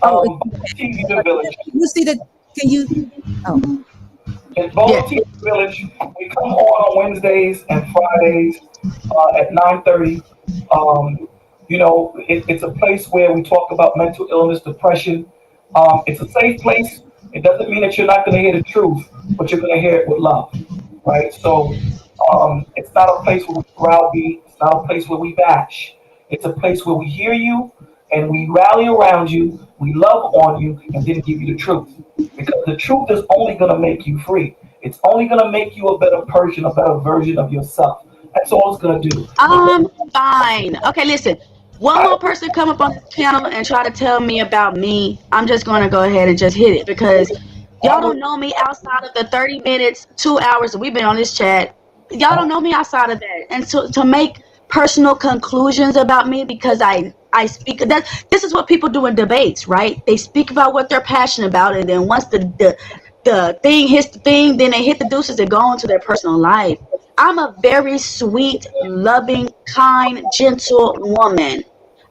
TV The Village. You see the? Can you? Oh. In BOLO TV Village, we come on Wednesdays and Fridays at 9:30. It's a place where we talk about mental illness, depression. It's a safe place. It doesn't mean that you're not going to hear the truth, but you're going to hear it with love, right? So it's not a place where we browbeat. It's not a place where we bash. It's a place where we hear you and we rally around you, we love on you, and then give you the truth. Because the truth is only going to make you free. It's only going to make you a better person, a better version of yourself. That's all it's going to do. Fine. Okay, listen. One more person come up on this channel and try to tell me about me. I'm just going to go ahead and just hit it because y'all don't know me outside of the 30 minutes, 2 hours that we've been on this chat. Y'all don't know me outside of that. And to make personal conclusions about me because I speak that this is what people do in debates, right? They speak about what they're passionate about, and then once the thing hits the thing, then they hit the deuces and go on to their personal life. I'm a very sweet, loving, kind, gentle woman.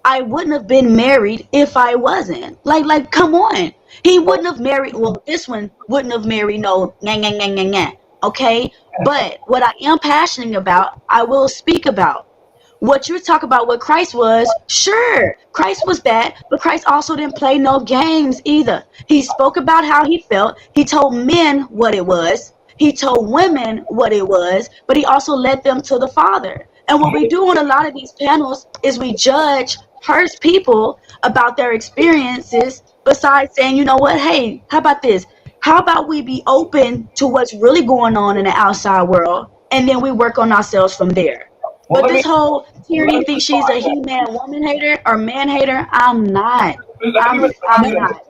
I wouldn't have been married if I wasn't. Like, come on. He wouldn't have married. Well, this one wouldn't have married no okay? But what I am passionate about, I will speak about. What you talk about what Christ was, sure, Christ was that, but Christ also didn't play no games either. He spoke about how he felt. He told men what it was. He told women what it was, but he also led them to the Father. And what we do on a lot of these panels is we judge people about their experiences besides saying, you know what, hey, how about this? How about we be open to what's really going on in the outside world, and then we work on ourselves from there. Well, But this whole Tyranny thinks she's a he-man, woman hater or man hater. I'm not. I'm not.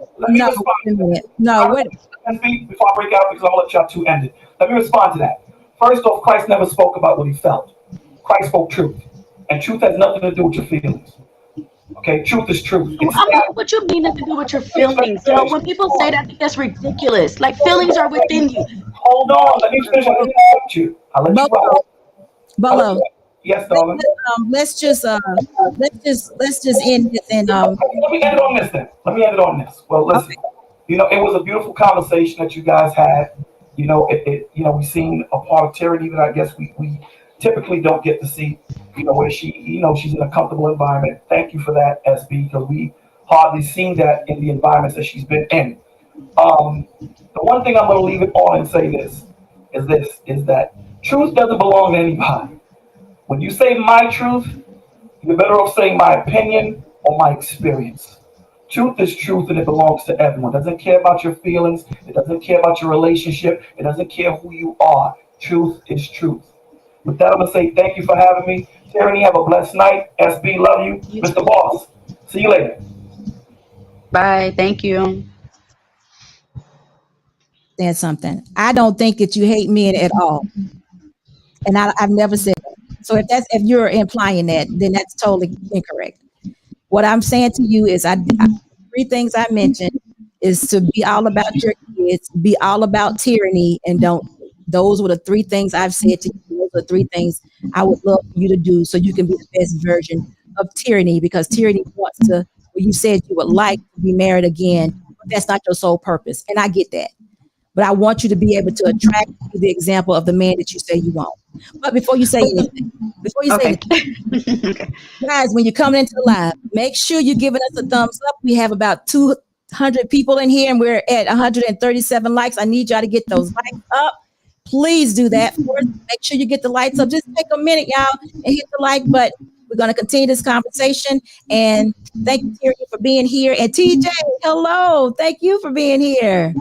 No, wait. Before I break out, because I'll let y'all two end it. Let me respond to that. First off, Christ never spoke about what he felt. Christ spoke truth. And truth has nothing to do with your feelings. Okay, truth is truth. What you mean nothing to do with your feelings? So when people say that, I think that's ridiculous. Like, feelings are within you. Hold on, let me finish. I'll let you go. Bolo. Yes, darling. Let's just end this and Let me end it on this then. Well, listen. It was a beautiful conversation that you guys had. We've seen a part of Teraney that I guess we typically don't get to see. Where she's in a comfortable environment. Thank you for that, SB, because we hardly seen that in the environments that she's been in. The one thing I'm going to leave it on and say is that truth doesn't belong to anybody. When you say my truth, you're better off saying my opinion or my experience. Truth is truth, and it belongs to everyone. It doesn't care about your feelings. It doesn't care about your relationship. It doesn't care who you are. Truth is truth. With that, I'm going to say thank you for having me. Teraney, have a blessed night. SB, love you. Mr. Boss, see you later. Bye. Thank you. That's something. I don't think that you hate men at all. And I've never said that. So if you're implying that, then that's totally incorrect. What I'm saying to you is three things I mentioned is to be all about your kids, be all about tyranny, and don't. Those were the three things I've said to you. Those are the three things I would love for you to do so you can be the best version of Teraney, because Teraney wants to, well, you said you would like to be married again, but that's not your sole purpose. And I get that. But I want you to be able to attract the example of the man that you say you want. But before you say anything, Okay. anything, guys, when you're coming into the live, make sure you're giving us a thumbs up. We have about 200 people in here, and we're at 137 likes. I need y'all to get those likes up. Please do that for us. Make sure you get the lights up. Just take a minute, y'all, and hit the like button. We're going to continue this conversation. And thank you, Teraney, for being here. And TJ, hello. Thank you for being here.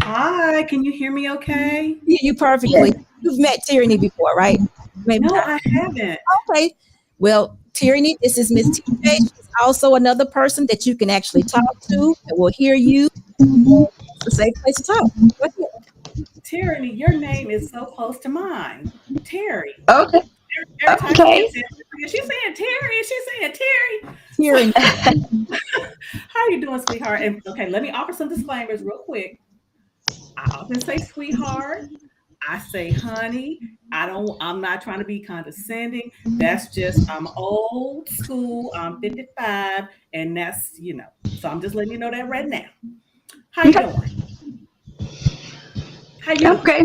Hi, can you hear me okay? Yeah, you perfectly. You've met Teraney before, right? Maybe No, not. I haven't. Okay. Well, Teraney, this is Miss TJ. She's also another person that you can actually talk to that will hear you. It's a safe place to talk. Go ahead. Teraney, your name is so close to mine. Terry. Okay. Every time Okay. she's saying Terry, she's saying Terry. Teraney. How you doing, sweetheart? And okay, let me offer some disclaimers real quick. I often say sweetheart. I say honey. I'm not trying to be condescending. That's just, I'm old school. I'm 55, and that's, so I'm just letting you know that right now. How you doing? How you doing? Okay.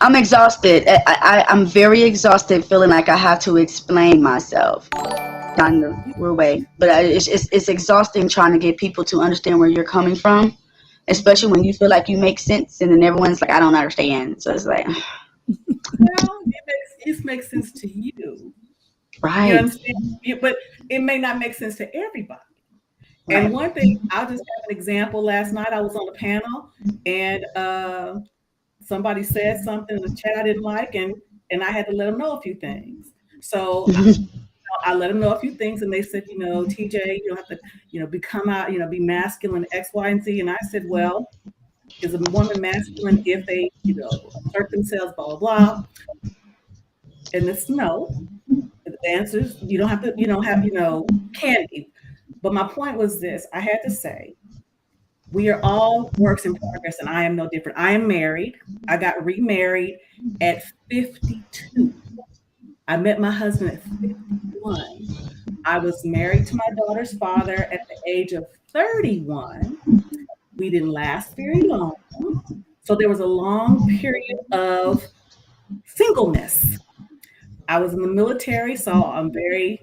I'm exhausted. I'm very exhausted, feeling like I have to explain myself kind of weird way. But it's exhausting trying to get people to understand where you're coming from, especially when you feel like you make sense and then everyone's like, I don't understand. So it's like, well, it makes sense to you. right. You understand? But it may not make sense to everybody. Right. And one thing, I'll just have an example. Last night I was on a panel and somebody said something in the chat I didn't like, and I had to let them know a few things. So I let them know a few things, and they said, TJ, you don't have to, become out, be masculine, X, Y, and Z. And I said, well, is a woman masculine if they, assert themselves, blah, blah, blah. And it's no. The answer is you don't have, can be. But my point was this: I had to say, we are all works in progress, and I am no different. I am married. I got remarried at 52. I met my husband at 51. I was married to my daughter's father at the age of 31. We didn't last very long. So there was a long period of singleness. I was in the military, so I'm very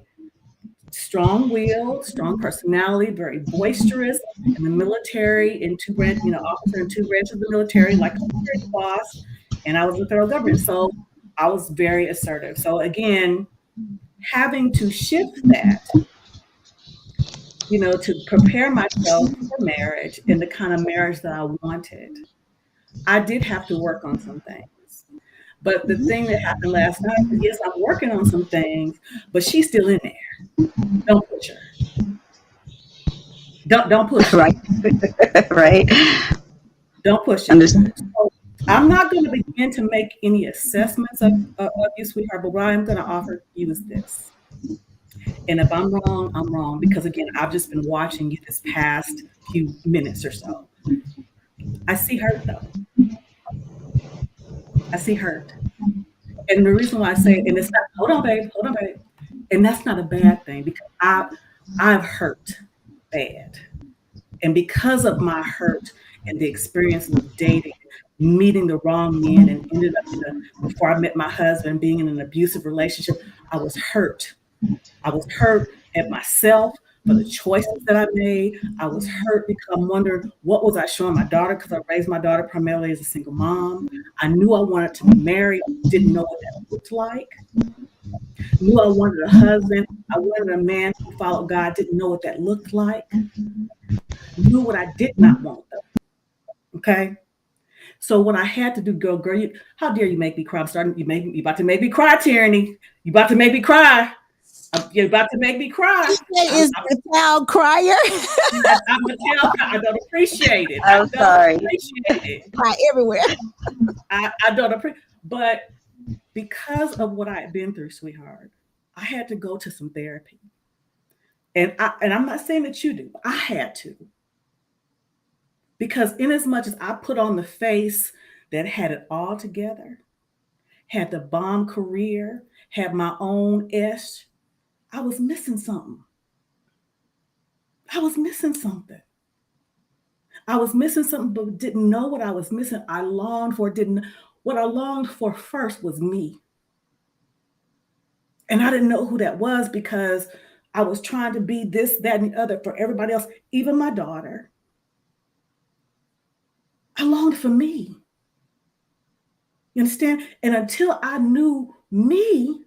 strong-willed, strong personality, very boisterous in the military, in two branch, officer in two branches of the military, like a security boss, and I was in the federal government. So I was very assertive. So again, having to shift that, to prepare myself for marriage and the kind of marriage that I wanted, I did have to work on some things. But the thing that happened last night, yes, I'm working on some things, but she's still in there. Don't push her. Don't push her. Right. Right. Don't push her. So I'm not going to begin to make any assessments of you, sweetheart, but what I'm going to offer you is this. And if I'm wrong, I'm wrong, because again, I've just been watching you this past few minutes or so. I see hurt though. I see hurt. And the reason why I say it, and it's not, hold on, babe. And that's not a bad thing, because I've hurt bad. And because of my hurt and the experience of dating, meeting the wrong men, and ended up before I met my husband, being in an abusive relationship, I was hurt. I was hurt at myself for the choices that I made. I was hurt because I'm wondering, what was I showing my daughter? Because I raised my daughter primarily as a single mom. I knew I wanted to be married, didn't know what that looked like. Knew I wanted a husband. I wanted a man who followed God, didn't know what that looked like. Knew what I did not want though. Okay? So what I had to do, girl, how dare you make me cry? You about to make me cry, Teraney. You about to make me cry. You're about to make me cry. Is the child crier? I'm a child. I don't appreciate it. I'm sorry. Cry everywhere. I don't appreciate. But because of what I had been through, sweetheart, I had to go to some therapy. And I'm not saying that you do. I had to. Because in as much as I put on the face that had it all together, had the bomb career, had my own ish, I was missing something. I was missing something, but didn't know what I was missing. I longed for it, didn't. what I longed for first was me. And I didn't know who that was because I was trying to be this, that, and the other for everybody else, even my daughter. I longed for me. You understand? And until I knew me,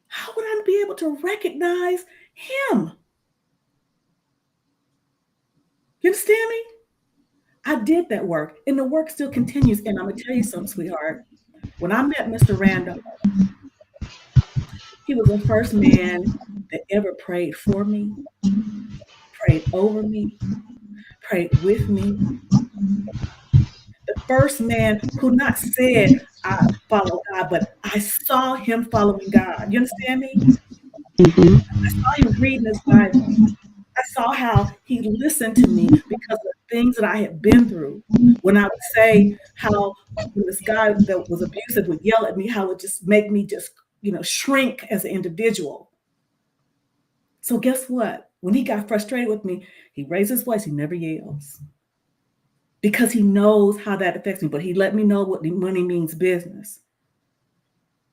how would I be able to recognize him? You understand me? I did that work, and the work still continues. And I'm going to tell you something, sweetheart. When I met Mr. Randall, he was the first man that ever prayed for me, prayed over me, prayed with me. The first man who not said, I follow God, but I saw him following God. You understand me? Mhm. I saw him reading his Bible. I saw how he listened to me because of the things that I had been through. When I would say how when this guy that was abusive would yell at me, how it would just make me just, shrink as an individual. So guess what? When he got frustrated with me, he raised his voice. He never yells because he knows how that affects me. But he let me know what money means business.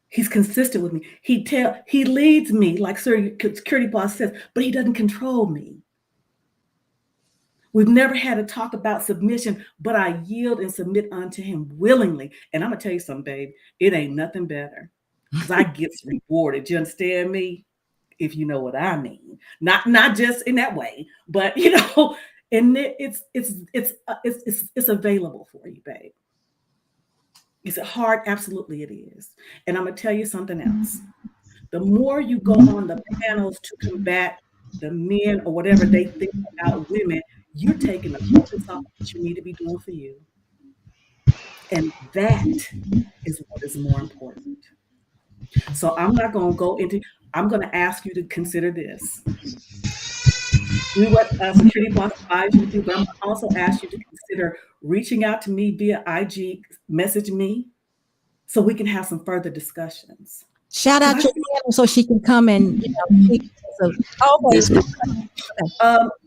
He's consistent with me. He leads me like security boss says, but he doesn't control me. We've never had a talk about submission, but I yield and submit unto him willingly. And I'm gonna tell you something, babe. It ain't nothing better because I get rewarded. You understand me? If you know what I mean. Not just in that way, but and it's available for you, babe. Is it hard? Absolutely it is. And I'm going to tell you something else. The more you go on the panels to combat the men or whatever they think about women, you're taking the focus off what you need to be doing for you. And that is what is more important. So I'm not going to go into, I'm going to ask you to consider this. Do what security boss advised you to do, but I'm going to also ask you to consider reaching out to me via IG, message me, so we can have some further discussions. Shout out to her so she can come and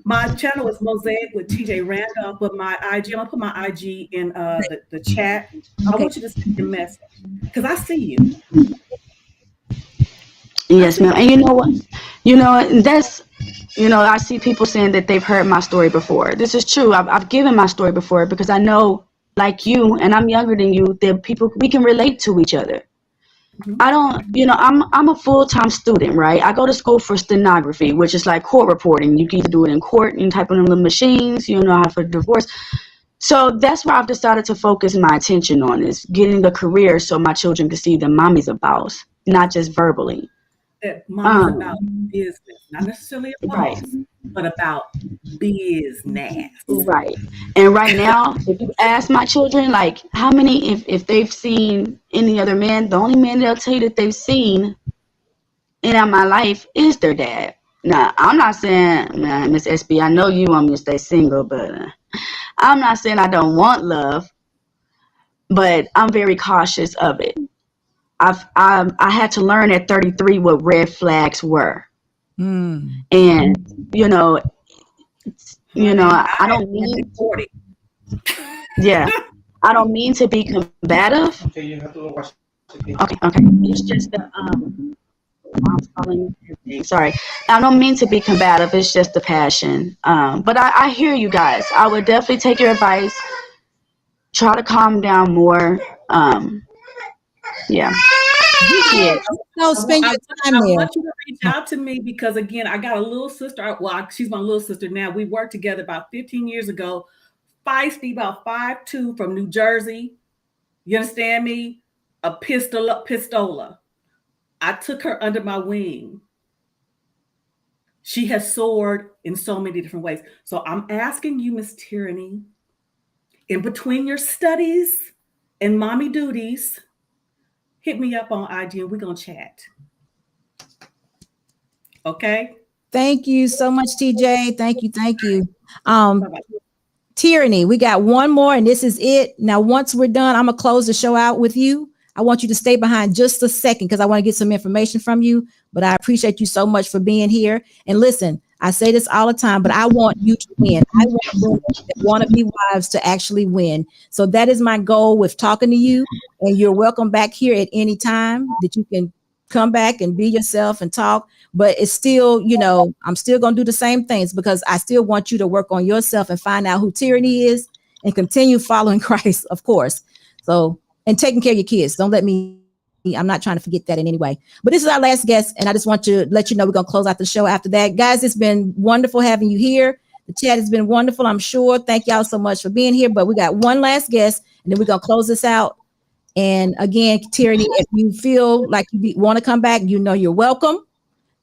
my channel is Mosaic with TJ Randolph, but my IG, I'm gonna put my IG in the chat. I want you to send me a message because I see you. Yes, ma'am. And you know what? That's, I see people saying that they've heard my story before. This is true. I've given my story before because I know, like you, and I'm younger than you, that people, we can relate to each other. I don't, I'm a full-time student, right? I go to school for stenography, which is like court reporting. You can do it in court and type on the machines, how for divorce. So that's where I've decided to focus my attention on, is getting a career so my children can see that mommy's a boss, not just verbally. That mommy's about business, not necessarily a boss, right, but about business. Right. And right now, if you ask my children, like, how many, if they've seen any other man, the only man they'll tell you that they've seen in my life is their dad. Now, I'm not saying, Miss SB, I know you want me to stay single, but I'm not saying I don't want love, but I'm very cautious of it. I had to learn at 33 what red flags were. And, I don't mean 40. Yeah. I don't mean to be combative. Okay, you have to watch. Okay. It's just that mom's calling. Sorry. I don't mean to be combative. It's just the passion. But I hear you guys. I would definitely take your advice. Try to calm down more. Yeah. No, spend your time there. I want you to reach out to me because, again, I got a little sister. Well, she's my little sister now. We worked together about 15 years ago. Feisty, about 5'2", from New Jersey. You understand me? A pistola. I took her under my wing. She has soared in so many different ways. So I'm asking you, Miss Teraney, in between your studies and mommy duties, hit me up on IG and we're going to chat. Okay? Thank you so much, TJ. Thank you. Teraney, we got one more and this is it. Now, once we're done, I'm going to close the show out with you. I want you to stay behind just a second because I want to get some information from you. But I appreciate you so much for being here. And listen, I say this all the time, but I want you to win. I want women that want to be wives to actually win. So that is my goal with talking to you. And you're welcome back here at any time that you can come back and be yourself and talk. But it's still, you know, I'm still going to do the same things because I still want you to work on yourself and find out who Teraney is and continue following Christ, of course. So, and taking care of your kids. Don't let me, I'm not trying to forget that in any way. But this is our last guest, and I just want to let you know we're going to close out the show after that. Guys, it's been wonderful having you here. The chat has been wonderful, I'm sure. Thank y'all so much for being here. But we got one last guest, and then we're going to close this out. And again, Teraney, if you feel like you want to come back, you know you're welcome.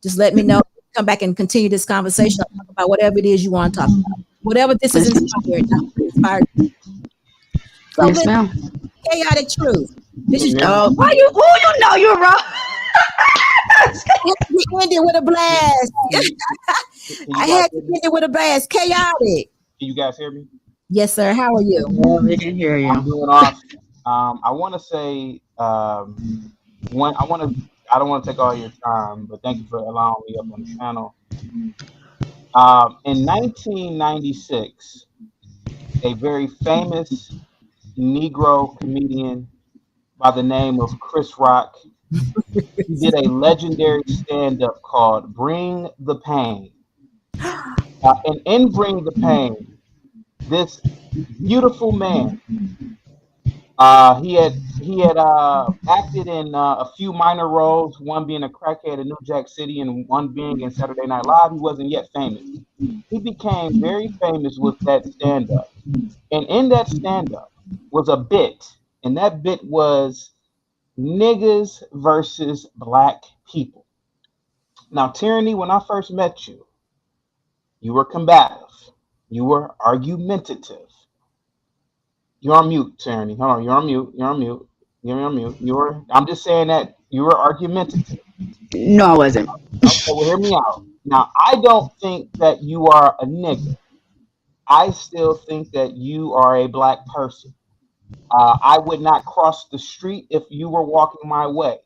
Just let me know. Come back and continue this conversation. Talk about whatever it is you want to talk about. Whatever this is inspired. So Yes, ma'am. Chaotic truth. This is Why you know you're wrong? we ended with a blast. I had to end it with a blast. Chaotic. Can you guys hear me? Yes, sir. How are you? Yeah, we can hear you. I'm doing awesome. I want to say I don't want to take all your time, but thank you for allowing me up on the channel. In 1996, a very famous Negro comedian by the name of Chris Rock, he did a legendary stand-up called Bring the Pain. And in Bring the Pain, this beautiful man, he had acted in a few minor roles, one being a crackhead in New Jack City and one being in Saturday Night Live. He wasn't yet famous. He became very famous with that stand-up. And in that stand-up was a bit, and that bit was niggas versus black people. Now, Teraney, when I first met you, you were combative. You were argumentative. You're on mute, Teraney. Hold on, you're on mute. You're on mute. You're on mute. I'm just saying that you were argumentative. No, I wasn't. Okay, well, hear me out. Now, I don't think that you are a nigga. I still think that you are a black person. I would not cross the street if you were walking my way.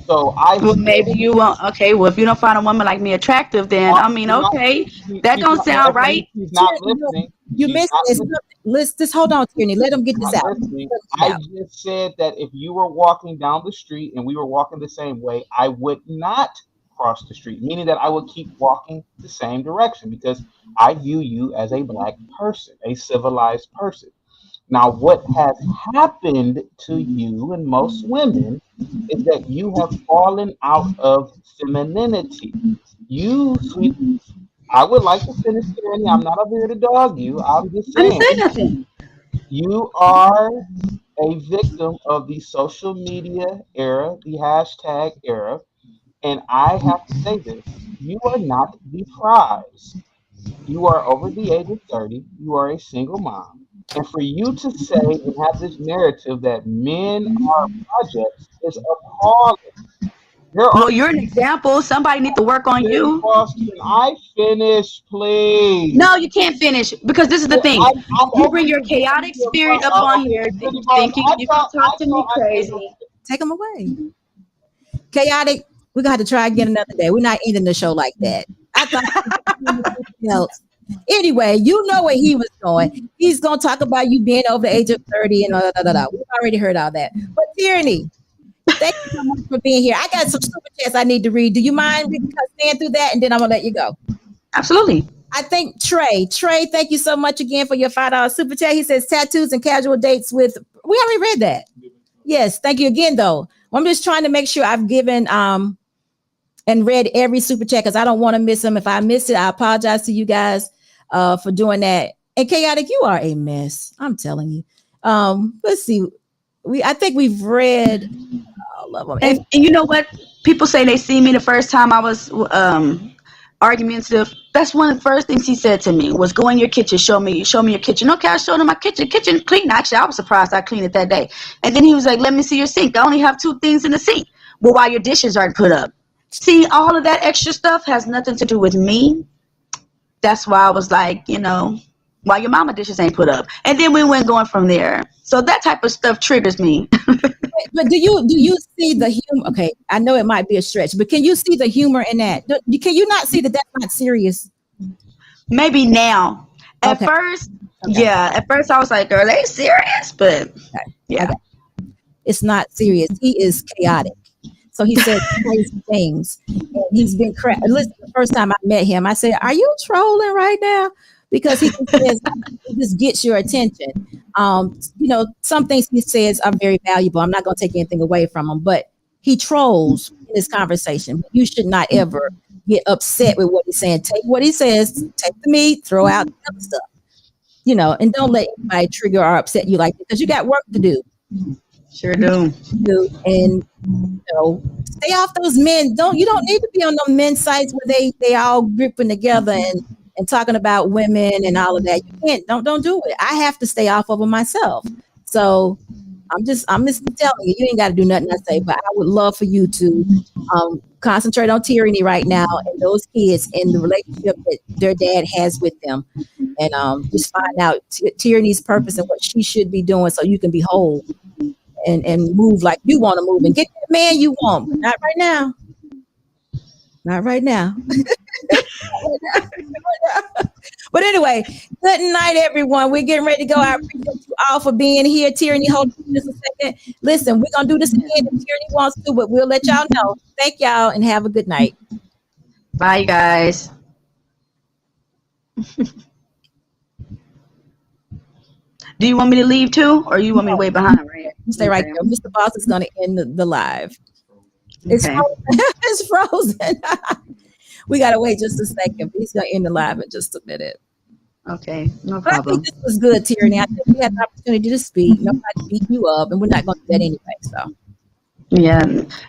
So well, maybe you won't. Okay, well, if you don't find a woman like me attractive, then I mean, okay, that don't sound right. He's not listening. You missed this. Let's just hold on, Teraney. Let him get this out. I just said that if you were walking down the street and we were walking the same way, I would not cross the street, meaning that I would keep walking the same direction because I view you as a black person, a civilized person. Now, what has happened to you and most women is that you have fallen out of femininity. You, sweet, I would like to finish, Teraney. I'm not up here to dog you. I'm just saying. I didn't say nothing. You are a victim of the social media era, the hashtag era. And I have to say this, you are not the prize. You are over the age of 30. You are a single mom. And for you to say and have this narrative that men are projects is appalling. Well, you're an example. Somebody need to work on you. Can I finish, please? No, you can't finish because this is the thing. You bring your chaotic spirit up on here thinking you can talk to me crazy. Take them away. Chaotic. We're going to have to try again another day. We're not ending the show like that. I thought else. Anyway, you know where he was going. He's going to talk about you being over the age of 30 and We've already heard all that. But Teraney, thank you so much for being here. I got some super chats I need to read. Do you mind staying through that? And then I'm going to let you go. Absolutely. I think Trey, thank you so much again for your $5 super chat. He says tattoos and casual dates with, we already read that. Yes. Thank you again, though. I'm just trying to make sure I've given, and read every super chat because I don't want to miss them. If I missed it, I apologize to you guys for doing that. And Chaotic, you are a mess. I'm telling you. Let's see. I think we've read all of them. And you know what? People say they see me the first time I was argumentative. That's one of the first things he said to me was, "Go in your kitchen, show me your kitchen." Okay, I showed him my kitchen clean. Actually, I was surprised I cleaned it that day. And then he was like, "Let me see your sink. I only have 2 things in the sink." Well, while your dishes aren't put up. See, all of that extra stuff has nothing to do with me. That's why I was like, Why your mama dishes ain't put up? And then we went going from there. So that type of stuff triggers me. But do you see the humor? Okay, I know it might be a stretch, but can you see the humor in that? Can you not see that that's not serious? Maybe now. At Okay. first, yeah. At first, I was like, "Are they serious?" But yeah, it's not serious. He is chaotic. So he said crazy things. And he's been listen, the first time I met him, I said, "Are you trolling right now?" Because he just says, it just gets your attention. You know, some things he says are very valuable. I'm not going to take anything away from him, but he trolls in this conversation. You should not ever get upset with what he's saying. Take what he says, take the meat, throw out the other stuff, you know, and don't let anybody trigger or upset you like that, because you got work to do. Sure do. And you know, stay off those men. You don't need to be on those men's sites where they all gripping together and talking about women and all of that. You can't, don't do it. I have to stay off of them myself. So I'm just telling you, you ain't got to do nothing I say, but I would love for you to concentrate on Teraney right now and those kids and the relationship that their dad has with them, and just find out Teraney's purpose and what she should be doing so you can be whole and move like you want to move and get that man you want, but not right now. Not right now. But anyway, good night, everyone. We're getting ready to go. I appreciate you all for being here. Teraney, hold on just a second. Listen, we're going to do this again if Teraney wants to, but we'll let y'all know. Thank y'all and have a good night. Bye, guys. Do you want me to leave too, or you want me to wait behind? Right? Stay right there. Mr. Boss is going to end the live. It's Okay. it's frozen. We got to wait just a second. He's going to end the live in just a minute. Okay, no But I problem. think this was good, Teraney. I think we had the opportunity to speak. Nobody beat you up, and we're not going to do that anyway. So Yeah,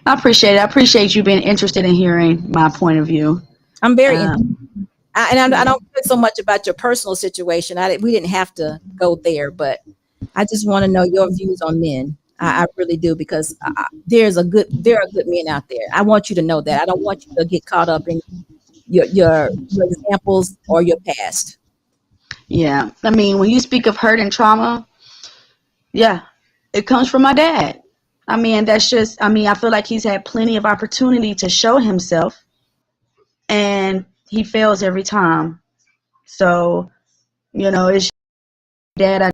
I appreciate it. I appreciate you being interested in hearing my point of view. I'm very interested. I don't care so much about your personal situation. We didn't have to go there, but I just want to know your views on men. I really do, because there are good men out there. I want you to know that. I don't want you to get caught up in your examples or your past. Yeah, I mean, when you speak of hurt and trauma, yeah, it comes from my dad. I mean, that's just, I mean, I feel like he's had plenty of opportunity to show himself, and he fails every time. So, you know, it's dad.